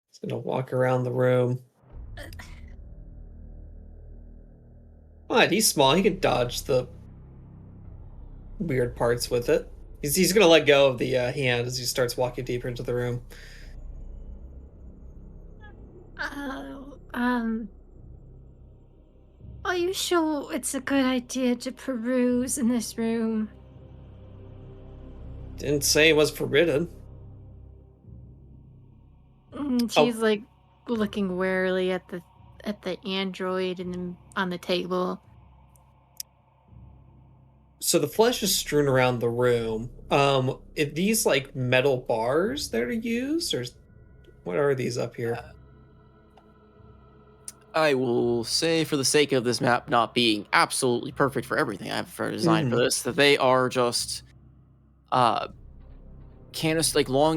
It's gonna walk around the room. What? He's small. He can dodge the weird parts with it. He's gonna let go of the hand as he starts walking deeper into the room. Are you sure it's a good idea to peruse in this room? Didn't say it was forbidden. She's like looking warily at the android and on the table. So the flesh is strewn around the room. Are these like metal bars that are used, or what are these up here? I will say, for the sake of this map not being absolutely perfect for everything I've designed for this, that they are just long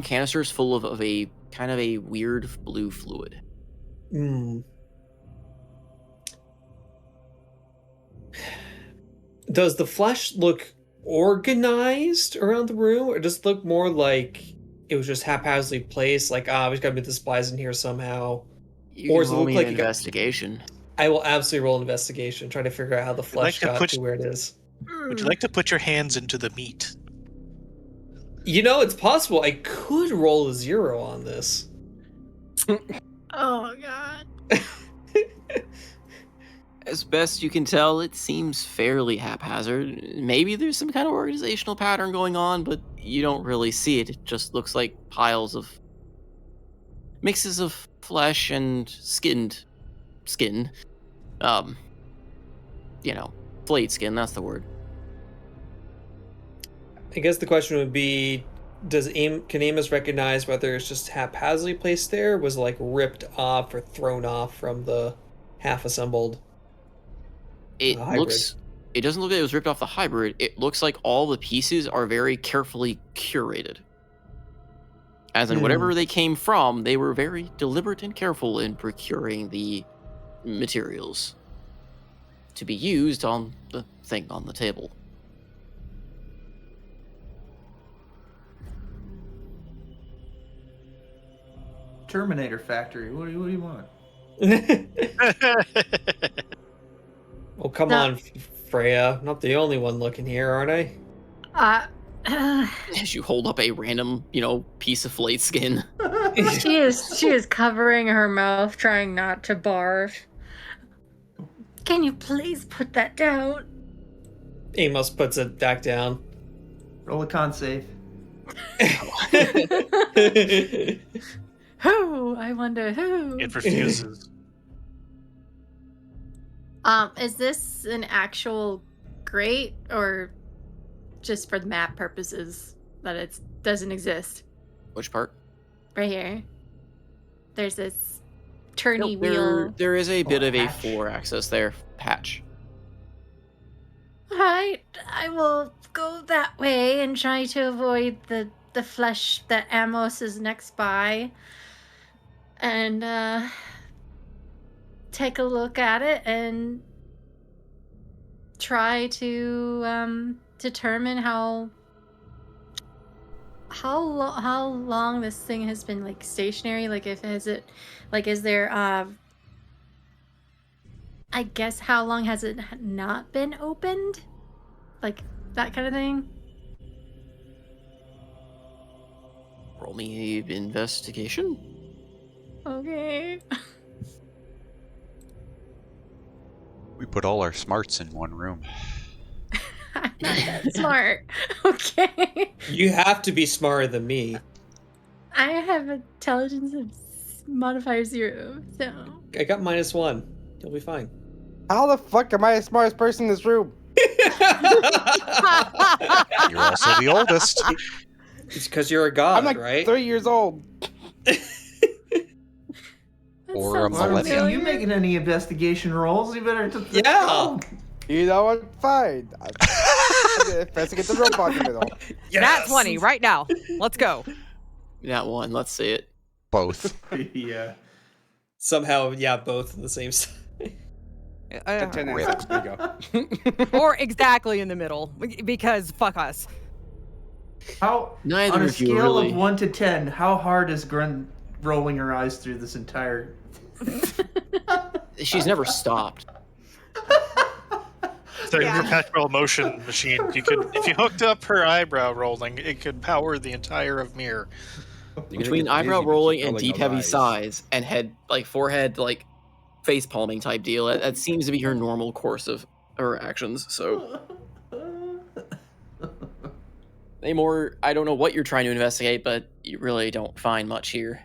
canisters full of a kind of a weird blue fluid. Does the flesh look organized around the room, or does it look more like it was just haphazardly placed? Like, we got to move the supplies in here somehow. Or does it look like an investigation? I will absolutely roll investigation, trying to figure out how the flesh got to where it is. Would you like to put your hands into the meat? You know, it's possible I could roll a 0 on this. Oh god. As best you can tell, it seems fairly haphazard. Maybe there's some kind of organizational pattern going on, but you don't really see it. It just looks like piles of mixes of flesh and skin. Flayed skin, that's the word. I guess the question would be, can Amos recognize whether it's just haphazardly placed there, or was it like ripped off or thrown off from the half-assembled hybrid? It doesn't look like it was ripped off the hybrid. It looks like all the pieces are very carefully curated. As in, whatever they came from, they were very deliberate and careful in procuring the materials to be used on the thing on the table. Terminator Factory. What do you want? Well, come on, Freya. I'm not the only one looking here, aren't I? As you hold up a random, piece of flayed skin. She is covering her mouth, trying not to barf. Can you please put that down? Amos puts it back down. Roll a con save. Who? I wonder who. It refuses. Is this an actual grate, or just for the map purposes that it doesn't exist? Which part? Right here. There's this turny wheel. There is a bit of a hatch. floor access there. Hatch. Alright, I will go that way and try to avoid the flesh that Amos is next by. And take a look at it and try to determine how long this thing has been like stationary. Like, is there I guess how long has it not been opened? Like that kind of thing. Roll me an investigation. Okay. We put all our smarts in one room. I'm not that smart. Okay. You have to be smarter than me. I have intelligence of modifier 0, so. I got -1. You'll be fine. How the fuck am I the smartest person in this room? You're also the oldest. It's because you're a god, I'm like right? 3 years old. Or a sounds Well, I don't millennium. see you making any investigation rolls. You better Yeah. go. You know what? Fine. I'm gonna investigate the robot in the middle. Nat 20 right now. Let's go. That one. Let's see it. Both. Yeah. Somehow, yeah, both in the same side. 10 and 6. There you go. Or exactly in the middle, because fuck us. How Neither on a of you scale really. of 1 to 10, how hard is Grund rolling her eyes through this entire? She's never stopped. So your perpetual motion machine, you could, if you hooked up her eyebrow rolling, it could power the entire of Mir. Between eyebrow rolling and deep, heavy sighs and head, like forehead, like face palming type deal, that seems to be her normal course of her actions. So, Themor, I don't know what you're trying to investigate, but you really don't find much here.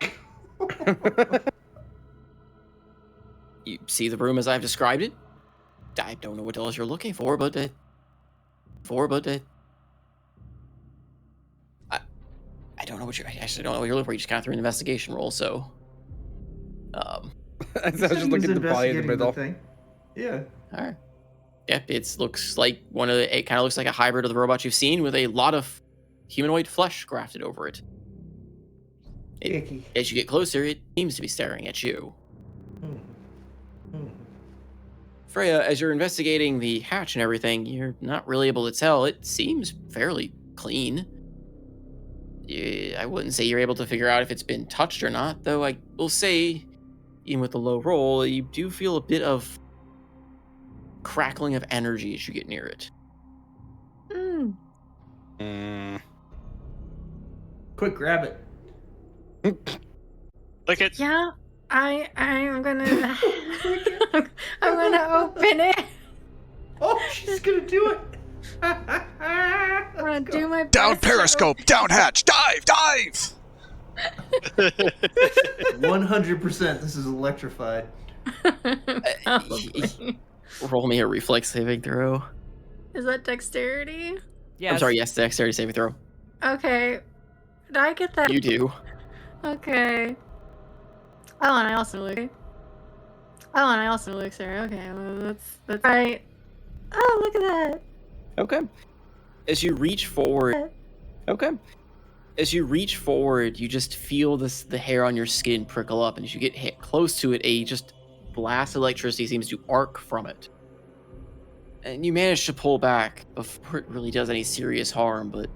You see the room as I've described it. I don't know what else you're looking for, but I don't know what I actually don't know what you're looking for. You just kind of threw an investigation roll, so. I was just looking at the body in the middle. Thing. Yeah. All right. Yep, it looks like it kind of looks like a hybrid of the robots you've seen with a lot of humanoid flesh grafted over it. Icky. As you get closer, it seems to be staring at you. Freya, as you're investigating the hatch and everything, you're not really able to tell. It seems fairly clean. I wouldn't say you're able to figure out if it's been touched or not, though I will say, even with the low roll, you do feel a bit of crackling of energy as you get near it. Quick, grab it. Lick it. Yeah, I'm gonna I'm gonna open it. Oh, she's gonna do it. I'm gonna do my best. Down to periscope, down hatch, dive, dive! 100%. This is electrified. Probably. Roll me a reflex saving throw. Is that dexterity? Yes. I'm sorry, yes, dexterity saving throw. Okay. Did I get that? You do. Okay. Oh, and I also look, sir. Okay, well, that's right. Oh, look at that. Okay. As you reach forward, you just feel the hair on your skin prickle up, and as you get close to it, a just blast of electricity seems to arc from it. And you manage to pull back before it really does any serious harm, but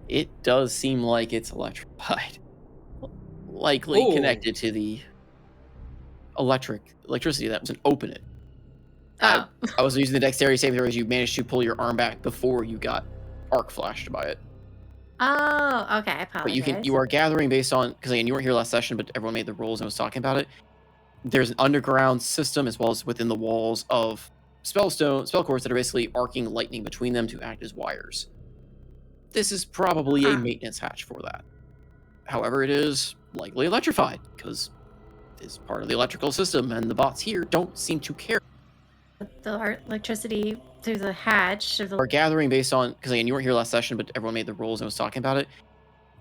it does seem like it's electrified. Likely connected to the electricity that was open it. Oh. I was using the dexterity saving throw as you managed to pull your arm back before you got arc flashed by it. Oh, okay. I apologize. But you are gathering based on, because again, you weren't here last session, but everyone made the rolls and was talking about it. There's an underground system as well as within the walls of spell cores that are basically arcing lightning between them to act as wires. This is probably a maintenance hatch for that. However, it is likely electrified because it's part of the electrical system, and the bots here don't seem to care. The electricity through the hatch of the Are gathering based on, because again, you weren't here last session, but everyone made the rolls and was talking about it.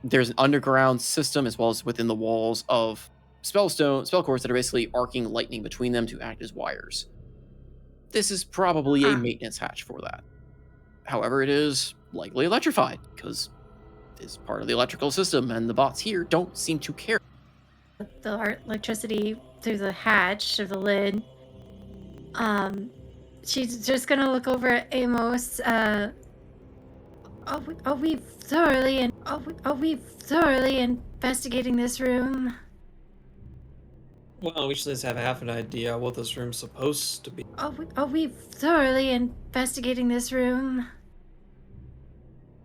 There's an underground system as well as within the walls of spell cores that are basically arcing lightning between them to act as wires. This is probably a maintenance hatch for that. However, it is likely electrified because it's part of the electrical system, and the bots here don't seem to care. The electricity through the hatch of the lid. She's just gonna look over at Amos. Are we thoroughly investigating this room? Well, we should just have half an idea what this room's supposed to be. Are we thoroughly investigating this room?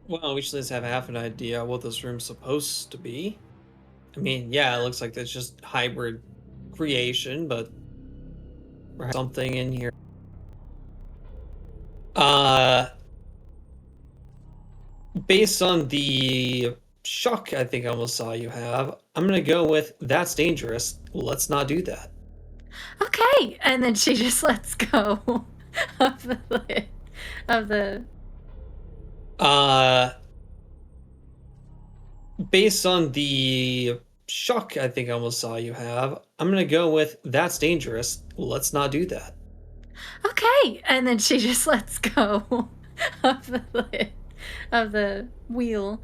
Well, we should just have half an idea what this room's supposed to be. I mean, yeah, it looks like it's just hybrid creation, but perhaps something in here. Based on the shock I think I almost saw you have, I'm gonna go with that's dangerous. Let's not do that. Okay, and then she just lets go of the lid of the. Based on the shock I think I almost saw you have. I'm gonna go with that's dangerous. Let's not do that. Okay, and then she just lets go of the wheel.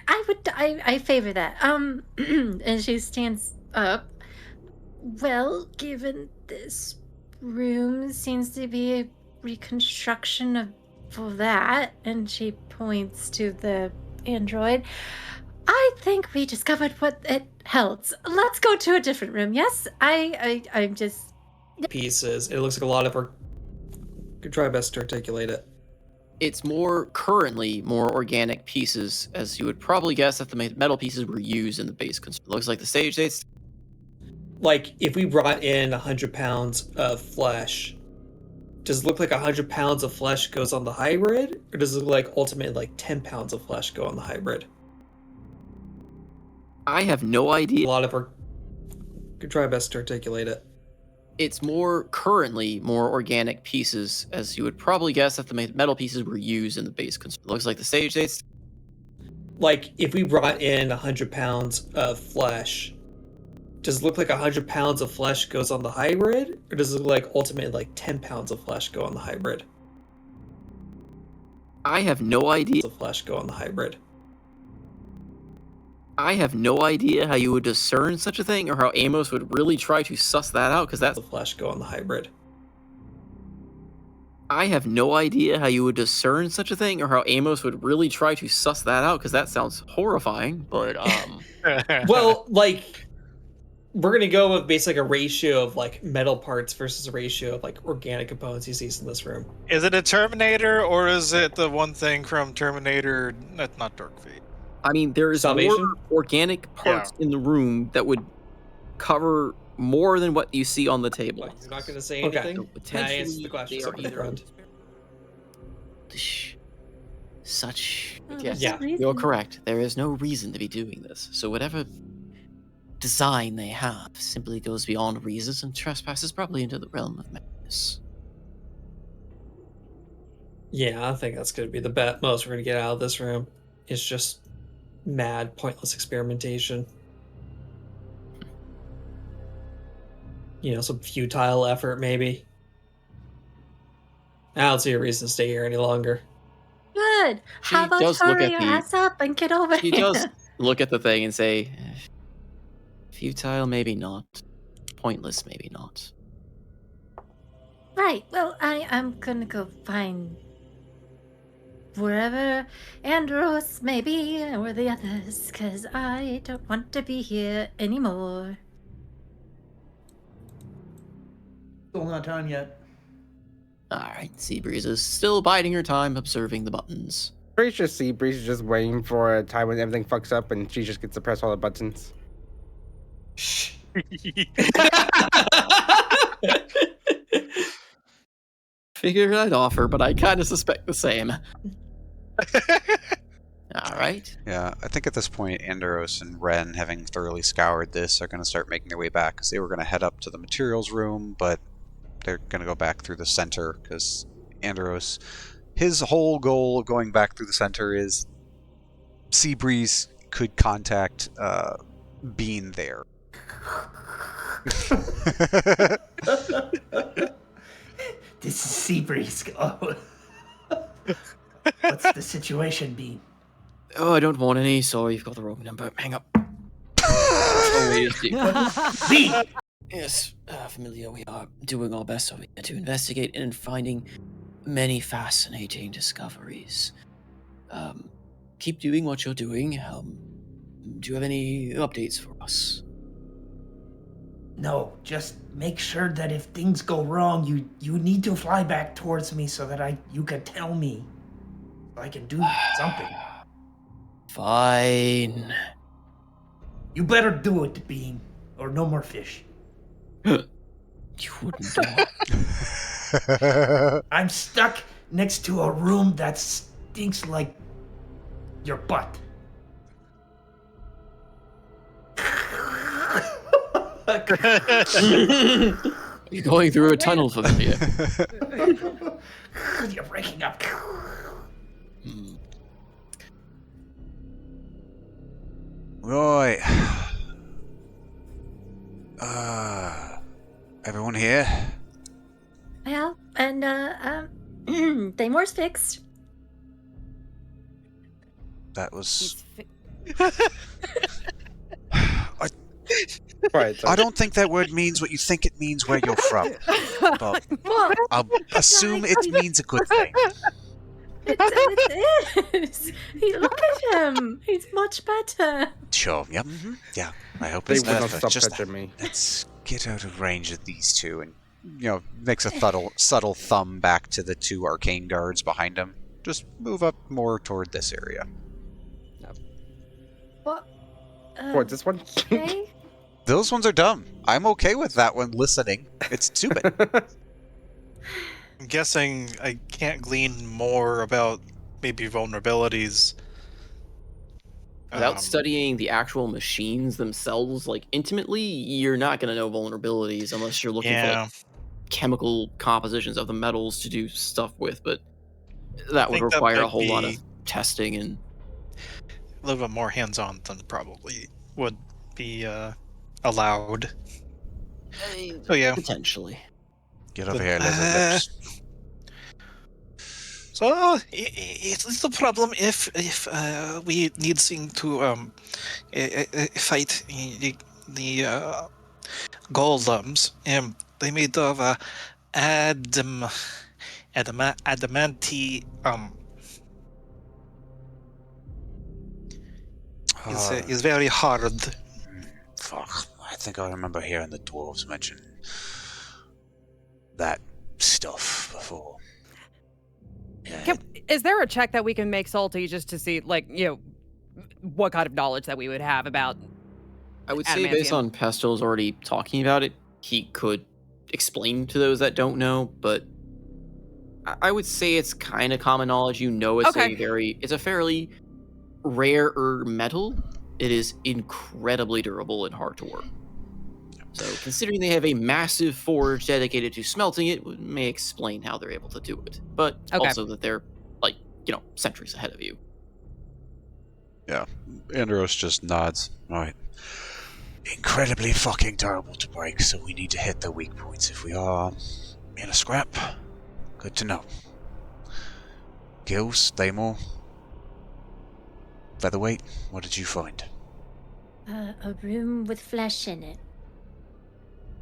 I favor that. And she stands up. Well, given this room seems to be a reconstruction of for that, and she points to the android. I think we discovered what it held. Let's go to a different room. Yes, I'm just Pieces. It looks like a lot of her. Try best to articulate it. It's currently more organic pieces, as you would probably guess that the metal pieces were used in the base. Looks like the stage dates. Like, if we brought in 100 pounds of flesh, does it look like 100 pounds of flesh goes on the hybrid? Or does it look like ultimately like 10 pounds of flesh go on the hybrid? I have no idea. A lot of her. Try best to articulate it. It's currently more organic pieces, as you would probably guess that the metal pieces were used in the base. Looks like the stage dates. Like, if we brought in 100 pounds of flesh, does it look like 100 pounds of flesh goes on the hybrid? Or does it look like ultimately like 10 pounds of flesh go on the hybrid? I have no idea. Of flesh go on the hybrid. I have no idea how you would discern such a thing, or how Amos would really try to suss that out, because that's The flesh go on the hybrid. I have no idea how you would discern such a thing, or how Amos would really try to suss that out, because that sounds horrifying. But Well, like, we're gonna go with basically a ratio of like metal parts versus a ratio of like organic components he sees in this room. Is it a Terminator, or is it the one thing from Terminator? That's not Dark Fate. I mean, there's Salvation? more organic parts in the room that would cover more than what you see on the table. You're not gonna say Okay. anything? So potentially, Can I answer the question? they are Something either Grund. such. Oh, Yes, Yeah. you're correct. There is no reason to be doing this. So whatever design they have simply goes beyond reasons and trespasses probably into the realm of madness. Yeah, I think that's gonna be the most we're gonna get out of this room. It's just mad, pointless experimentation. You know, some futile effort, maybe. I don't see a reason to stay here any longer. good. How She about does look hurry at your the- ass up and get over She here? does look at the thing and say, futile, maybe not. Pointless, maybe not. Right. Well, I'm gonna go find wherever Andros may be or the others, because I don't want to be here anymore. Still not time yet. Alright, Seabreeze is still biding her time, observing the buttons. Pretty sure Seabreeze is just waiting for a time when everything fucks up and she just gets to press all the buttons. Shh. Figured I'd offer, but I kind of suspect the same. Alright. Yeah, I think at this point, Andros and Ren, having thoroughly scoured this, are going to start making their way back, because they were going to head up to the materials room, but they're going to go back through the center, because Andros, his whole goal of going back through the center is Seabreeze could contact Bean there. This is Seabreeze. Oh. What's the situation, Bean? Oh, I don't want any. Sorry, you've got the wrong number. Hang up. Oh, wait, Bean! yes, familiar. We are doing our best over here to investigate and finding many fascinating discoveries. Keep doing what you're doing. Do you have any updates for us? No, just make sure that if things go wrong, you need to fly back towards me so that you can tell me. So I can do something. Fine. You better do it, Bean, or no more fish. You wouldn't dare. I'm stuck next to a room that stinks like your butt. You're going through a tunnel, familiar. You're breaking up. Right. Everyone here? Well, and Themor's fixed. That was... Right. I don't think that word means what you think it means where you're from. But Well, I'll assume it means a good thing. it is. Look at him. He's much better. Sure, yep. Yeah, I hope They it's would not better. stop Just touching me. let's get out of range of these two and, makes a subtle thumb back to the two arcane guards behind him. Just move up more toward this area. What? What, this one? Okay. Those ones are dumb. I'm okay with that one listening. It's stupid. I'm guessing I can't glean more about maybe vulnerabilities. Without studying the actual machines themselves, like, intimately, you're not going to know vulnerabilities unless you're looking for like, chemical compositions of the metals to do stuff with, but that would require a whole lot of testing and... A little bit more hands-on than probably would be allowed. So yeah. Potentially. Get over here, lizard lips. So it's the problem if we need to fight the golems. They made of adamanti. Is very hard. Fuck. I think I remember hearing the dwarves mention that stuff before. Yeah. Is there a check that we can make, Salty, just to see, like, what kind of knowledge that we would have about? I would say, based on Pestil's already talking about it, he could explain to those that don't know, but I would say it's kind of common knowledge. It's a fairly rarer metal. It is incredibly durable and hard to work. So, considering they have a massive forge dedicated to smelting it, may explain how they're able to do it. But also that they're, like, centuries ahead of you. Yeah. Andros just nods. Alright. Incredibly fucking terrible to break, so we need to hit the weak points. If we are in a scrap, good to know. Gills, Themor, Featherweight, what did you find? A room with flesh in it.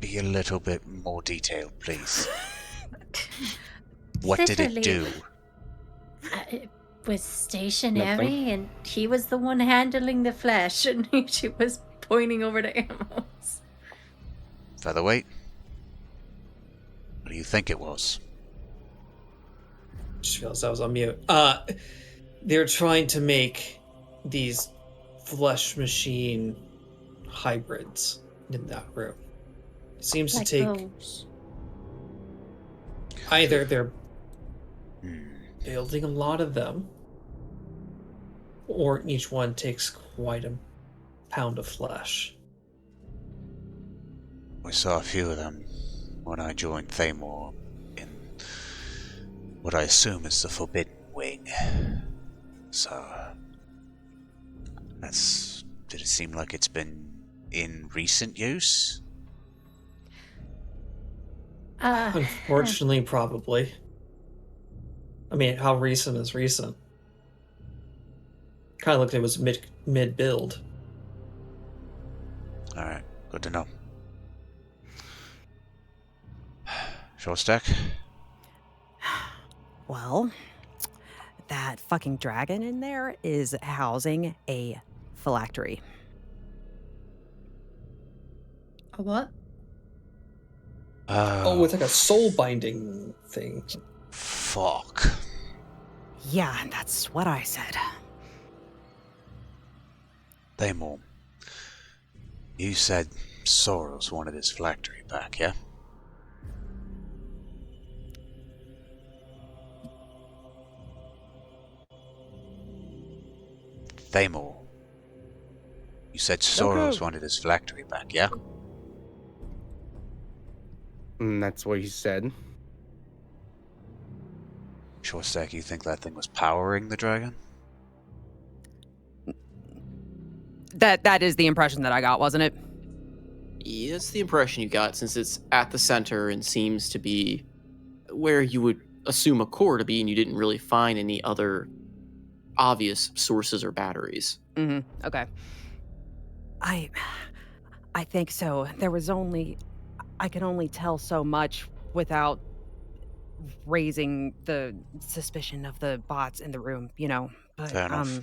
Be a little bit more detailed, please. What did it do? It was stationary, Nothing. and he was the one handling the flesh, and she was pointing over to animals. Featherweight? What do you think it was? Just realized I was on mute. They're trying to make these flesh machine hybrids in that room. It seems Like to take those. either they're building a lot of them, or each one takes quite a pound of flesh. We saw a few of them when I joined Themor in what I assume is the Forbidden Wing. So, did it seem like it's been in recent use? Unfortunately, probably. I mean, how recent is recent? Kind of looked like it was mid build. Alright, good to know. Short stack? Well, that fucking dragon in there is housing a phylactery. A what? Oh, it's like a soul binding thing. Fuck. Yeah, that's what I said. Themor, you said Soros wanted his phylactery back, yeah? Themor, you said Soros wanted his phylactery back, yeah? And that's what he said. Short stack, you think that thing was powering the dragon? That is the impression that I got, wasn't it? Yeah, that's the impression you got, since it's at the center and seems to be where you would assume a core to be, and you didn't really find any other obvious sources or batteries. Okay. I think so. I could only tell so much without raising the suspicion of the bots in the room, But Fair enough.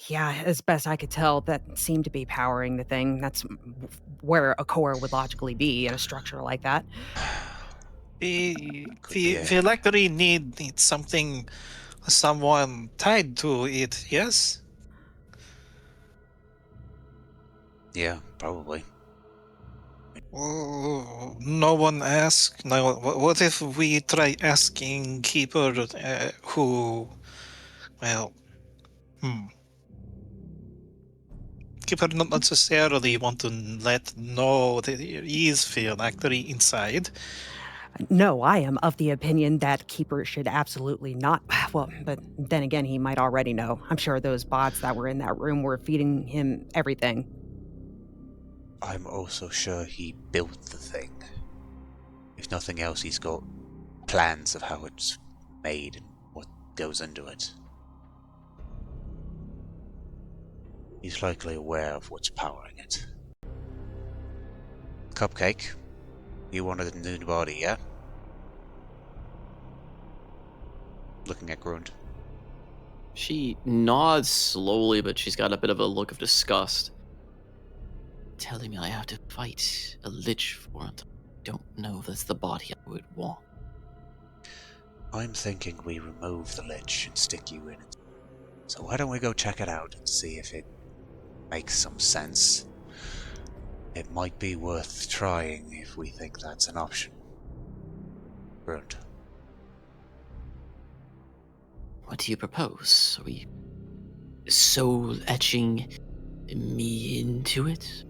yeah, as best I could tell, that seemed to be powering the thing. That's where a core would logically be in a structure like that. The Could be the electricity needs someone tied to it. Yes. Yeah, probably. Oh, no one asked. No. What if we try asking Keeper who? Well, Keeper not necessarily want to let know that there is fear actually inside. No, I am of the opinion that Keeper should absolutely not. Well, but then again, he might already know. I'm sure those bots that were in that room were feeding him everything. I'm also sure he built the thing. If nothing else, he's got plans of how it's made and what goes into it. He's likely aware of what's powering it. Cupcake, you wanted a new body, yeah? Looking at Grund. She nods slowly, but she's got a bit of a look of disgust. Telling me I have to fight a lich for it. Don't know if that's the body I would want. I'm thinking we remove the lich and stick you in it. So why don't we go check it out and see if it makes some sense? It might be worth trying if we think that's an option. Grund. What do you propose? Are we soul etching me into it?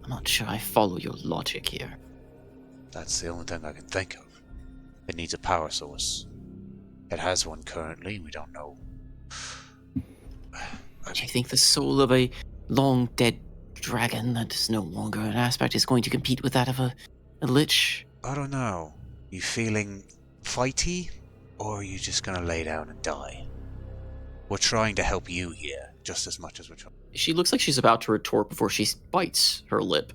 I'm not sure I follow your logic here. That's the only thing I can think of. It needs a power source. It has one currently, we don't know. Do you think the soul of a long dead dragon that is no longer an aspect is going to compete with that of a lich? I don't know. You feeling fighty? Or are you just gonna lay down and die? We're trying to help you here, just as much as we're trying. She looks like she's about to retort before she bites her lip.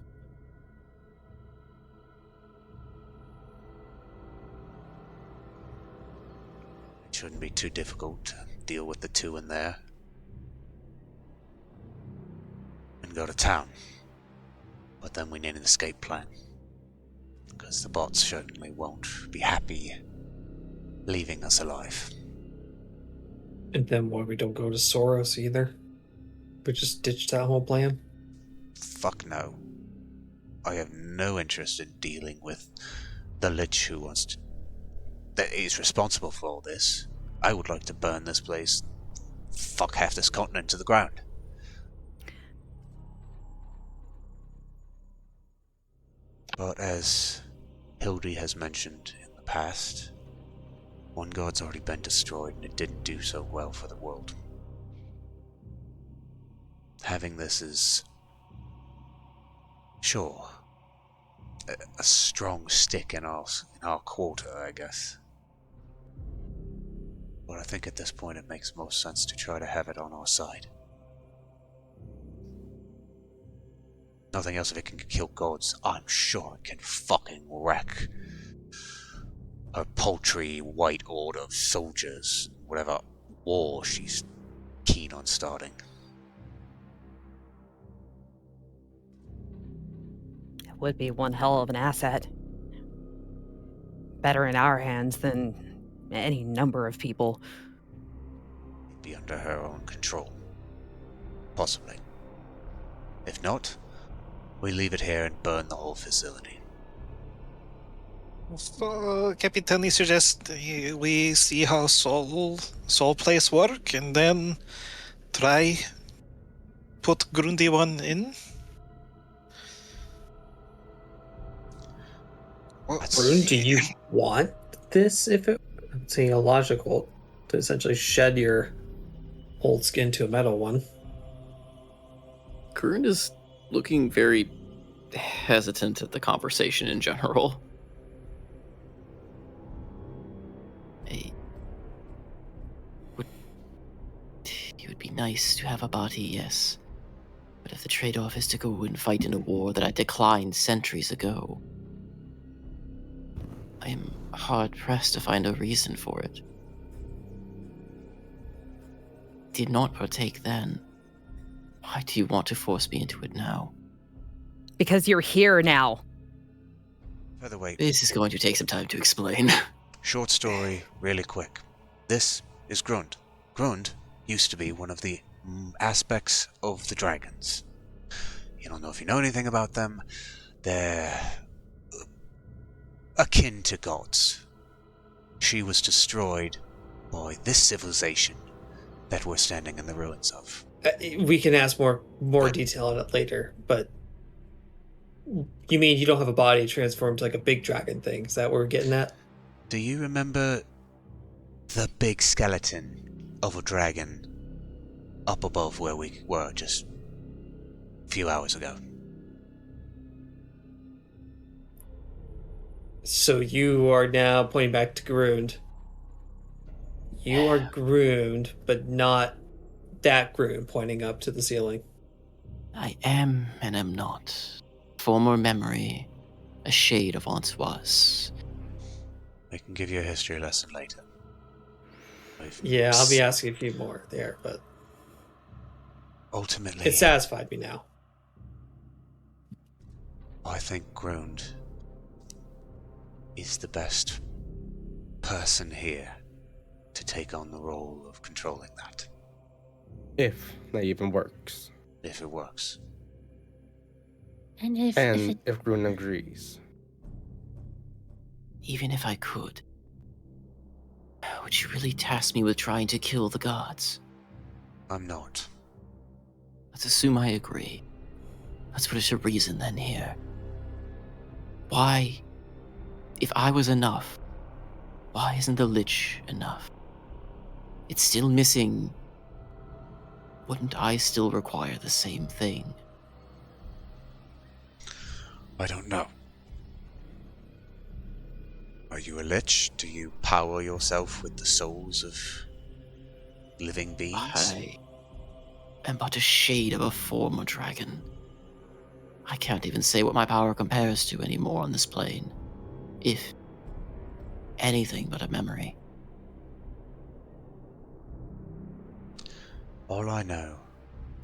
It shouldn't be too difficult to deal with the two in there. And go to town. But then we need an escape plan. Because the bots certainly won't be happy leaving us alive. And then why we don't go to Soros either? We just ditch that whole plan? Fuck no. I have no interest in dealing with the Lich who wants to... that is responsible for all this. I would like to burn this place, fuck half this continent to the ground. But as Hildy has mentioned in the past, one god's already been destroyed and it didn't do so well for the world. Having this is, sure, a strong stick in our quarter, I guess. But I think at this point it makes most sense to try to have it on our side. Nothing else, if it can kill gods, I'm sure it can fucking wreck her paltry white order of soldiers, whatever war she's keen on starting. It would be one hell of an asset. Better in our hands than any number of people. It'd be under her own control. Possibly. If not, we leave it here and burn the whole facility. So, Capitani suggests we see how soul plays work and then try put Grundy one in. Grund, do you want this if it would seem illogical to essentially shed your old skin to a metal one? Grund is looking very hesitant at the conversation in general. It would be nice to have a body, yes. But if the trade-off is to go and fight in a war that I declined centuries ago, I am hard-pressed to find a reason for it. Did not partake then. Why do you want to force me into it now? Because you're here now. By the way, This is going to take some time to explain. short story, really quick. This is Grund. Grund used to be one of the aspects of the dragons. You don't know if you know anything about them. They're akin to gods. She was destroyed by this civilization that we're standing in the ruins of. We can ask more detail on it later, but you mean you don't have a body transformed to like a big dragon thing? Is that what we're getting at? Do you remember the big skeleton of a dragon up above where we were just a few hours ago? So you are now pointing back to Grund. You are Grund, but not that Grund pointing up to the ceiling. I am and am not. Former memory, a shade of once was. We can give you a history lesson later. Yeah, I'll be asking a few more there, but ultimately, it satisfied me now. I think Grund is the best person here to take on the role of controlling that. If that even works. If it works. And if Grun agrees. Even if I could, would you really task me with trying to kill the gods? I'm not. Let's assume I agree. Let's put us a reason then here. Why, if I was enough, why isn't the Lich enough? It's still missing. Wouldn't I still require the same thing? I don't know. Are you a Lich? Do you power yourself with the souls of living beings? I am but a shade of a former dragon. I can't even say what my power compares to anymore on this plane. If anything but a memory. All I know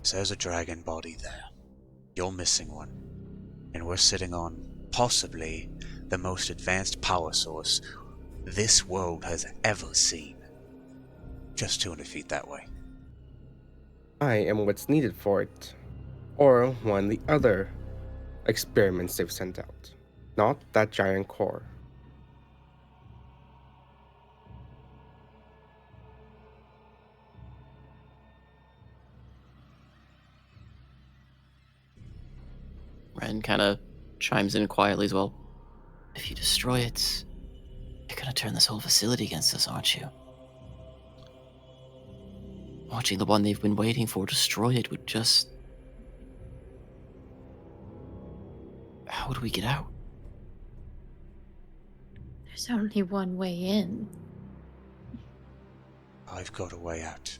is there's a dragon body there. You're missing one. And we're sitting on, possibly, the most advanced power source this world has ever seen. Just 200 feet that way. I am what's needed for it. Or one of the other experiments they've sent out. Not that giant core. Ren kind of chimes in quietly as well. If you destroy it, you're gonna turn this whole facility against us, aren't you? Watching the one they've been waiting for destroy it would just... How would we get out? There's only one way in. I've got a way out.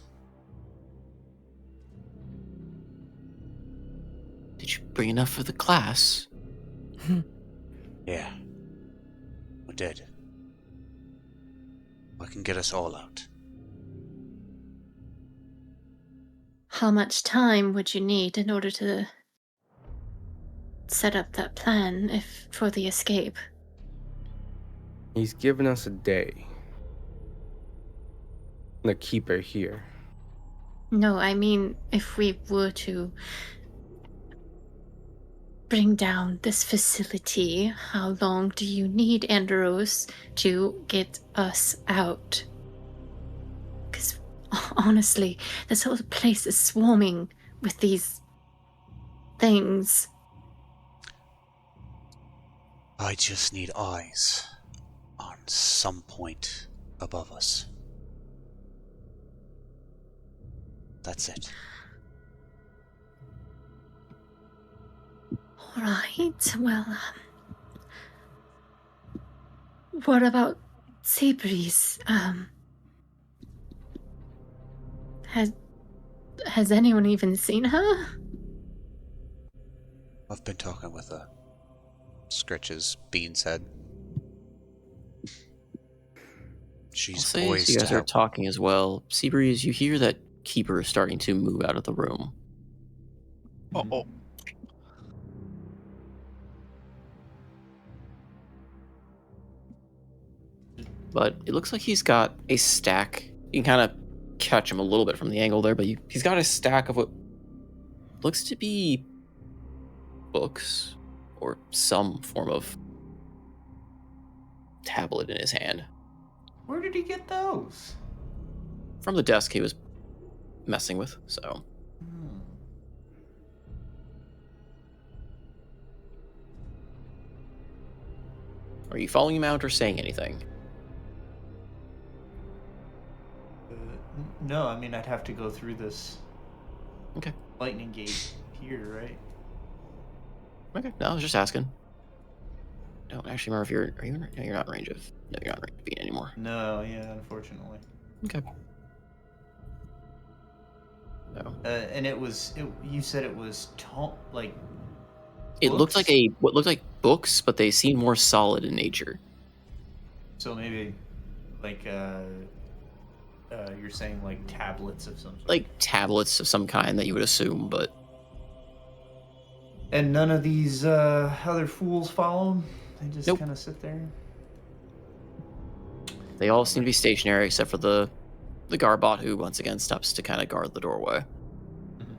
Did you bring enough for the class? Yeah. We did. I can get us all out. How much time would you need in order to set up that plan for the escape? He's given us a day. The keeper here. No, I mean, if we were to bring down this facility, how long do you need, Andros, to get us out? Because honestly, this whole place is swarming with these things. I just need eyes on some point above us. That's it. All right. Well, what about Seabreeze? Has anyone even seen her? I've been talking with her. Scritches Bean's head. She's I'll say as poised you to guys are help. talking as well, Seabreeze, you hear that Keeper is starting to move out of the room. Oh, But it looks like he's got a stack. You can kind of catch him a little bit from the angle there, but he's got a stack of what looks to be books or some form of tablet in his hand. Where did he get those? From the desk he was messing with, so. Hmm. Are you following him out or saying anything? No, I mean, I'd have to go through this Okay. lightning gate here, right? Okay. No, I was just asking. Don't actually remember if are you in, no, you're not in range of, no, you're not in range of Bean anymore. No, yeah, unfortunately. Okay. So. And you said it was like It looked like books? what looked like books, but they seemed more solid in nature. So maybe like you're saying like tablets of some sort. Like tablets of some kind that you would assume, but And none of these other fools follow him? They just Nope. kind of sit there? they all seem to be stationary except for the Garbot, who once again stops to kind of guard the doorway. Mhm.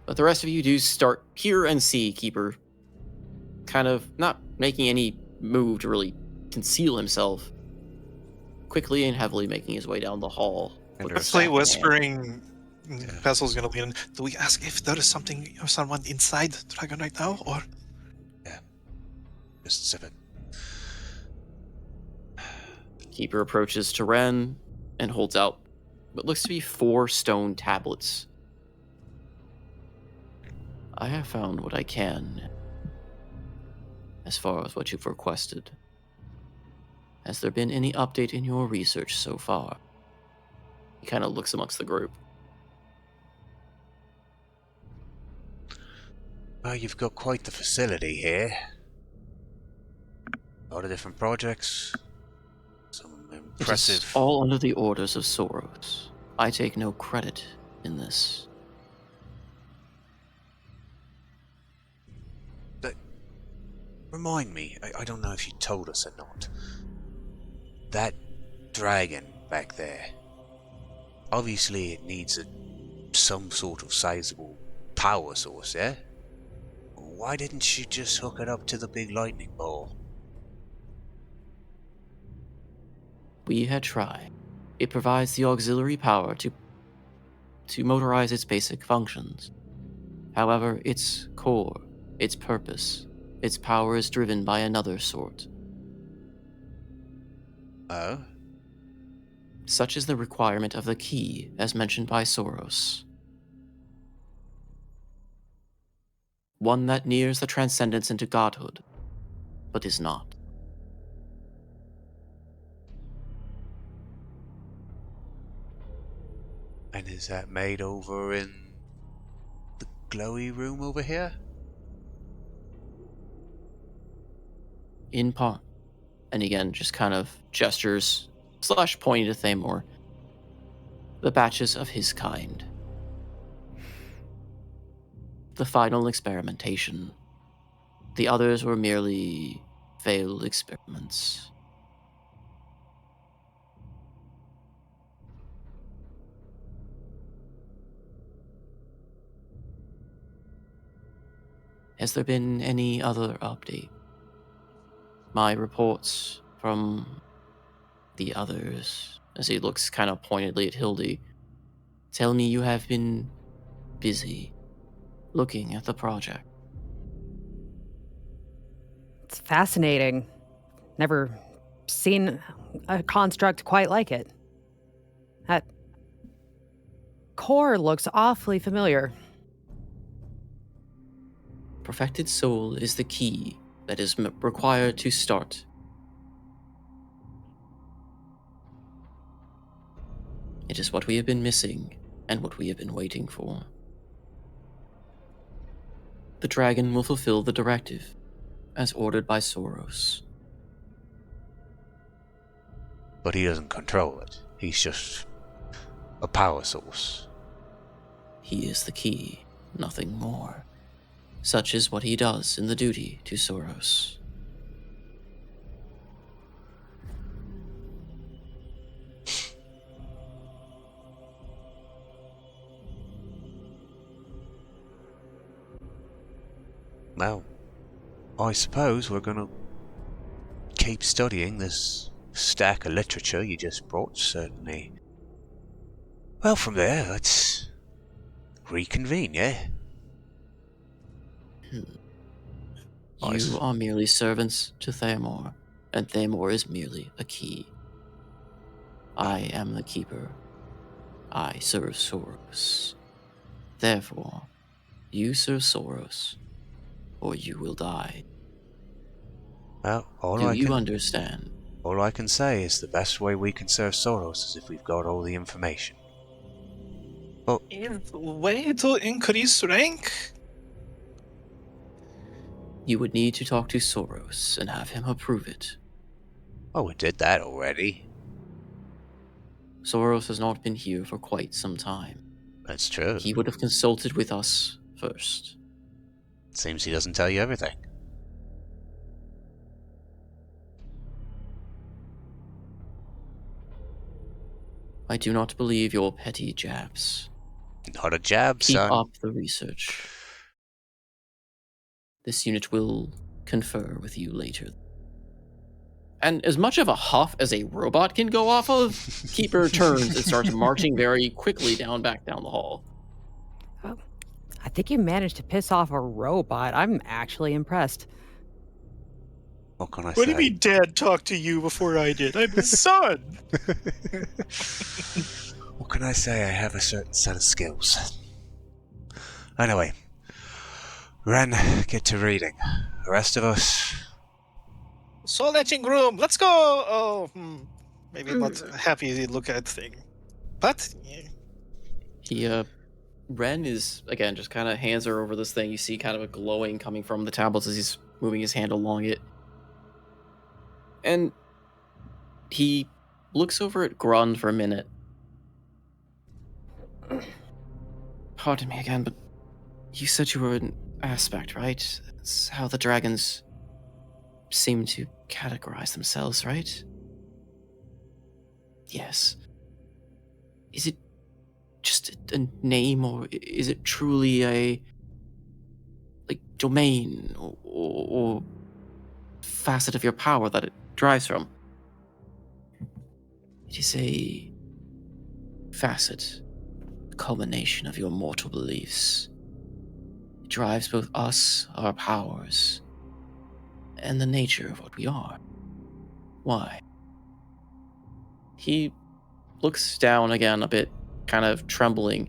But the rest of you do start hear and see Keeper kind of not making any move to really conceal himself, quickly and heavily making his way down the hall. with the quickly staff in hand. whispering. Yeah. Vessel's gonna lean in. Do we ask if there is something or someone inside the dragon right now, or? Just sip it. Keeper approaches to Ren and holds out what looks to be 4 stone tablets. I have found what I can as far as what you've requested. Has there been any update in your research so far? He kind of looks amongst the group. Well, you've got quite the facility here. A lot of different projects. Some It is impressive. all under the orders of Soros. I take no credit in this. Remind me, I don't know if you told us or not. That dragon back there. Obviously it needs some sort of sizable power source, yeah? Why didn't you just hook it up to the big lightning ball? We had tried. It provides the auxiliary power to motorize its basic functions. However, its core, its purpose, its power is driven by another sort. Oh? Such is the requirement of the key, as mentioned by Soros. One that nears the transcendence into godhood, but is not. And is that made over in the glowy room over here? In part. And again, just kind of gestures, / pointing to Themor. The batches of his kind. The final experimentation. The others were merely failed experiments. Has there been any other update? My reports from the others, as he looks kind of pointedly at Hildy, tell me you have been busy looking at the project. It's fascinating. Never seen a construct quite like it. That core looks awfully familiar. perfected soul is the key that is required to start. It is what we have been missing and what we have been waiting for. The dragon will fulfill the directive, as ordered by Soros. But he doesn't control it. He's just a power source. He is the key, nothing more. Such is what he does in the duty to Soros. Well, I suppose we're gonna keep studying this stack of literature you just brought, certainly. Well, from there, let's reconvene, yeah? You are merely servants to Themor, and Themor is merely a key. I am the keeper. I serve Soros. Therefore, you serve Soros, or you will die. Well, Do you understand? All I can say is the best way we can serve Soros is if we've got all the information. Well, Way to increase rank? You would need to talk to Soros and have him approve it. oh, we did that already. Soros has not been here for quite some time. That's true. He would have consulted with us first. Seems he doesn't tell you everything. I do not believe your petty jabs. Not a jab, Keep son. up the research. This unit will confer with you later. And as much of a huff as a robot can go off of, Keeper turns and starts marching very quickly back down the hall. Oh, I think you managed to piss off a robot. I'm actually impressed. What can I say? What do you mean Dad talked to you before I did? I'm his son! What can I say? I have a certain set of skills. Anyway, Ren, get to reading. The rest of us... Soul etching room, let's go! Oh, maybe not happy to look at thing. But, yeah. Ren is, again, just kind of hands her over this thing. You see kind of a glowing coming from the tablets as he's moving his hand along it. And he looks over at Grund for a minute. Pardon me again, but you said you were an aspect, right? That's how the dragons seem to categorize themselves, right? Yes. Is it just a name, or is it truly a domain or facet of your power that it drives from? It is a facet, a culmination of your mortal beliefs. It drives both us, our powers, and the nature of what we are. Why? He looks down again a bit, kind of trembling.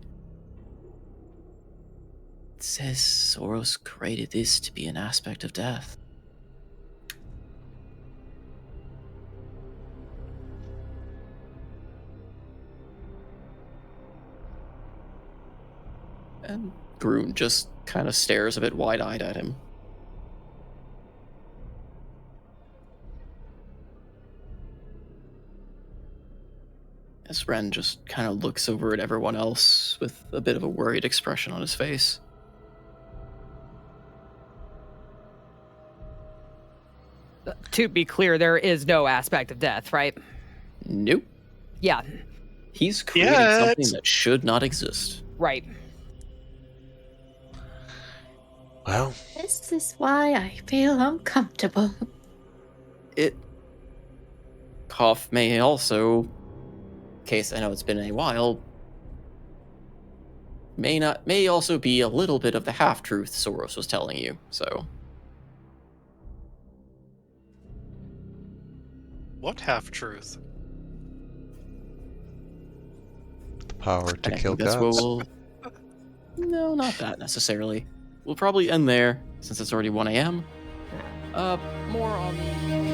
It says Soros created this to be an aspect of death. And Grund just kind of stares a bit wide-eyed at him. As Ren just kind of looks over at everyone else with a bit of a worried expression on his face. To be clear, there is no aspect of death, right? Nope. Yeah. He's created something that should not exist. Right. Well... This is why I feel uncomfortable. Koff may also, in case I know it's been a while, may also be a little bit of the half-truth Soros was telling you, so... What half-truth? The power to I kill think that's what gods. we'll... No, not that necessarily. We'll probably end there. since it's already 1 a.m. More on the